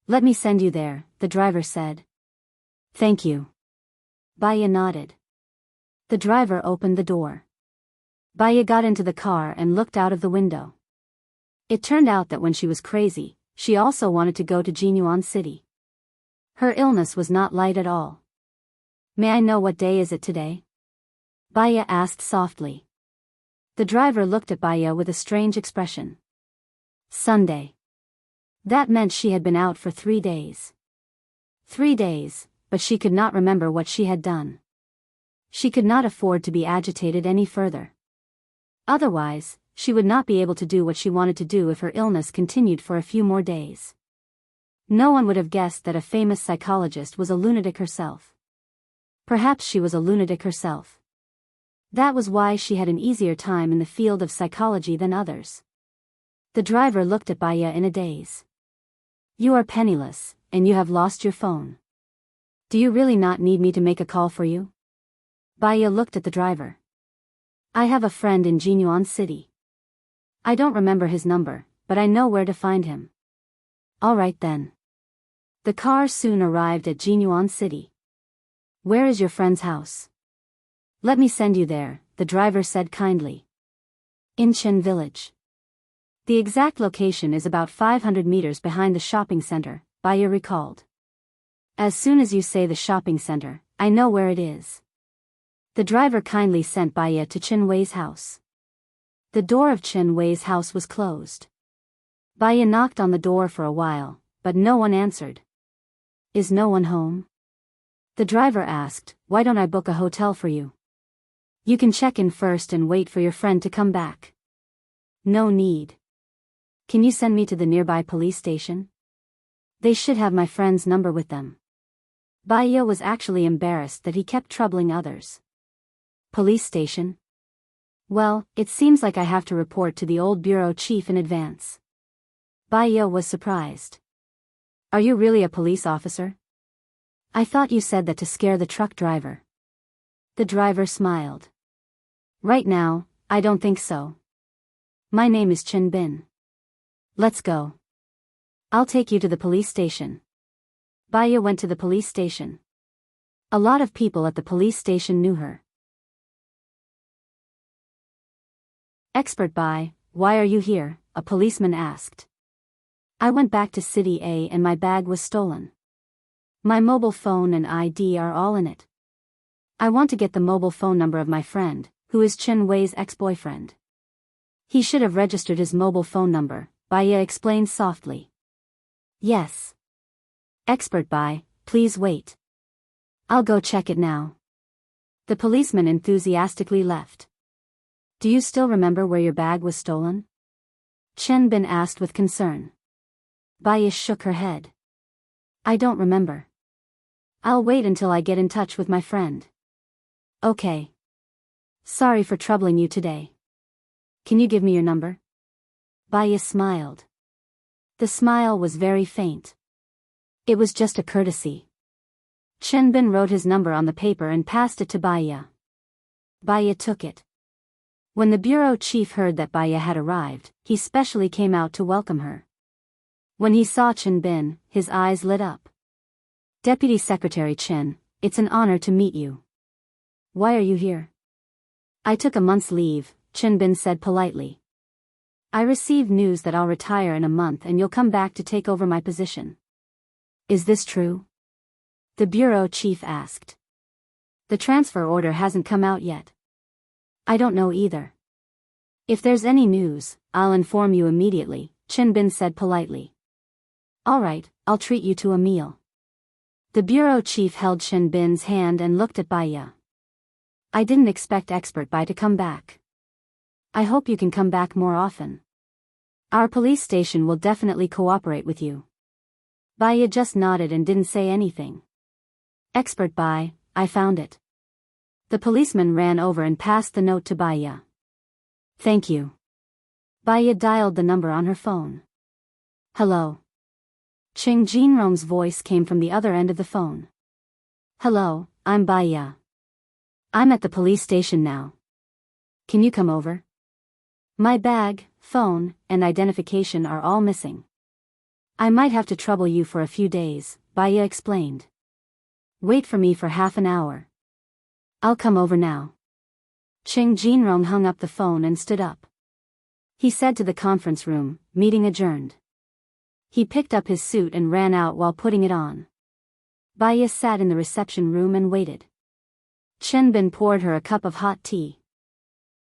Let me send you there, the driver said. Thank you. Baya nodded. The driver opened the door. Baya got into the car and looked out of the window. It turned out that when she was crazy, she also wanted to go to Jinyuan City. Her illness was not light at all. May I know what day is it today? Baya asked softly. The driver looked at Baya with a strange expression. Sunday. That meant she had been out for 3 days. 3 days, but she could not remember what she had done. She could not afford to be agitated any further. Otherwise, she would not be able to do what she wanted to do if her illness continued for a few more days. No one would have guessed that a famous psychologist was a lunatic herself. Perhaps she was a lunatic herself. That was why she had an easier time in the field of psychology than others. The driver looked at Baya in a daze. You are penniless, and you have lost your phone. Do you really not need me to make a call for you? Baya looked at the driver. I have a friend in Jinyuan City. I don't remember his number, but I know where to find him. All right then. The car soon arrived at Jinyuan City. Where is your friend's house? Let me send you there, the driver said kindly. In Chen Village. The exact location is about 500 meters behind the shopping center, Baya recalled. As soon as you say the shopping center, I know where it is. The driver kindly sent Baya to Chen Wei's house. The door of Chen Wei's house was closed. Baya knocked on the door for a while, but no one answered. Is no one home? The driver asked, why don't I book a hotel for you? You can check in first and wait for your friend to come back. No need. Can you send me to the nearby police station? They should have my friend's number with them. Baya was actually embarrassed that he kept troubling others. Police station? Well, it seems like I have to report to the old bureau chief in advance. Baya was surprised. Are you really a police officer? I thought you said that to scare the truck driver. The driver smiled. Right now, I don't think so. My name is Chin Bin. Let's go. I'll take you to the police station. Baya went to the police station. A lot of people at the police station knew her. Expert by, why are you here? A policeman asked. I went back to City A and my bag was stolen. My mobile phone and ID are all in it. I want to get the mobile phone number of my friend, who is Chen Wei's ex-boyfriend. He should have registered his mobile phone number, Baya explained softly. Yes. Expert by, please wait. I'll go check it now. The policeman enthusiastically left. Do you still remember where your bag was stolen? Chen Bin asked with concern. Baya shook her head. I don't remember. I'll wait until I get in touch with my friend. Okay. Sorry for troubling you today. Can you give me your number? Baya smiled. The smile was very faint. It was just a courtesy. Chen Bin wrote his number on the paper and passed it to Baya. Baya took it. When the bureau chief heard that Baya had arrived, he specially came out to welcome her. When he saw Chen Bin, his eyes lit up. Deputy Secretary Chen, it's an honor to meet you. Why are you here? I took a month's leave, Chen Bin said politely. I received news that I'll retire in a month and you'll come back to take over my position. Is this true? The bureau chief asked. The transfer order hasn't come out yet. I don't know either. If there's any news, I'll inform you immediately, Chen Bin said politely. All right, I'll treat you to a meal. The bureau chief held Chen Bin's hand and looked at Baya. I didn't expect Expert Bai to come back. I hope you can come back more often. Our police station will definitely cooperate with you. Baya just nodded and didn't say anything. Expert Bai, I found it. The policeman ran over and passed the note to Baya. Thank you. Baya dialed the number on her phone. Hello. Ching Jinrong's voice came from the other end of the phone. Hello, I'm Baya. I'm at the police station now. Can you come over? My bag, phone, and identification are all missing. I might have to trouble you for a few days, Baya explained. Wait for me for half an hour. I'll come over now. Ching Jinrong hung up the phone and stood up. He said to the conference room, meeting adjourned. He picked up his suit and ran out while putting it on. Baya sat in the reception room and waited. Chen Bin poured her a cup of hot tea.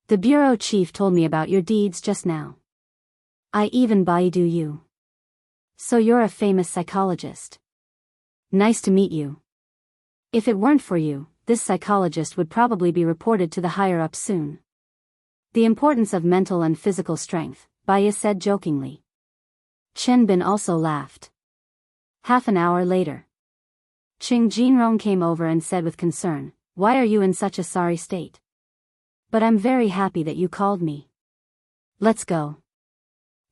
The bureau chief told me about your deeds just now. I even baidu you. So you're a famous psychologist. Nice to meet you. If it weren't for you, this psychologist would probably be reported to the higher-ups soon. The importance of mental and physical strength, Baya said jokingly. Chen Bin also laughed. Half an hour later. Ching Jinrong came over and said with concern, why are you in such a sorry state? But I'm very happy that you called me. Let's go.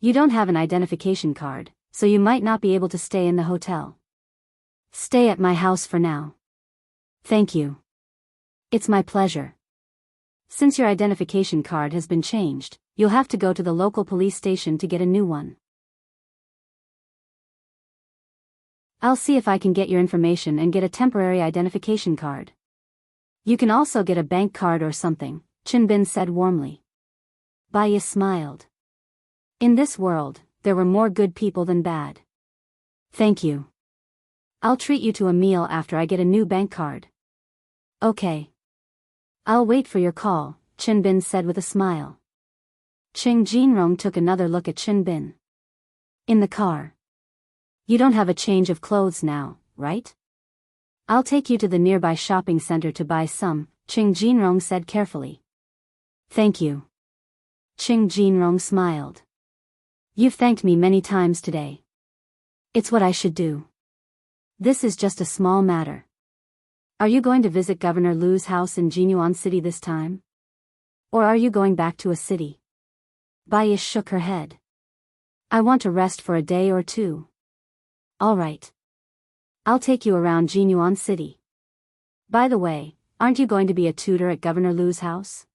You don't have an identification card, so you might not be able to stay in the hotel. Stay at my house for now. Thank you. It's my pleasure. Since your identification card has been changed, you'll have to go to the local police station to get a new one. I'll see if I can get your information and get a temporary identification card. You can also get a bank card or something, Chen Bin said warmly. Baya smiled. In this world, there were more good people than bad. Thank you. I'll treat you to a meal after I get a new bank card. Okay. I'll wait for your call, Chen Bin said with a smile. Ching Jinrong took another look at Chen Bin. In the car. You don't have a change of clothes now, right? I'll take you to the nearby shopping center to buy some, Ching Jinrong said carefully. Thank you. Ching Jinrong smiled. You've thanked me many times today. It's what I should do. This is just a small matter. Are you going to visit Governor Lu's house in Jinyuan City this time? Or are you going back to a city? Baya shook her head. I want to rest for a day or two. All right. I'll take you around Jinyuan City. By the way, aren't you going to be a tutor at Governor Lu's house?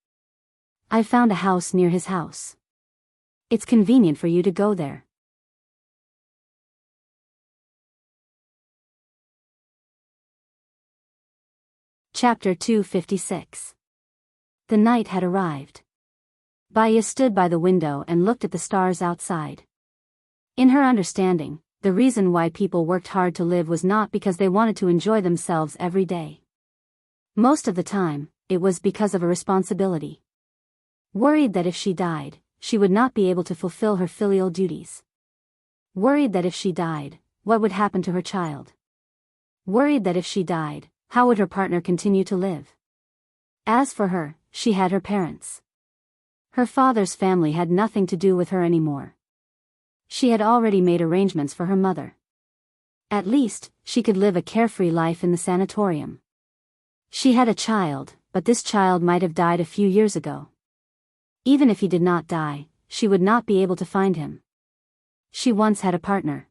I found a house near his house. It's convenient for you to go there. Chapter 256. The night had arrived. Baya stood by the window and looked at the stars outside. In her understanding, the reason why people worked hard to live was not because they wanted to enjoy themselves every day. Most of the time, it was because of a responsibility. Worried that if she died, she would not be able to fulfill her filial duties. Worried that if she died, what would happen to her child? Worried that if she died, how would her partner continue to live? As for her, she had her parents. Her father's family had nothing to do with her anymore. She had already made arrangements for her mother. At least, she could live a carefree life in the sanatorium. She had a child, but this child might have died a few years ago. Even if he did not die, she would not be able to find him. She once had a partner.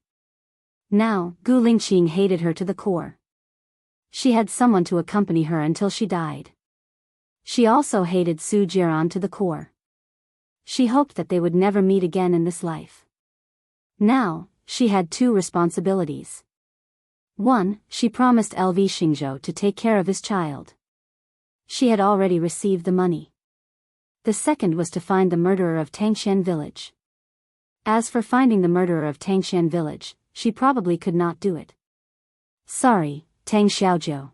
Now, Gu Lingqing hated her to the core. She had someone to accompany her until she died. She also hated Su Jiran to the core. She hoped that they would never meet again in this life. Now, she had two responsibilities. One, she promised LV Xingzhou to take care of his child. She had already received the money. The second was to find the murderer of Tangxian village. As for finding the murderer of Tangxian village, she probably could not do it. Sorry, Tang Xiaojiu.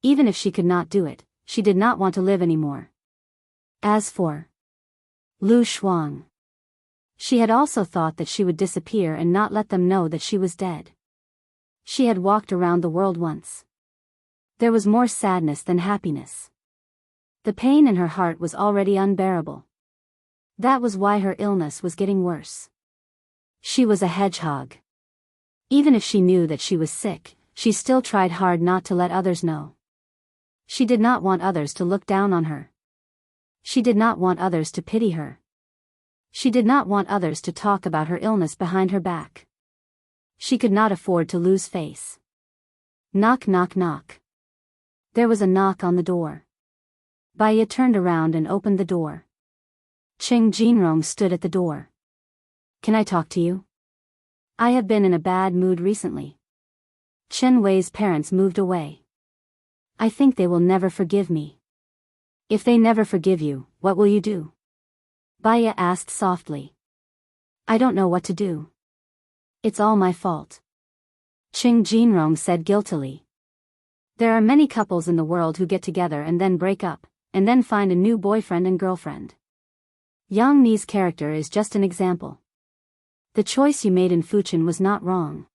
Even if she could not do it, she did not want to live anymore. As for Lu Shuang, she had also thought that she would disappear and not let them know that she was dead. She had walked around the world once. There was more sadness than happiness. The pain in her heart was already unbearable. That was why her illness was getting worse. She was a hedgehog. Even if she knew that she was sick, she still tried hard not to let others know. She did not want others to look down on her. She did not want others to pity her. She did not want others to talk about her illness behind her back. She could not afford to lose face. Knock knock knock. There was a knock on the door. Baya turned around and opened the door. Cheng Jinrong stood at the door. Can I talk to you? I have been in a bad mood recently. Chen Wei's parents moved away. I think they will never forgive me. If they never forgive you, what will you do? Baya asked softly. I don't know what to do. It's all my fault. Cheng Jinrong said guiltily. There are many couples in the world who get together and then break up, and then find a new boyfriend and girlfriend. Yang Ni's character is just an example. The choice you made in Fuchin was not wrong.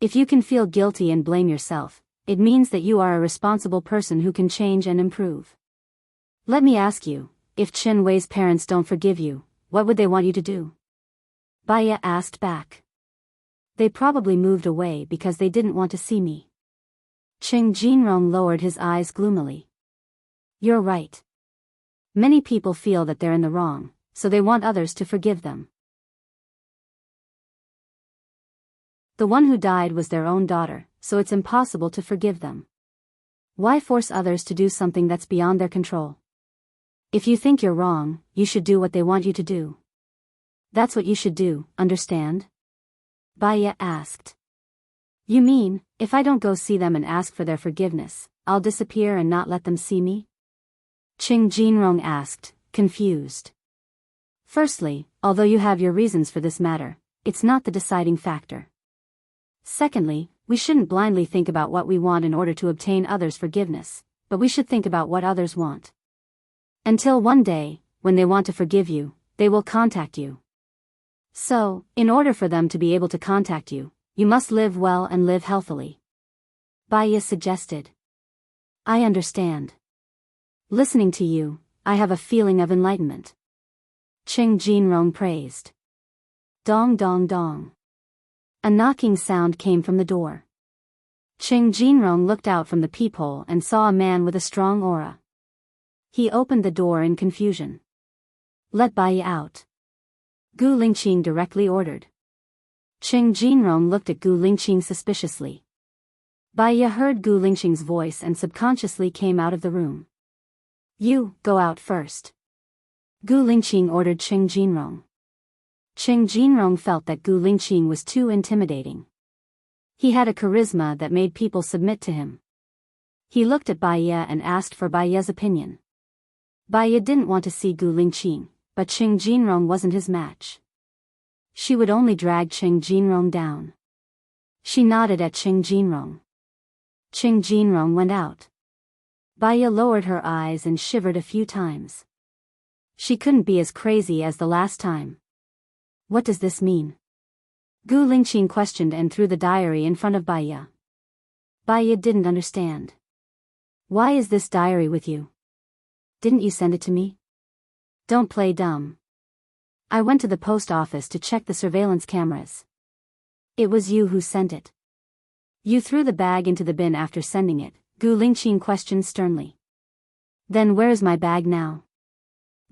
If you can feel guilty and blame yourself, it means that you are a responsible person who can change and improve. Let me ask you, if Chen Wei's parents don't forgive you, what would they want you to do? Baya asked back. They probably moved away because they didn't want to see me. Cheng Jinrong lowered his eyes gloomily. You're right. Many people feel that they're in the wrong, so they want others to forgive them. The one who died was their own daughter, so it's impossible to forgive them. Why force others to do something that's beyond their control? If you think you're wrong, you should do what they want you to do. That's what you should do, understand? Baya asked. You mean, if I don't go see them and ask for their forgiveness, I'll disappear and not let them see me? Cheng Jinrong asked, confused. Firstly, although you have your reasons for this matter, it's not the deciding factor. Secondly, we shouldn't blindly think about what we want in order to obtain others' forgiveness, but we should think about what others want. Until one day, when they want to forgive you, they will contact you. So, in order for them to be able to contact you, you must live well and live healthily. Baya suggested. I understand. Listening to you, I have a feeling of enlightenment. Cheng Jinrong praised. Dong dong dong. A knocking sound came from the door. Cheng Jinrong looked out from the peephole and saw a man with a strong aura. He opened the door in confusion. "Let Baiya out," Gu Lingqing directly ordered. Qing Jinrong looked at Gu Lingqing suspiciously. Baiya heard Gu Lingqing's voice and subconsciously came out of the room. "You, go out first," Gu Lingqing ordered Qing Jinrong. Qing Jinrong felt that Gu Lingqing was too intimidating. He had a charisma that made people submit to him. He looked at Baiya and asked for Baiya's opinion. Baiya didn't want to see Gu Lingqing, but Qing Jinrong wasn't his match. She would only drag Qing Jinrong down. She nodded at Qing Jinrong. Qing Jinrong went out. Baiya lowered her eyes and shivered a few times. She couldn't be as crazy as the last time. What does this mean? Gu Lingqing questioned and threw the diary in front of Baiya. Baiya didn't understand. Why is this diary with you? Didn't you send it to me? Don't play dumb. I went to the post office to check the surveillance cameras. It was you who sent it. You threw the bag into the bin after sending it, Gu Lingqing questioned sternly. Then where's my bag now?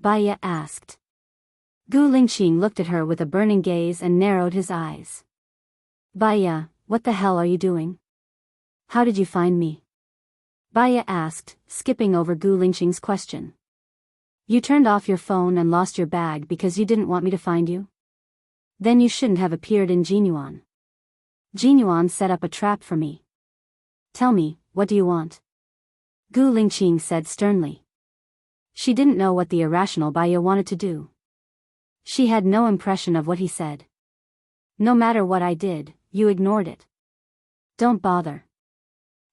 Baiya asked. Gu Lingqing looked at her with a burning gaze and narrowed his eyes. Baiya, what the hell are you doing? How did you find me? Baiya asked, skipping over Gu Lingqing's question. You turned off your phone and lost your bag because you didn't want me to find you? Then you shouldn't have appeared in Jinyuan. Jinyuan set up a trap for me. Tell me, what do you want? Gu Lingqing said sternly. She didn't know what the irrational Baiya wanted to do. She had no impression of what he said. No matter what I did, you ignored it. Don't bother.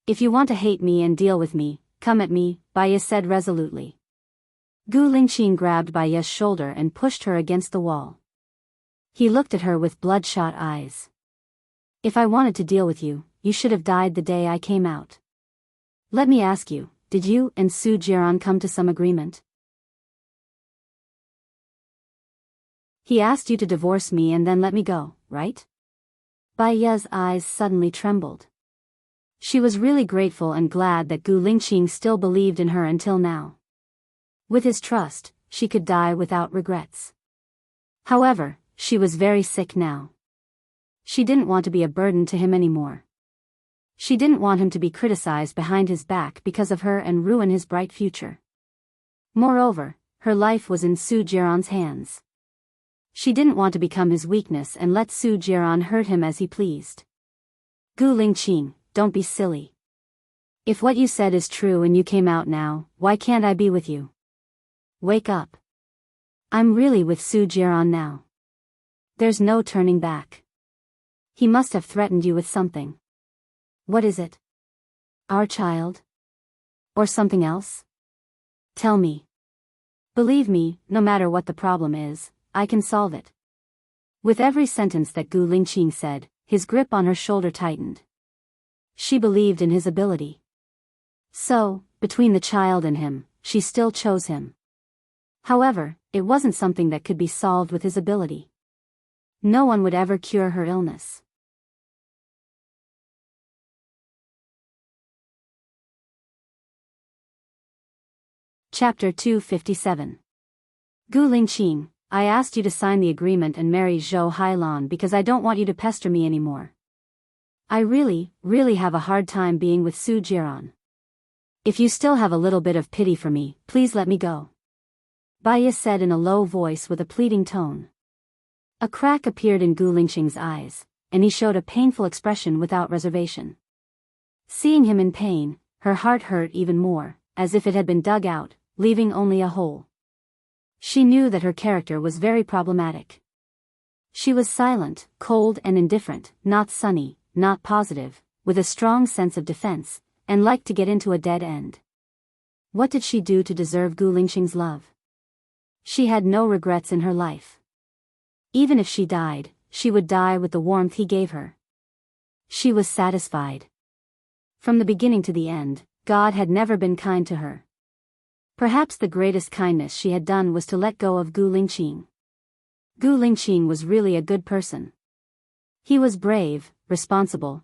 If you want to hate me and deal with me, come at me, Baiya said resolutely. Gu Lingqing grabbed Baiya's shoulder and pushed her against the wall. He looked at her with bloodshot eyes. If I wanted to deal with you, you should have died the day I came out. Let me ask you, did you and Su Jiran come to some agreement? He asked you to divorce me and then let me go, right? Baiya's eyes suddenly trembled. She was really grateful and glad that Gu Lingqing still believed in her until now. With his trust, she could die without regrets. However, she was very sick now. She didn't want to be a burden to him anymore. She didn't want him to be criticized behind his back because of her and ruin his bright future. Moreover, her life was in Su Jiran's hands. She didn't want to become his weakness and let Su Jiran hurt him as he pleased. Gu Lingqing, don't be silly. If what you said is true and you came out now, why can't I be with you? Wake up. I'm really with Su Jiran now. There's no turning back. He must have threatened you with something. What is it? Our child? Or something else? Tell me. Believe me, no matter what the problem is, I can solve it. With every sentence that Gu Lingqing said, his grip on her shoulder tightened. She believed in his ability. So, between the child and him, she still chose him. However, it wasn't something that could be solved with his ability. No one would ever cure her illness. Chapter 257. Gu Lingqing, I asked you to sign the agreement and marry Zhou Hailan because I don't want you to pester me anymore. I really have a hard time being with Su Jiran. If you still have a little bit of pity for me, please let me go. Baiya said in a low voice with a pleading tone. A crack appeared in Gu Lingqing's eyes, and he showed a painful expression without reservation. Seeing him in pain, her heart hurt even more, as if it had been dug out, leaving only a hole. She knew that her character was very problematic. She was silent, cold and indifferent, not sunny, not positive, with a strong sense of defense, and liked to get into a dead end. What did she do to deserve Gu Lingqing's love? She had no regrets in her life. Even if she died, she would die with the warmth he gave her. She was satisfied. From the beginning to the end, God had never been kind to her. Perhaps the greatest kindness she had done was to let go of Gu Lingqing. Gu Lingqing was really a good person. He was brave, responsible,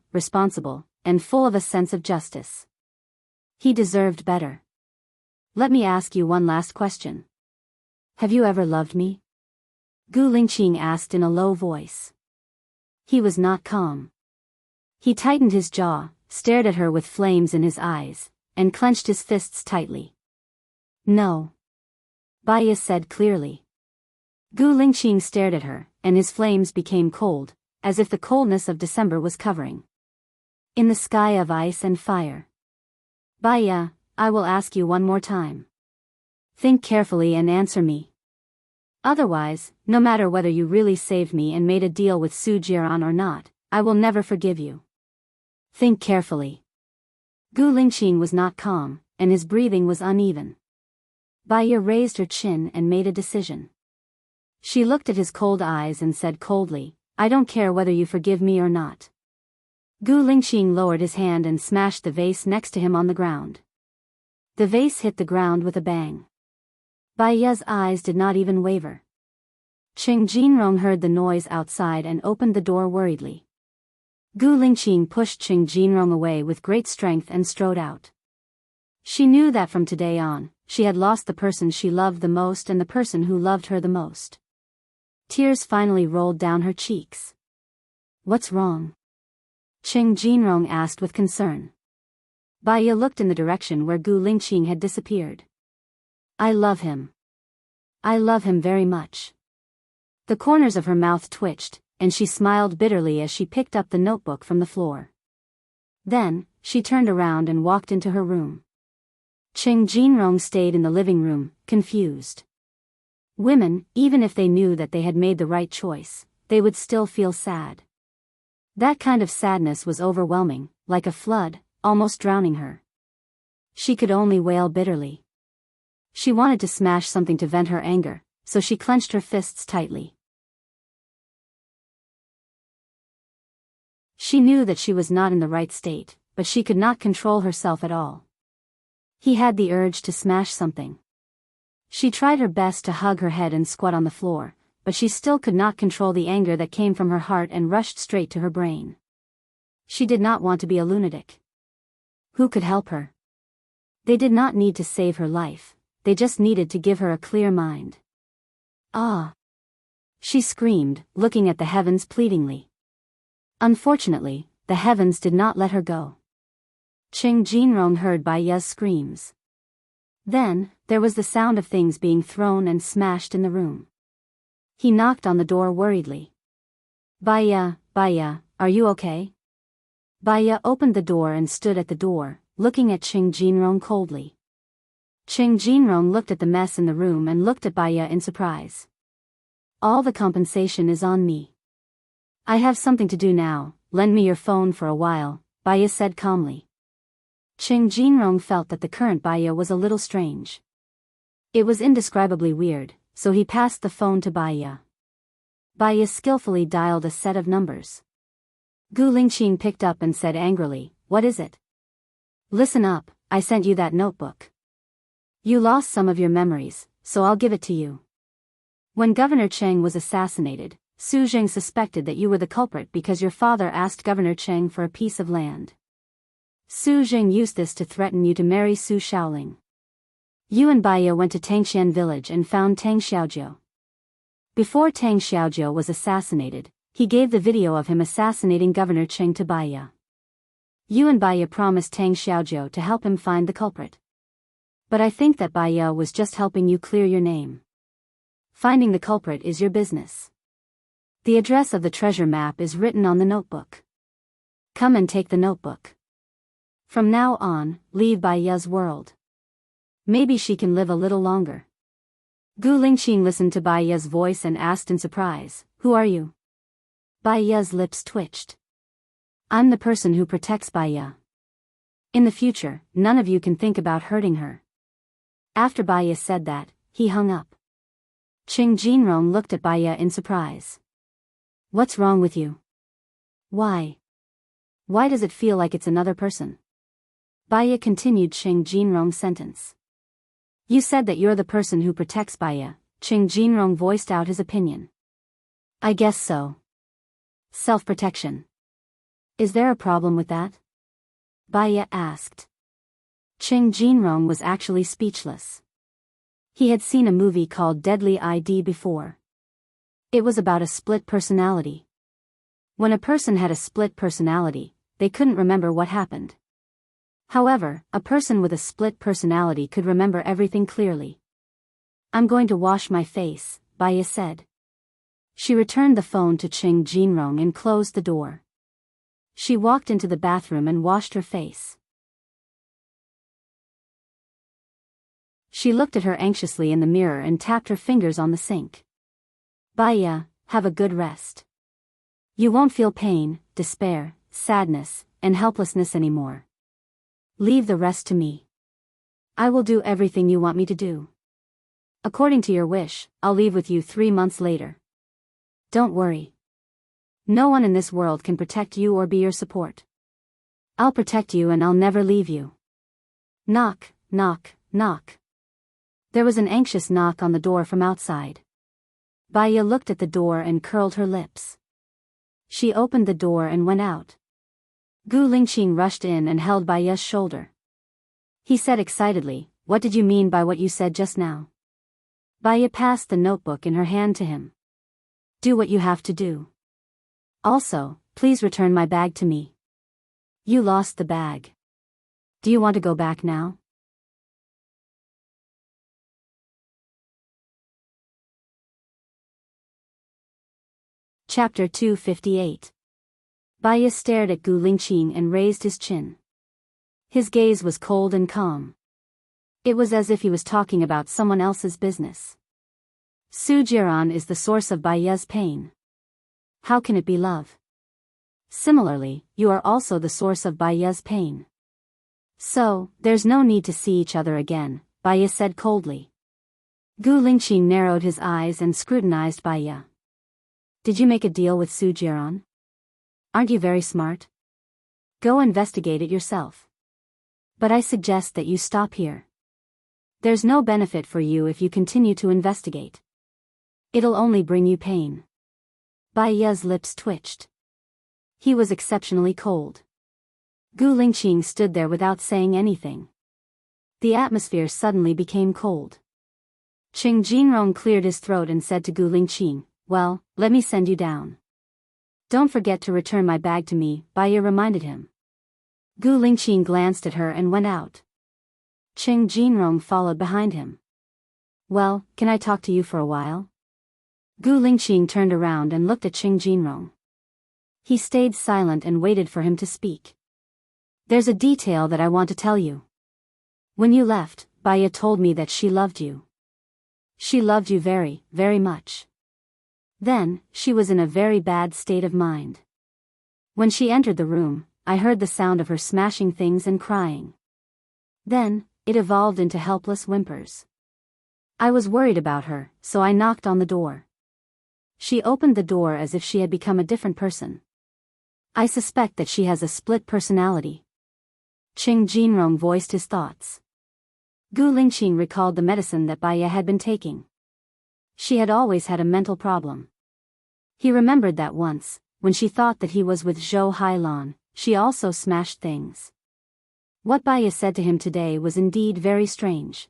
and full of a sense of justice. He deserved better. Let me ask you one last question. Have you ever loved me? Gu Lingqing asked in a low voice. He was not calm. He tightened his jaw, stared at her with flames in his eyes, and clenched his fists tightly. No. Baiya said clearly. Gu Lingqing stared at her, and his flames became cold, as if the coldness of December was covering. In the sky of ice and fire. Baiya, I will ask you one more time. Think carefully and answer me. Otherwise, no matter whether you really saved me and made a deal with Su Jiran or not, I will never forgive you. Think carefully. Gu Lingqing was not calm, and his breathing was uneven. Baiya raised her chin and made a decision. She looked at his cold eyes and said coldly, I don't care whether you forgive me or not. Gu Lingqing lowered his hand and smashed the vase next to him on the ground. The vase hit the ground with a bang. Baiya's eyes did not even waver. Qing Jinrong heard the noise outside and opened the door worriedly. Gu Lingqing pushed Qing Jinrong away with great strength and strode out. She knew that from today on, she had lost the person she loved the most and the person who loved her the most. Tears finally rolled down her cheeks. What's wrong? Qing Jinrong asked with concern. Baiya looked in the direction where Gu Lingqing had disappeared. I love him. I love him very much. The corners of her mouth twitched, and she smiled bitterly as she picked up the notebook from the floor. Then, she turned around and walked into her room. Qing Jinrong stayed in the living room, confused. Women, even if they knew that they had made the right choice, they would still feel sad. That kind of sadness was overwhelming, like a flood, almost drowning her. She could only wail bitterly. She wanted to smash something to vent her anger, so she clenched her fists tightly. She knew that she was not in the right state, but she could not control herself at all. He had the urge to smash something. She tried her best to hug her head and squat on the floor, but she still could not control the anger that came from her heart and rushed straight to her brain. She did not want to be a lunatic. Who could help her? They did not need to save her life, they just needed to give her a clear mind. Ah! She screamed, looking at the heavens pleadingly. Unfortunately, the heavens did not let her go. Qing Jinrong heard Baiya's screams. Then, there was the sound of things being thrown and smashed in the room. He knocked on the door worriedly. Baiya, are you okay? Baiya opened the door and stood at the door, looking at Qing Jinrong coldly. Qing Jinrong looked at the mess in the room and looked at Baiya in surprise. All the compensation is on me. I have something to do now, lend me your phone for a while, Baiya said calmly. Qing Jinrong felt that the current Baiya was a little strange. It was indescribably weird, so he passed the phone to Baiya. Baiya skillfully dialed a set of numbers. Gu Lingqing picked up and said angrily, What is it? Listen up, I sent you that notebook. You lost some of your memories, so I'll give it to you. When Governor Cheng was assassinated, Su Jing suspected that you were the culprit because your father asked Governor Cheng for a piece of land. Su Jing used this to threaten you to marry Su Shaoling. You and Baiya went to Tangxian village and found Tang Xiaojiu. Before Tang Xiaojiu was assassinated, he gave the video of him assassinating Governor Cheng to Baiya. You and Baiya promised Tang Xiaojiu to help him find the culprit. But I think that Baiya was just helping you clear your name. Finding the culprit is your business. The address of the treasure map is written on the notebook. Come and take the notebook. From now on, leave Baiya's world. Maybe she can live a little longer. Gu Lingqing listened to Baiya's voice and asked in surprise, Who are you? Baiya's lips twitched. I'm the person who protects Baiya. In the future, none of you can think about hurting her. After Baiya said that, he hung up. Qing Jinrong looked at Baiya in surprise. What's wrong with you? Why? Why does it feel like it's another person? Baiya continued Qing Jinrong's sentence. You said that you're the person who protects Baiya, Qing Jinrong voiced out his opinion. I guess so. Self-protection. Is there a problem with that? Baiya asked. Ching Jinrong was actually speechless. He had seen a movie called Deadly ID before. It was about a split personality. When a person had a split personality, they couldn't remember what happened. However, a person with a split personality could remember everything clearly. "I'm going to wash my face," Baya said. She returned the phone to Ching Jinrong and closed the door. She walked into the bathroom and washed her face. She looked at her anxiously in the mirror and tapped her fingers on the sink. "Baya, have a good rest. You won't feel pain, despair, sadness, and helplessness anymore. Leave the rest to me. I will do everything you want me to do. According to your wish, I'll leave with you 3 months later. Don't worry. No one in this world can protect you or be your support. I'll protect you and I'll never leave you." Knock, knock, knock. There was an anxious knock on the door from outside. Baya looked at the door and curled her lips. She opened the door and went out. Gu Lingqing rushed in and held Baya's shoulder. He said excitedly, "What did you mean by what you said just now?" Baya passed the notebook in her hand to him. "Do what you have to do. Also, please return my bag to me. You lost the bag. Do you want to go back now?" Chapter 258. Baya stared at Gu Lingqing and raised his chin. His gaze was cold and calm. It was as if he was talking about someone else's business. "Su Jiran is the source of Baya's pain. How can it be love? Similarly, you are also the source of Baya's pain. So, there's no need to see each other again," Baya said coldly. Gu Lingqing narrowed his eyes and scrutinized Baya. "Did you make a deal with Su Jiran? Aren't you very smart? Go investigate it yourself. But I suggest that you stop here. There's no benefit for you if you continue to investigate. It'll only bring you pain." Baya's lips twitched. He was exceptionally cold. Gu Lingqing stood there without saying anything. The atmosphere suddenly became cold. Ching Jinrong cleared his throat and said to Gu Lingqing, "Well, let me send you down." "Don't forget to return my bag to me," Baya reminded him. Gu Lingqing glanced at her and went out. Ching Jinrong followed behind him. "Well, can I talk to you for a while?" Gu Lingqing turned around and looked at Ching Jinrong. He stayed silent and waited for him to speak. "There's a detail that I want to tell you. When you left, Baya told me that she loved you. She loved you very, very much. Then, she was in a very bad state of mind. When she entered the room, I heard the sound of her smashing things and crying. Then, it evolved into helpless whimpers. I was worried about her, so I knocked on the door. She opened the door as if she had become a different person. I suspect that she has a split personality." Ching Jinrong voiced his thoughts. Gu Lingqing recalled the medicine that Baya had been taking. She had always had a mental problem. He remembered that once, when she thought that he was with Zhou Hailan, she also smashed things. What Baya said to him today was indeed very strange.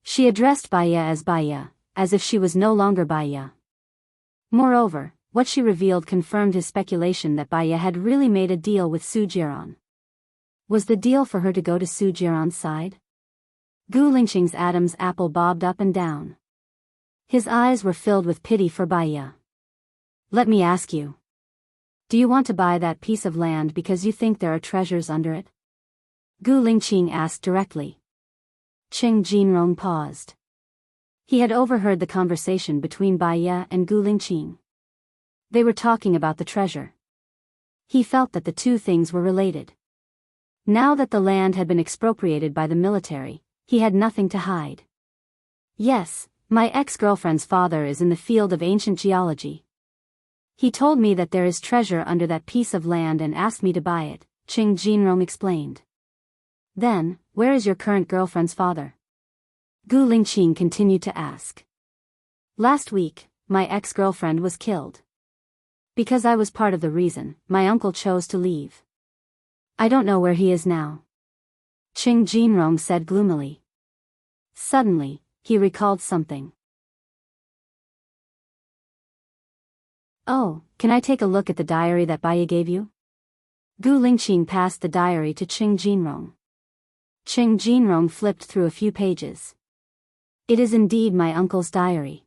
She addressed Baya, as if she was no longer Baya. Moreover, what she revealed confirmed his speculation that Baya had really made a deal with Su Jiran. Was the deal for her to go to Su Jiran's side? Gu Lingqing's Adam's apple bobbed up and down. His eyes were filled with pity for Baya. "Let me ask you. Do you want to buy that piece of land because you think there are treasures under it?" Gu Lingqing asked directly. Ching Jinrong paused. He had overheard the conversation between Baya and Gu Lingqing. They were talking about the treasure. He felt that the two things were related. Now that the land had been expropriated by the military, he had nothing to hide. "Yes, my ex-girlfriend's father is in the field of ancient geology. He told me that there is treasure under that piece of land and asked me to buy it," Ching Jinrong explained. "Then, where is your current girlfriend's father?" Gu Lingqing continued to ask. "Last week, my ex-girlfriend was killed. Because I was part of the reason, my uncle chose to leave. I don't know where he is now." Qing Jinrong said gloomily. Suddenly, he recalled something. Oh, can I take a look at the diary that Baiya gave you? Gu Lingqing passed the diary to Qing Jinrong. Qing Jinrong flipped through a few pages. It is indeed my uncle's diary.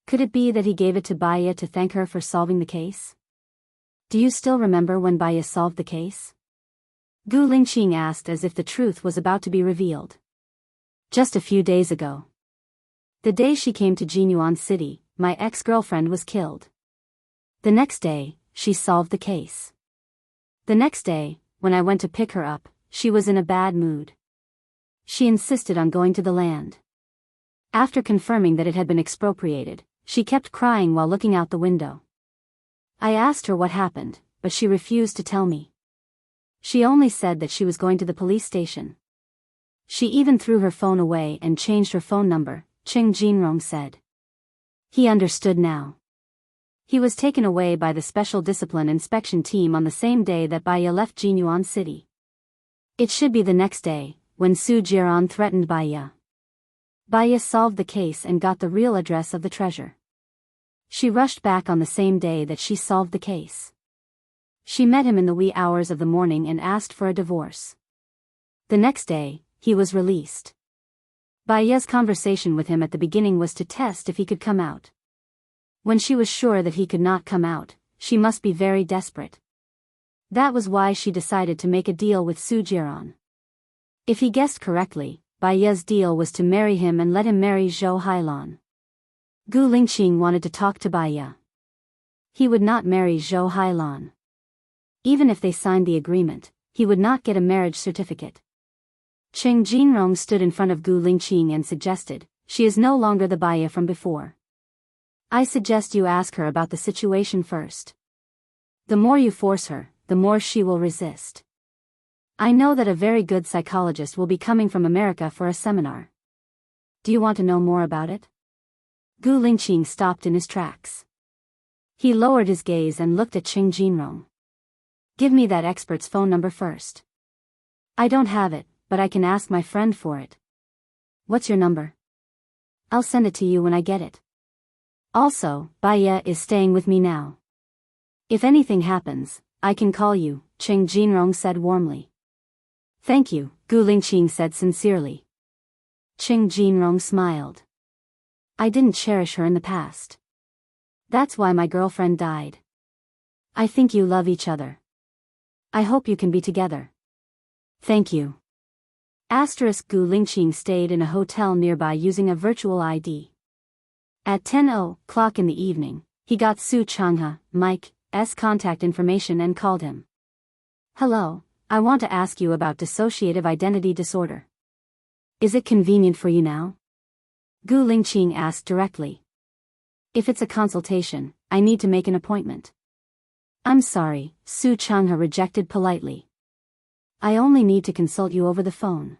Could it be that he gave it to Baiya to thank her for solving the case? Do you still remember when Baiya solved the case? Gu Lingqing asked as if the truth was about to be revealed. Just a few days ago. The day she came to Jinyuan City, my ex-girlfriend was killed. The next day, she solved the case. The next day, when I went to pick her up, she was in a bad mood. She insisted on going to the land. After confirming that it had been expropriated, she kept crying while looking out the window. I asked her what happened, but she refused to tell me. She only said that she was going to the police station. She even threw her phone away and changed her phone number, Qing Jinrong said. He understood now. He was taken away by the Special Discipline Inspection Team on the same day that Baiya left Jinyuan City. It should be the next day, when Su Jiran threatened Baiya. Baiya solved the case and got the real address of the treasure. She rushed back on the same day that she solved the case. She met him in the wee hours of the morning and asked for a divorce. The next day, he was released. Baiya's conversation with him at the beginning was to test if he could come out. When she was sure that he could not come out, she must be very desperate. That was why she decided to make a deal with Su Jiran. If he guessed correctly, Baiya's deal was to marry him and let him marry Zhou Hailan. Gu Lingqing wanted to talk to Baiya. He would not marry Zhou Hailan. Even if they signed the agreement, he would not get a marriage certificate. Qing Jinrong stood in front of Gu Lingqing and suggested, she is no longer the Baiya from before. I suggest you ask her about the situation first. The more you force her, the more she will resist. I know that a very good psychologist will be coming from America for a seminar. Do you want to know more about it? Gu Lingqing stopped in his tracks. He lowered his gaze and looked at Qing Jinrong. Give me that expert's phone number first. I don't have it, but I can ask my friend for it. What's your number? I'll send it to you when I get it. Also, Baiya is staying with me now. If anything happens, I can call you, Qing Jinrong said warmly. Thank you, Gu Lingqing said sincerely. Qing Jinrong smiled. I didn't cherish her in the past. That's why my girlfriend died. I think you love each other. I hope you can be together. Thank you. Gu Lingqing stayed in a hotel nearby using a virtual ID. At 10:00 in the evening, he got Su Changha, Mike's contact information and called him. Hello, I want to ask you about dissociative identity disorder. Is it convenient for you now? Gu Lingqing asked directly. If it's a consultation, I need to make an appointment. I'm sorry, Su Changha rejected politely. I only need to consult you over the phone.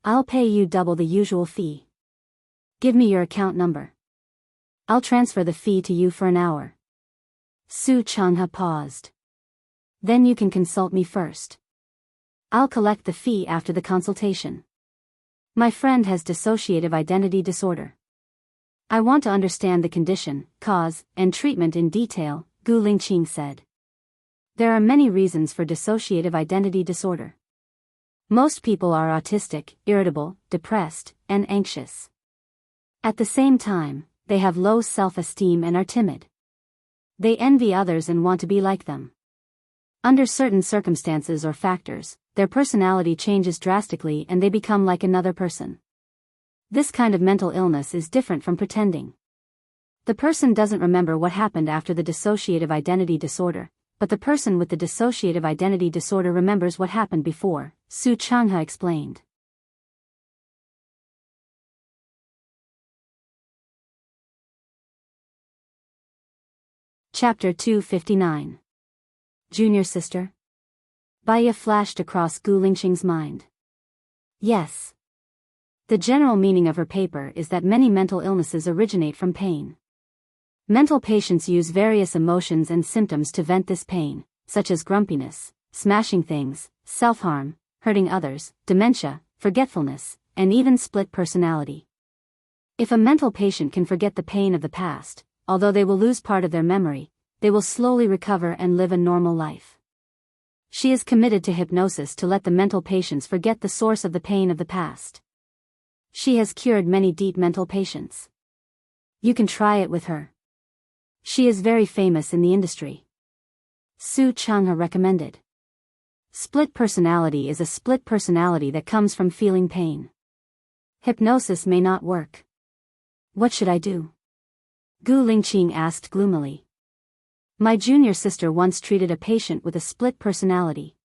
I'll pay you double the usual fee. Give me your account number. I'll transfer the fee to you for an hour. Su Changha paused. Then you can consult me first. I'll collect the fee after the consultation. My friend has dissociative identity disorder. I want to understand the condition, cause, and treatment in detail, Gu Lingqing said. There are many reasons for dissociative identity disorder. Most people are autistic, irritable, depressed, and anxious. At the same time, they have low self-esteem and are timid. They envy others and want to be like them. Under certain circumstances or factors, their personality changes drastically and they become like another person. This kind of mental illness is different from pretending. The person doesn't remember what happened after the dissociative identity disorder, but the person with the dissociative identity disorder remembers what happened before, Su Changha explained. Chapter 259. Junior sister? Baiya flashed across Gu Lingqing's mind. Yes. The general meaning of her paper is that many mental illnesses originate from pain. Mental patients use various emotions and symptoms to vent this pain, such as grumpiness, smashing things, self-harm, hurting others, dementia, forgetfulness, and even split personality. If a mental patient can forget the pain of the past, although they will lose part of their memory, they will slowly recover and live a normal life. She is committed to hypnosis to let the mental patients forget the source of the pain of the past. She has cured many deep mental patients. You can try it with her. She is very famous in the industry. Su Changha recommended. Split personality is a split personality that comes from feeling pain. Hypnosis may not work. What should I do? Gu Lingqing asked gloomily. My junior sister once treated a patient with a split personality.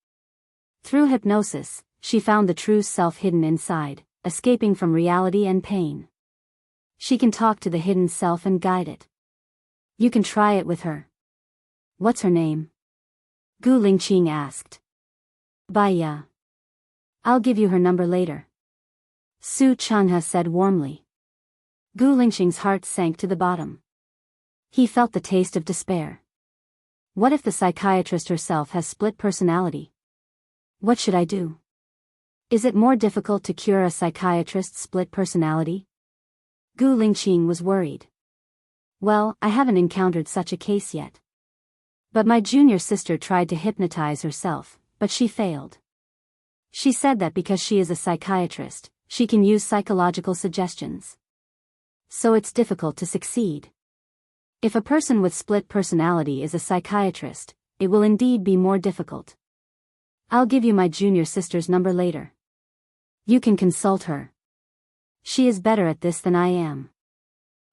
Through hypnosis, she found the true self hidden inside, escaping from reality and pain. She can talk to the hidden self and guide it. You can try it with her. What's her name? Gu Lingqing asked. Baya. I'll give you her number later. Su Changha said warmly. Gu Lingqing's heart sank to the bottom. He felt the taste of despair. What if the psychiatrist herself has split personality? What should I do? Is it more difficult to cure a psychiatrist's split personality? Gu Lingqing was worried. Well, I haven't encountered such a case yet. But my junior sister tried to hypnotize herself, but she failed. She said that because she is a psychiatrist, she can use psychological suggestions. So it's difficult to succeed. If a person with split personality is a psychiatrist, it will indeed be more difficult. I'll give you my junior sister's number later. You can consult her. She is better at this than I am.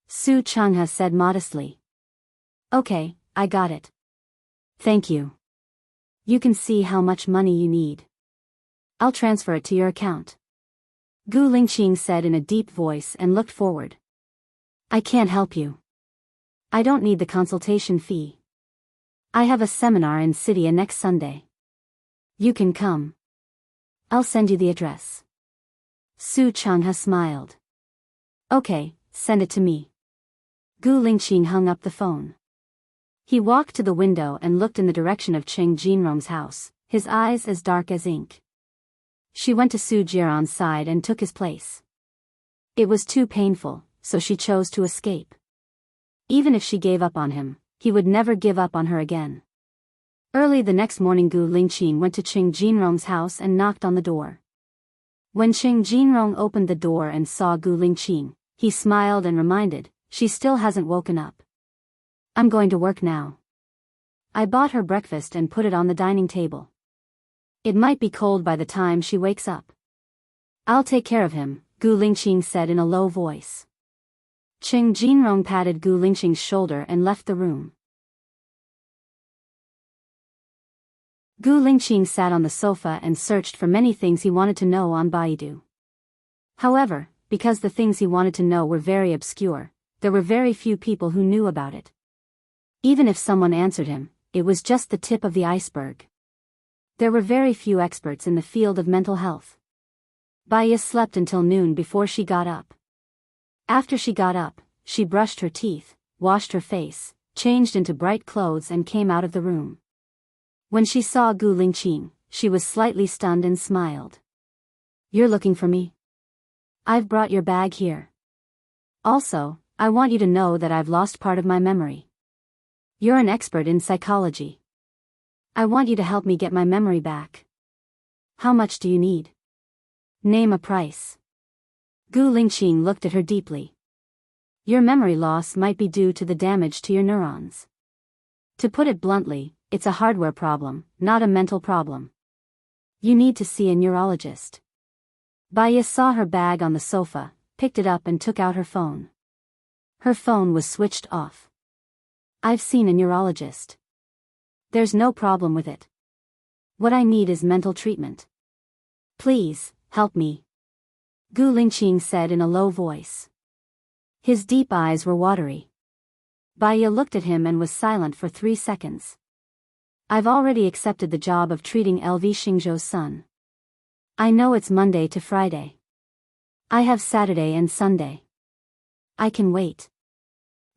Su Changha said modestly. Okay, I got it. Thank you. You can see how much money you need. I'll transfer it to your account. Gu Lingqing said in a deep voice and looked forward. I can't help you. I don't need the consultation fee. I have a seminar in Citya next Sunday. You can come. I'll send you the address. Su Changha smiled. Okay, send it to me. Gu Lingqing hung up the phone. He walked to the window and looked in the direction of Cheng Jinrong's house, his eyes as dark as ink. She went to Su Jiran's side and took his place. It was too painful, so she chose to escape. Even if she gave up on him, he would never give up on her again. Early the next morning Gu Lingqing went to Cheng Jinrong's house and knocked on the door. When Cheng Jinrong opened the door and saw Gu Lingqing, he smiled and reminded, she still hasn't woken up. I'm going to work now. I bought her breakfast and put it on the dining table. It might be cold by the time she wakes up. I'll take care of him, Gu Lingqing said in a low voice. Cheng Jinrong patted Gu Lingqing's shoulder and left the room. Gu Lingqing sat on the sofa and searched for many things he wanted to know on Baidu. However, because the things he wanted to know were very obscure, there were very few people who knew about it. Even if someone answered him, it was just the tip of the iceberg. There were very few experts in the field of mental health. Baya slept until noon before she got up. After she got up, she brushed her teeth, washed her face, changed into bright clothes and came out of the room. When she saw Gu Lingqing, she was slightly stunned and smiled. You're looking for me? I've brought your bag here. Also, I want you to know that I've lost part of my memory. You're an expert in psychology. I want you to help me get my memory back. How much do you need? Name a price. Gu Lingqing looked at her deeply. Your memory loss might be due to the damage to your neurons. To put it bluntly, it's a hardware problem, not a mental problem. You need to see a neurologist. Baya saw her bag on the sofa, picked it up and took out her phone. Her phone was switched off. I've seen a neurologist. There's no problem with it. What I need is mental treatment. Please, help me. Gu Lingqing said in a low voice. His deep eyes were watery. Baya looked at him and was silent for 3 seconds. I've already accepted the job of treating LV Xingzhou's son. I know it's Monday to Friday. I have Saturday and Sunday. I can wait.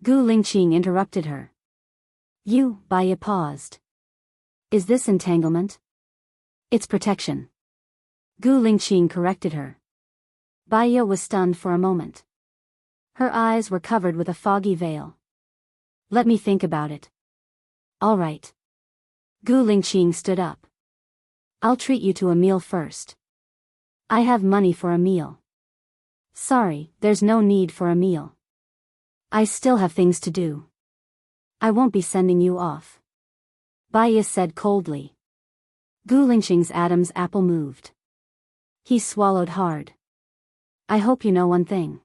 Gu Lingqing interrupted her. Baya paused. Is this entanglement? It's protection. Gu Lingqing corrected her. Baiya was stunned for a moment. Her eyes were covered with a foggy veil. Let me think about it. All right. Gu Lingqing stood up. I'll treat you to a meal first. I have money for a meal. Sorry, there's no need for a meal. I still have things to do. I won't be sending you off. Baiya said coldly. Gu Lingqing's Adam's apple moved. He swallowed hard. I hope you know one thing.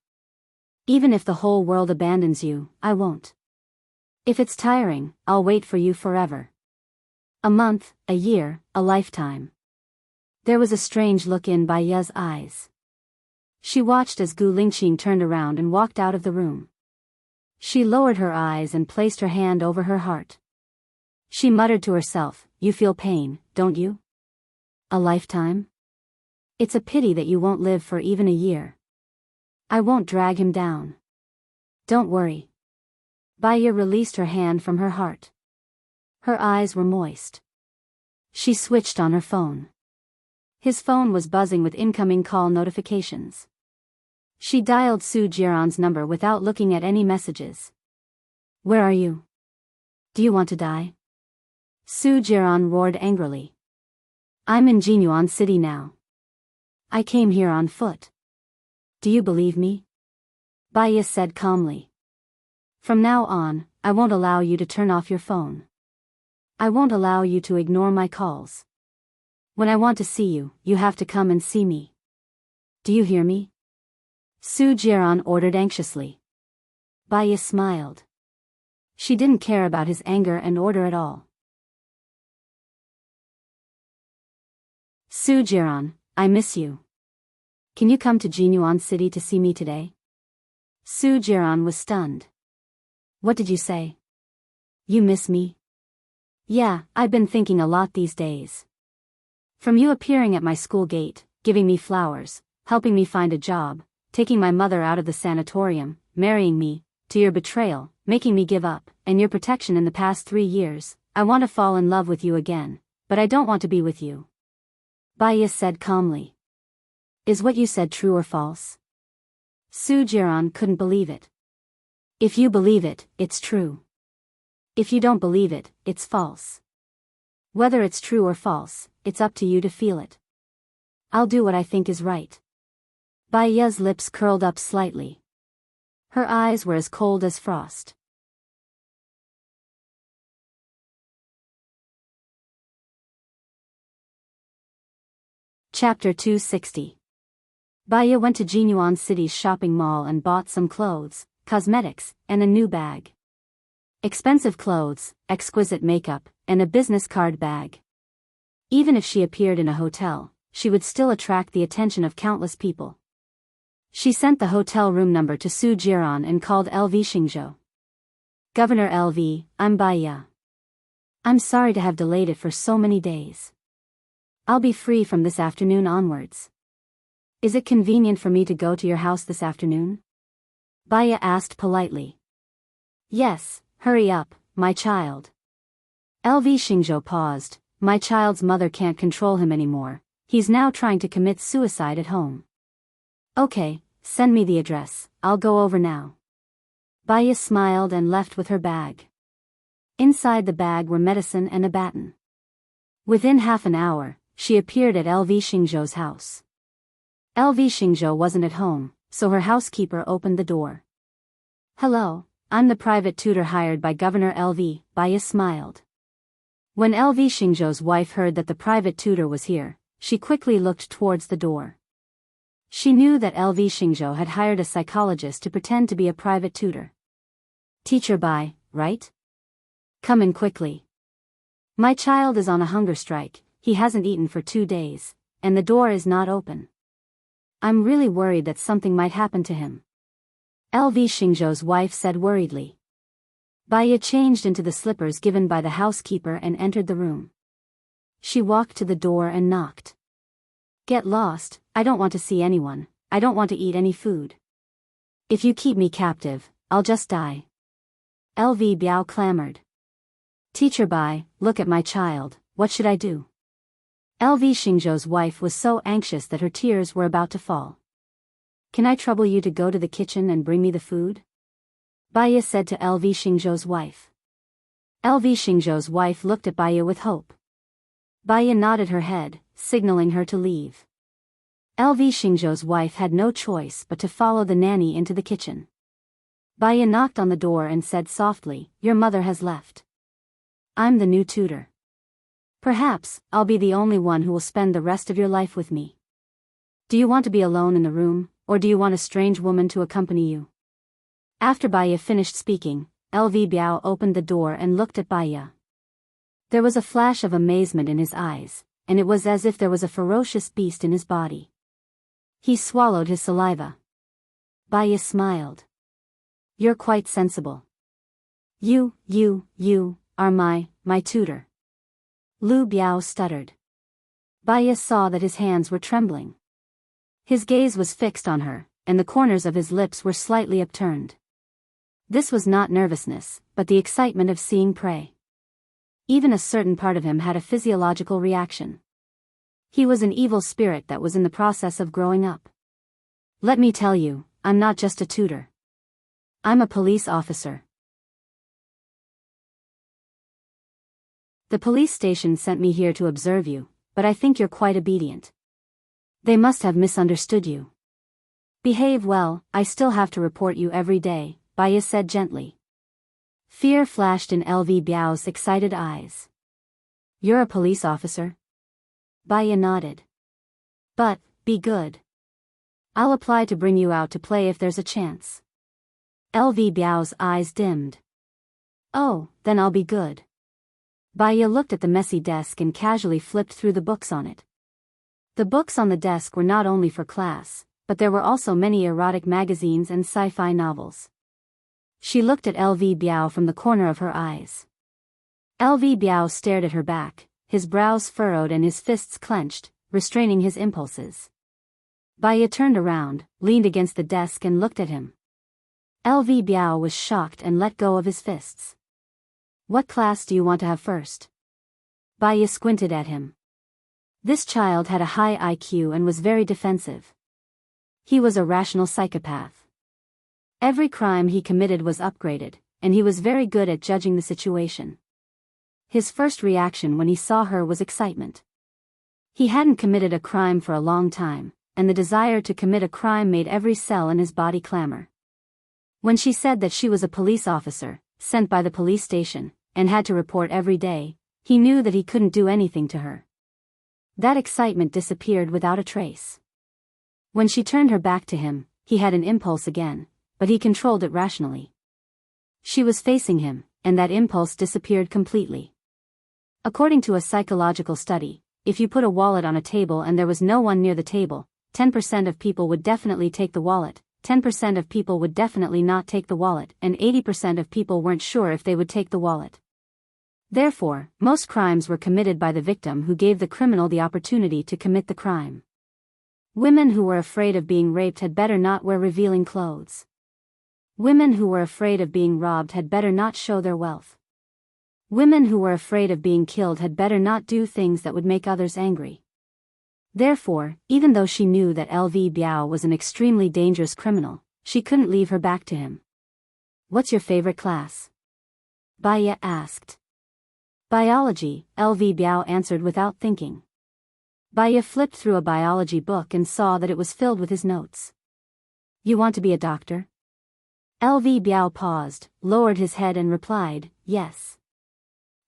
Even if the whole world abandons you, I won't. If it's tiring, I'll wait for you forever. A month, a year, a lifetime. There was a strange look in Baiya's eyes. She watched as Gu Lingqing turned around and walked out of the room. She lowered her eyes and placed her hand over her heart. She muttered to herself, you feel pain, don't you? A lifetime? It's a pity that you won't live for even a year. I won't drag him down. Don't worry. Baiya released her hand from her heart. Her eyes were moist. She switched on her phone. His phone was buzzing with incoming call notifications. She dialed Su Jiran's number without looking at any messages. Where are you? Do you want to die? Su Jiran roared angrily. I'm in Jinyuan City now. I came here on foot. Do you believe me? Baiya said calmly. From now on, I won't allow you to turn off your phone. I won't allow you to ignore my calls. When I want to see you, you have to come and see me. Do you hear me? Su Jiran ordered anxiously. Baiya smiled. She didn't care about his anger and order at all. Su Jiran, I miss you. Can you come to Jinyuan City to see me today? Su Jiran was stunned. What did you say? You miss me? Yeah, I've been thinking a lot these days. From you appearing at my school gate, giving me flowers, helping me find a job, taking my mother out of the sanatorium, marrying me, to your betrayal, making me give up, and your protection in the past 3 years, I want to fall in love with you again, but I don't want to be with you. Baiya said calmly. Is what you said true or false? Su Jiran couldn't believe it. If you believe it, it's true. If you don't believe it, it's false. Whether it's true or false, it's up to you to feel it. I'll do what I think is right. Baiya's lips curled up slightly. Her eyes were as cold as frost. Chapter 260. Baiya went to Jinyuan City's shopping mall and bought some clothes, cosmetics, and a new bag. Expensive clothes, exquisite makeup, and a business card bag. Even if she appeared in a hotel, she would still attract the attention of countless people. She sent the hotel room number to Su Jiran and called LV Xingzhou. Governor LV, I'm Baiya. I'm sorry to have delayed it for so many days. I'll be free from this afternoon onwards. Is it convenient for me to go to your house this afternoon? Baiya asked politely. Yes, hurry up, my child. LV Xingzhou paused. My child's mother can't control him anymore. He's now trying to commit suicide at home. Okay, send me the address, I'll go over now. Baiya smiled and left with her bag. Inside the bag were medicine and a baton. Within half an hour, she appeared at LV Xingzhou's house. LV Xingzhou wasn't at home, so her housekeeper opened the door. Hello, I'm the private tutor hired by Governor LV, Baiya smiled. When LV Xingzhou's wife heard that the private tutor was here, she quickly looked towards the door. She knew that LV Xingzhou had hired a psychologist to pretend to be a private tutor. Teacher Bai, right? Come in quickly. My child is on a hunger strike, he hasn't eaten for 2 days, and the door is not open. I'm really worried that something might happen to him. LV Xingzhou's wife said worriedly. Baiya changed into the slippers given by the housekeeper and entered the room. She walked to the door and knocked. Get lost, I don't want to see anyone, I don't want to eat any food. If you keep me captive, I'll just die. LV Biao clamored. Teacher Bai, look at my child, what should I do? LV Xingzhou's wife was so anxious that her tears were about to fall. Can I trouble you to go to the kitchen and bring me the food? Baya said to LV Xingzhou's wife. LV Xingzhou's wife looked at Baya with hope. Baya nodded her head, signaling her to leave. LV Xingzhou's wife had no choice but to follow the nanny into the kitchen. Baya knocked on the door and said softly, "Your mother has left. I'm the new tutor. Perhaps I'll be the only one who will spend the rest of your life with me. Do you want to be alone in the room, or do you want a strange woman to accompany you?" After Baya finished speaking, LV Biao opened the door and looked at Baya. There was a flash of amazement in his eyes, and it was as if there was a ferocious beast in his body. He swallowed his saliva. Baya smiled. "You're quite sensible. You are my tutor." Lu Biao stuttered. Baya saw that his hands were trembling. His gaze was fixed on her, and the corners of his lips were slightly upturned. This was not nervousness, but the excitement of seeing prey. Even a certain part of him had a physiological reaction. He was an evil spirit that was in the process of growing up. "Let me tell you, I'm not just a tutor. I'm a police officer. The police station sent me here to observe you, but I think you're quite obedient. They must have misunderstood you. Behave well, I still have to report you every day," Baya said gently. Fear flashed in LV Biao's excited eyes. "You're a police officer?" Baya nodded. "But, be good. I'll apply to bring you out to play if there's a chance." LV Biao's eyes dimmed. "Oh, then I'll be good." Baya looked at the messy desk and casually flipped through the books on it. The books on the desk were not only for class, but there were also many erotic magazines and sci-fi novels. She looked at LV Biao from the corner of her eyes. LV Biao stared at her back, his brows furrowed and his fists clenched, restraining his impulses. Baya turned around, leaned against the desk and looked at him. LV Biao was shocked and let go of his fists. "What class do you want to have first?" Baya squinted at him. This child had a high IQ and was very defensive. He was a rational psychopath. Every crime he committed was upgraded, and he was very good at judging the situation. His first reaction when he saw her was excitement. He hadn't committed a crime for a long time, and the desire to commit a crime made every cell in his body clamor. When she said that she was a police officer, sent by the police station, and had to report every day, he knew that he couldn't do anything to her. That excitement disappeared without a trace. When she turned her back to him, he had an impulse again, but he controlled it rationally. She was facing him, and that impulse disappeared completely. According to a psychological study, if you put a wallet on a table and there was no one near the table, 10% of people would definitely take the wallet, 10% of people would definitely not take the wallet, and 80% of people weren't sure if they would take the wallet. Therefore, most crimes were committed by the victim who gave the criminal the opportunity to commit the crime. Women who were afraid of being raped had better not wear revealing clothes. Women who were afraid of being robbed had better not show their wealth. Women who were afraid of being killed had better not do things that would make others angry. Therefore, even though she knew that LV Biao was an extremely dangerous criminal, she couldn't leave her back to him. "What's your favorite class?" Baya asked. "Biology," LV Biao answered without thinking. Baya flipped through a biology book and saw that it was filled with his notes. "You want to be a doctor?" LV Biao paused, lowered his head and replied, "Yes.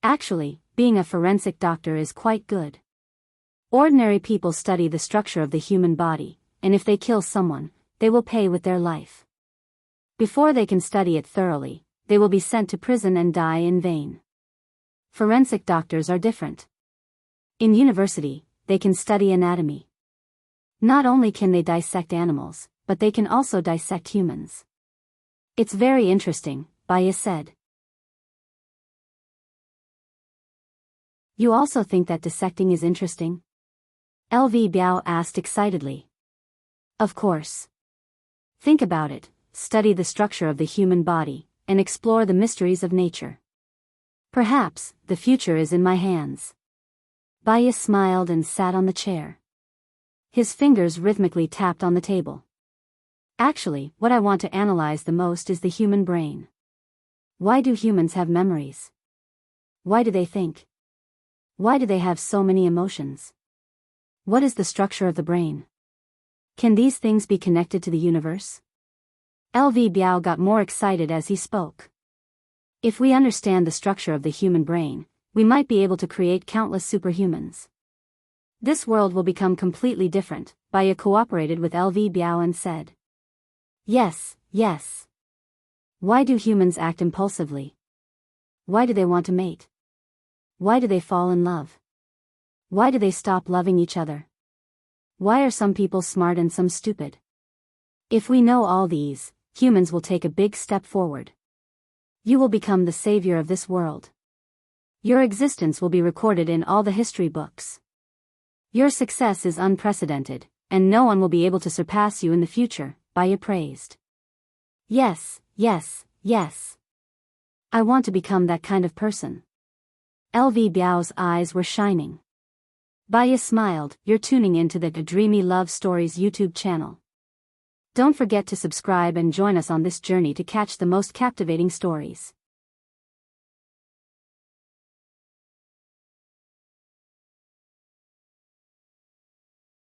Actually, being a forensic doctor is quite good. Ordinary people study the structure of the human body, and if they kill someone, they will pay with their life. Before they can study it thoroughly, they will be sent to prison and die in vain. Forensic doctors are different. In university, they can study anatomy. Not only can they dissect animals, but they can also dissect humans. It's very interesting," Baya said. "You also think that dissecting is interesting?" LV Biao asked excitedly. "Of course. Think about it, study the structure of the human body, and explore the mysteries of nature. Perhaps, the future is in my hands." Baya smiled and sat on the chair. His fingers rhythmically tapped on the table. Actually, what I want to analyze the most is the human brain. Why do humans have memories? Why do they think? Why do they have so many emotions? What is the structure of the brain? Can these things be connected to the universe? LV Biao got more excited as he spoke. If we understand the structure of the human brain, we might be able to create countless superhumans. This world will become completely different. Baya cooperated with LV Biao and said, yes, yes. Why do humans act impulsively? Why do they want to mate? Why do they fall in love? Why do they stop loving each other? Why are some people smart and some stupid? If we know all these, humans will take a big step forward. You will become the savior of this world. Your existence will be recorded in all the history books. Your success is unprecedented, and no one will be able to surpass you in the future, Baya praised. Yes, yes, yes. I want to become that kind of person. LV Biao's eyes were shining. Baya smiled. You're tuning into the Dreamy Love Stories YouTube channel. Don't forget to subscribe and join us on this journey to catch the most captivating stories.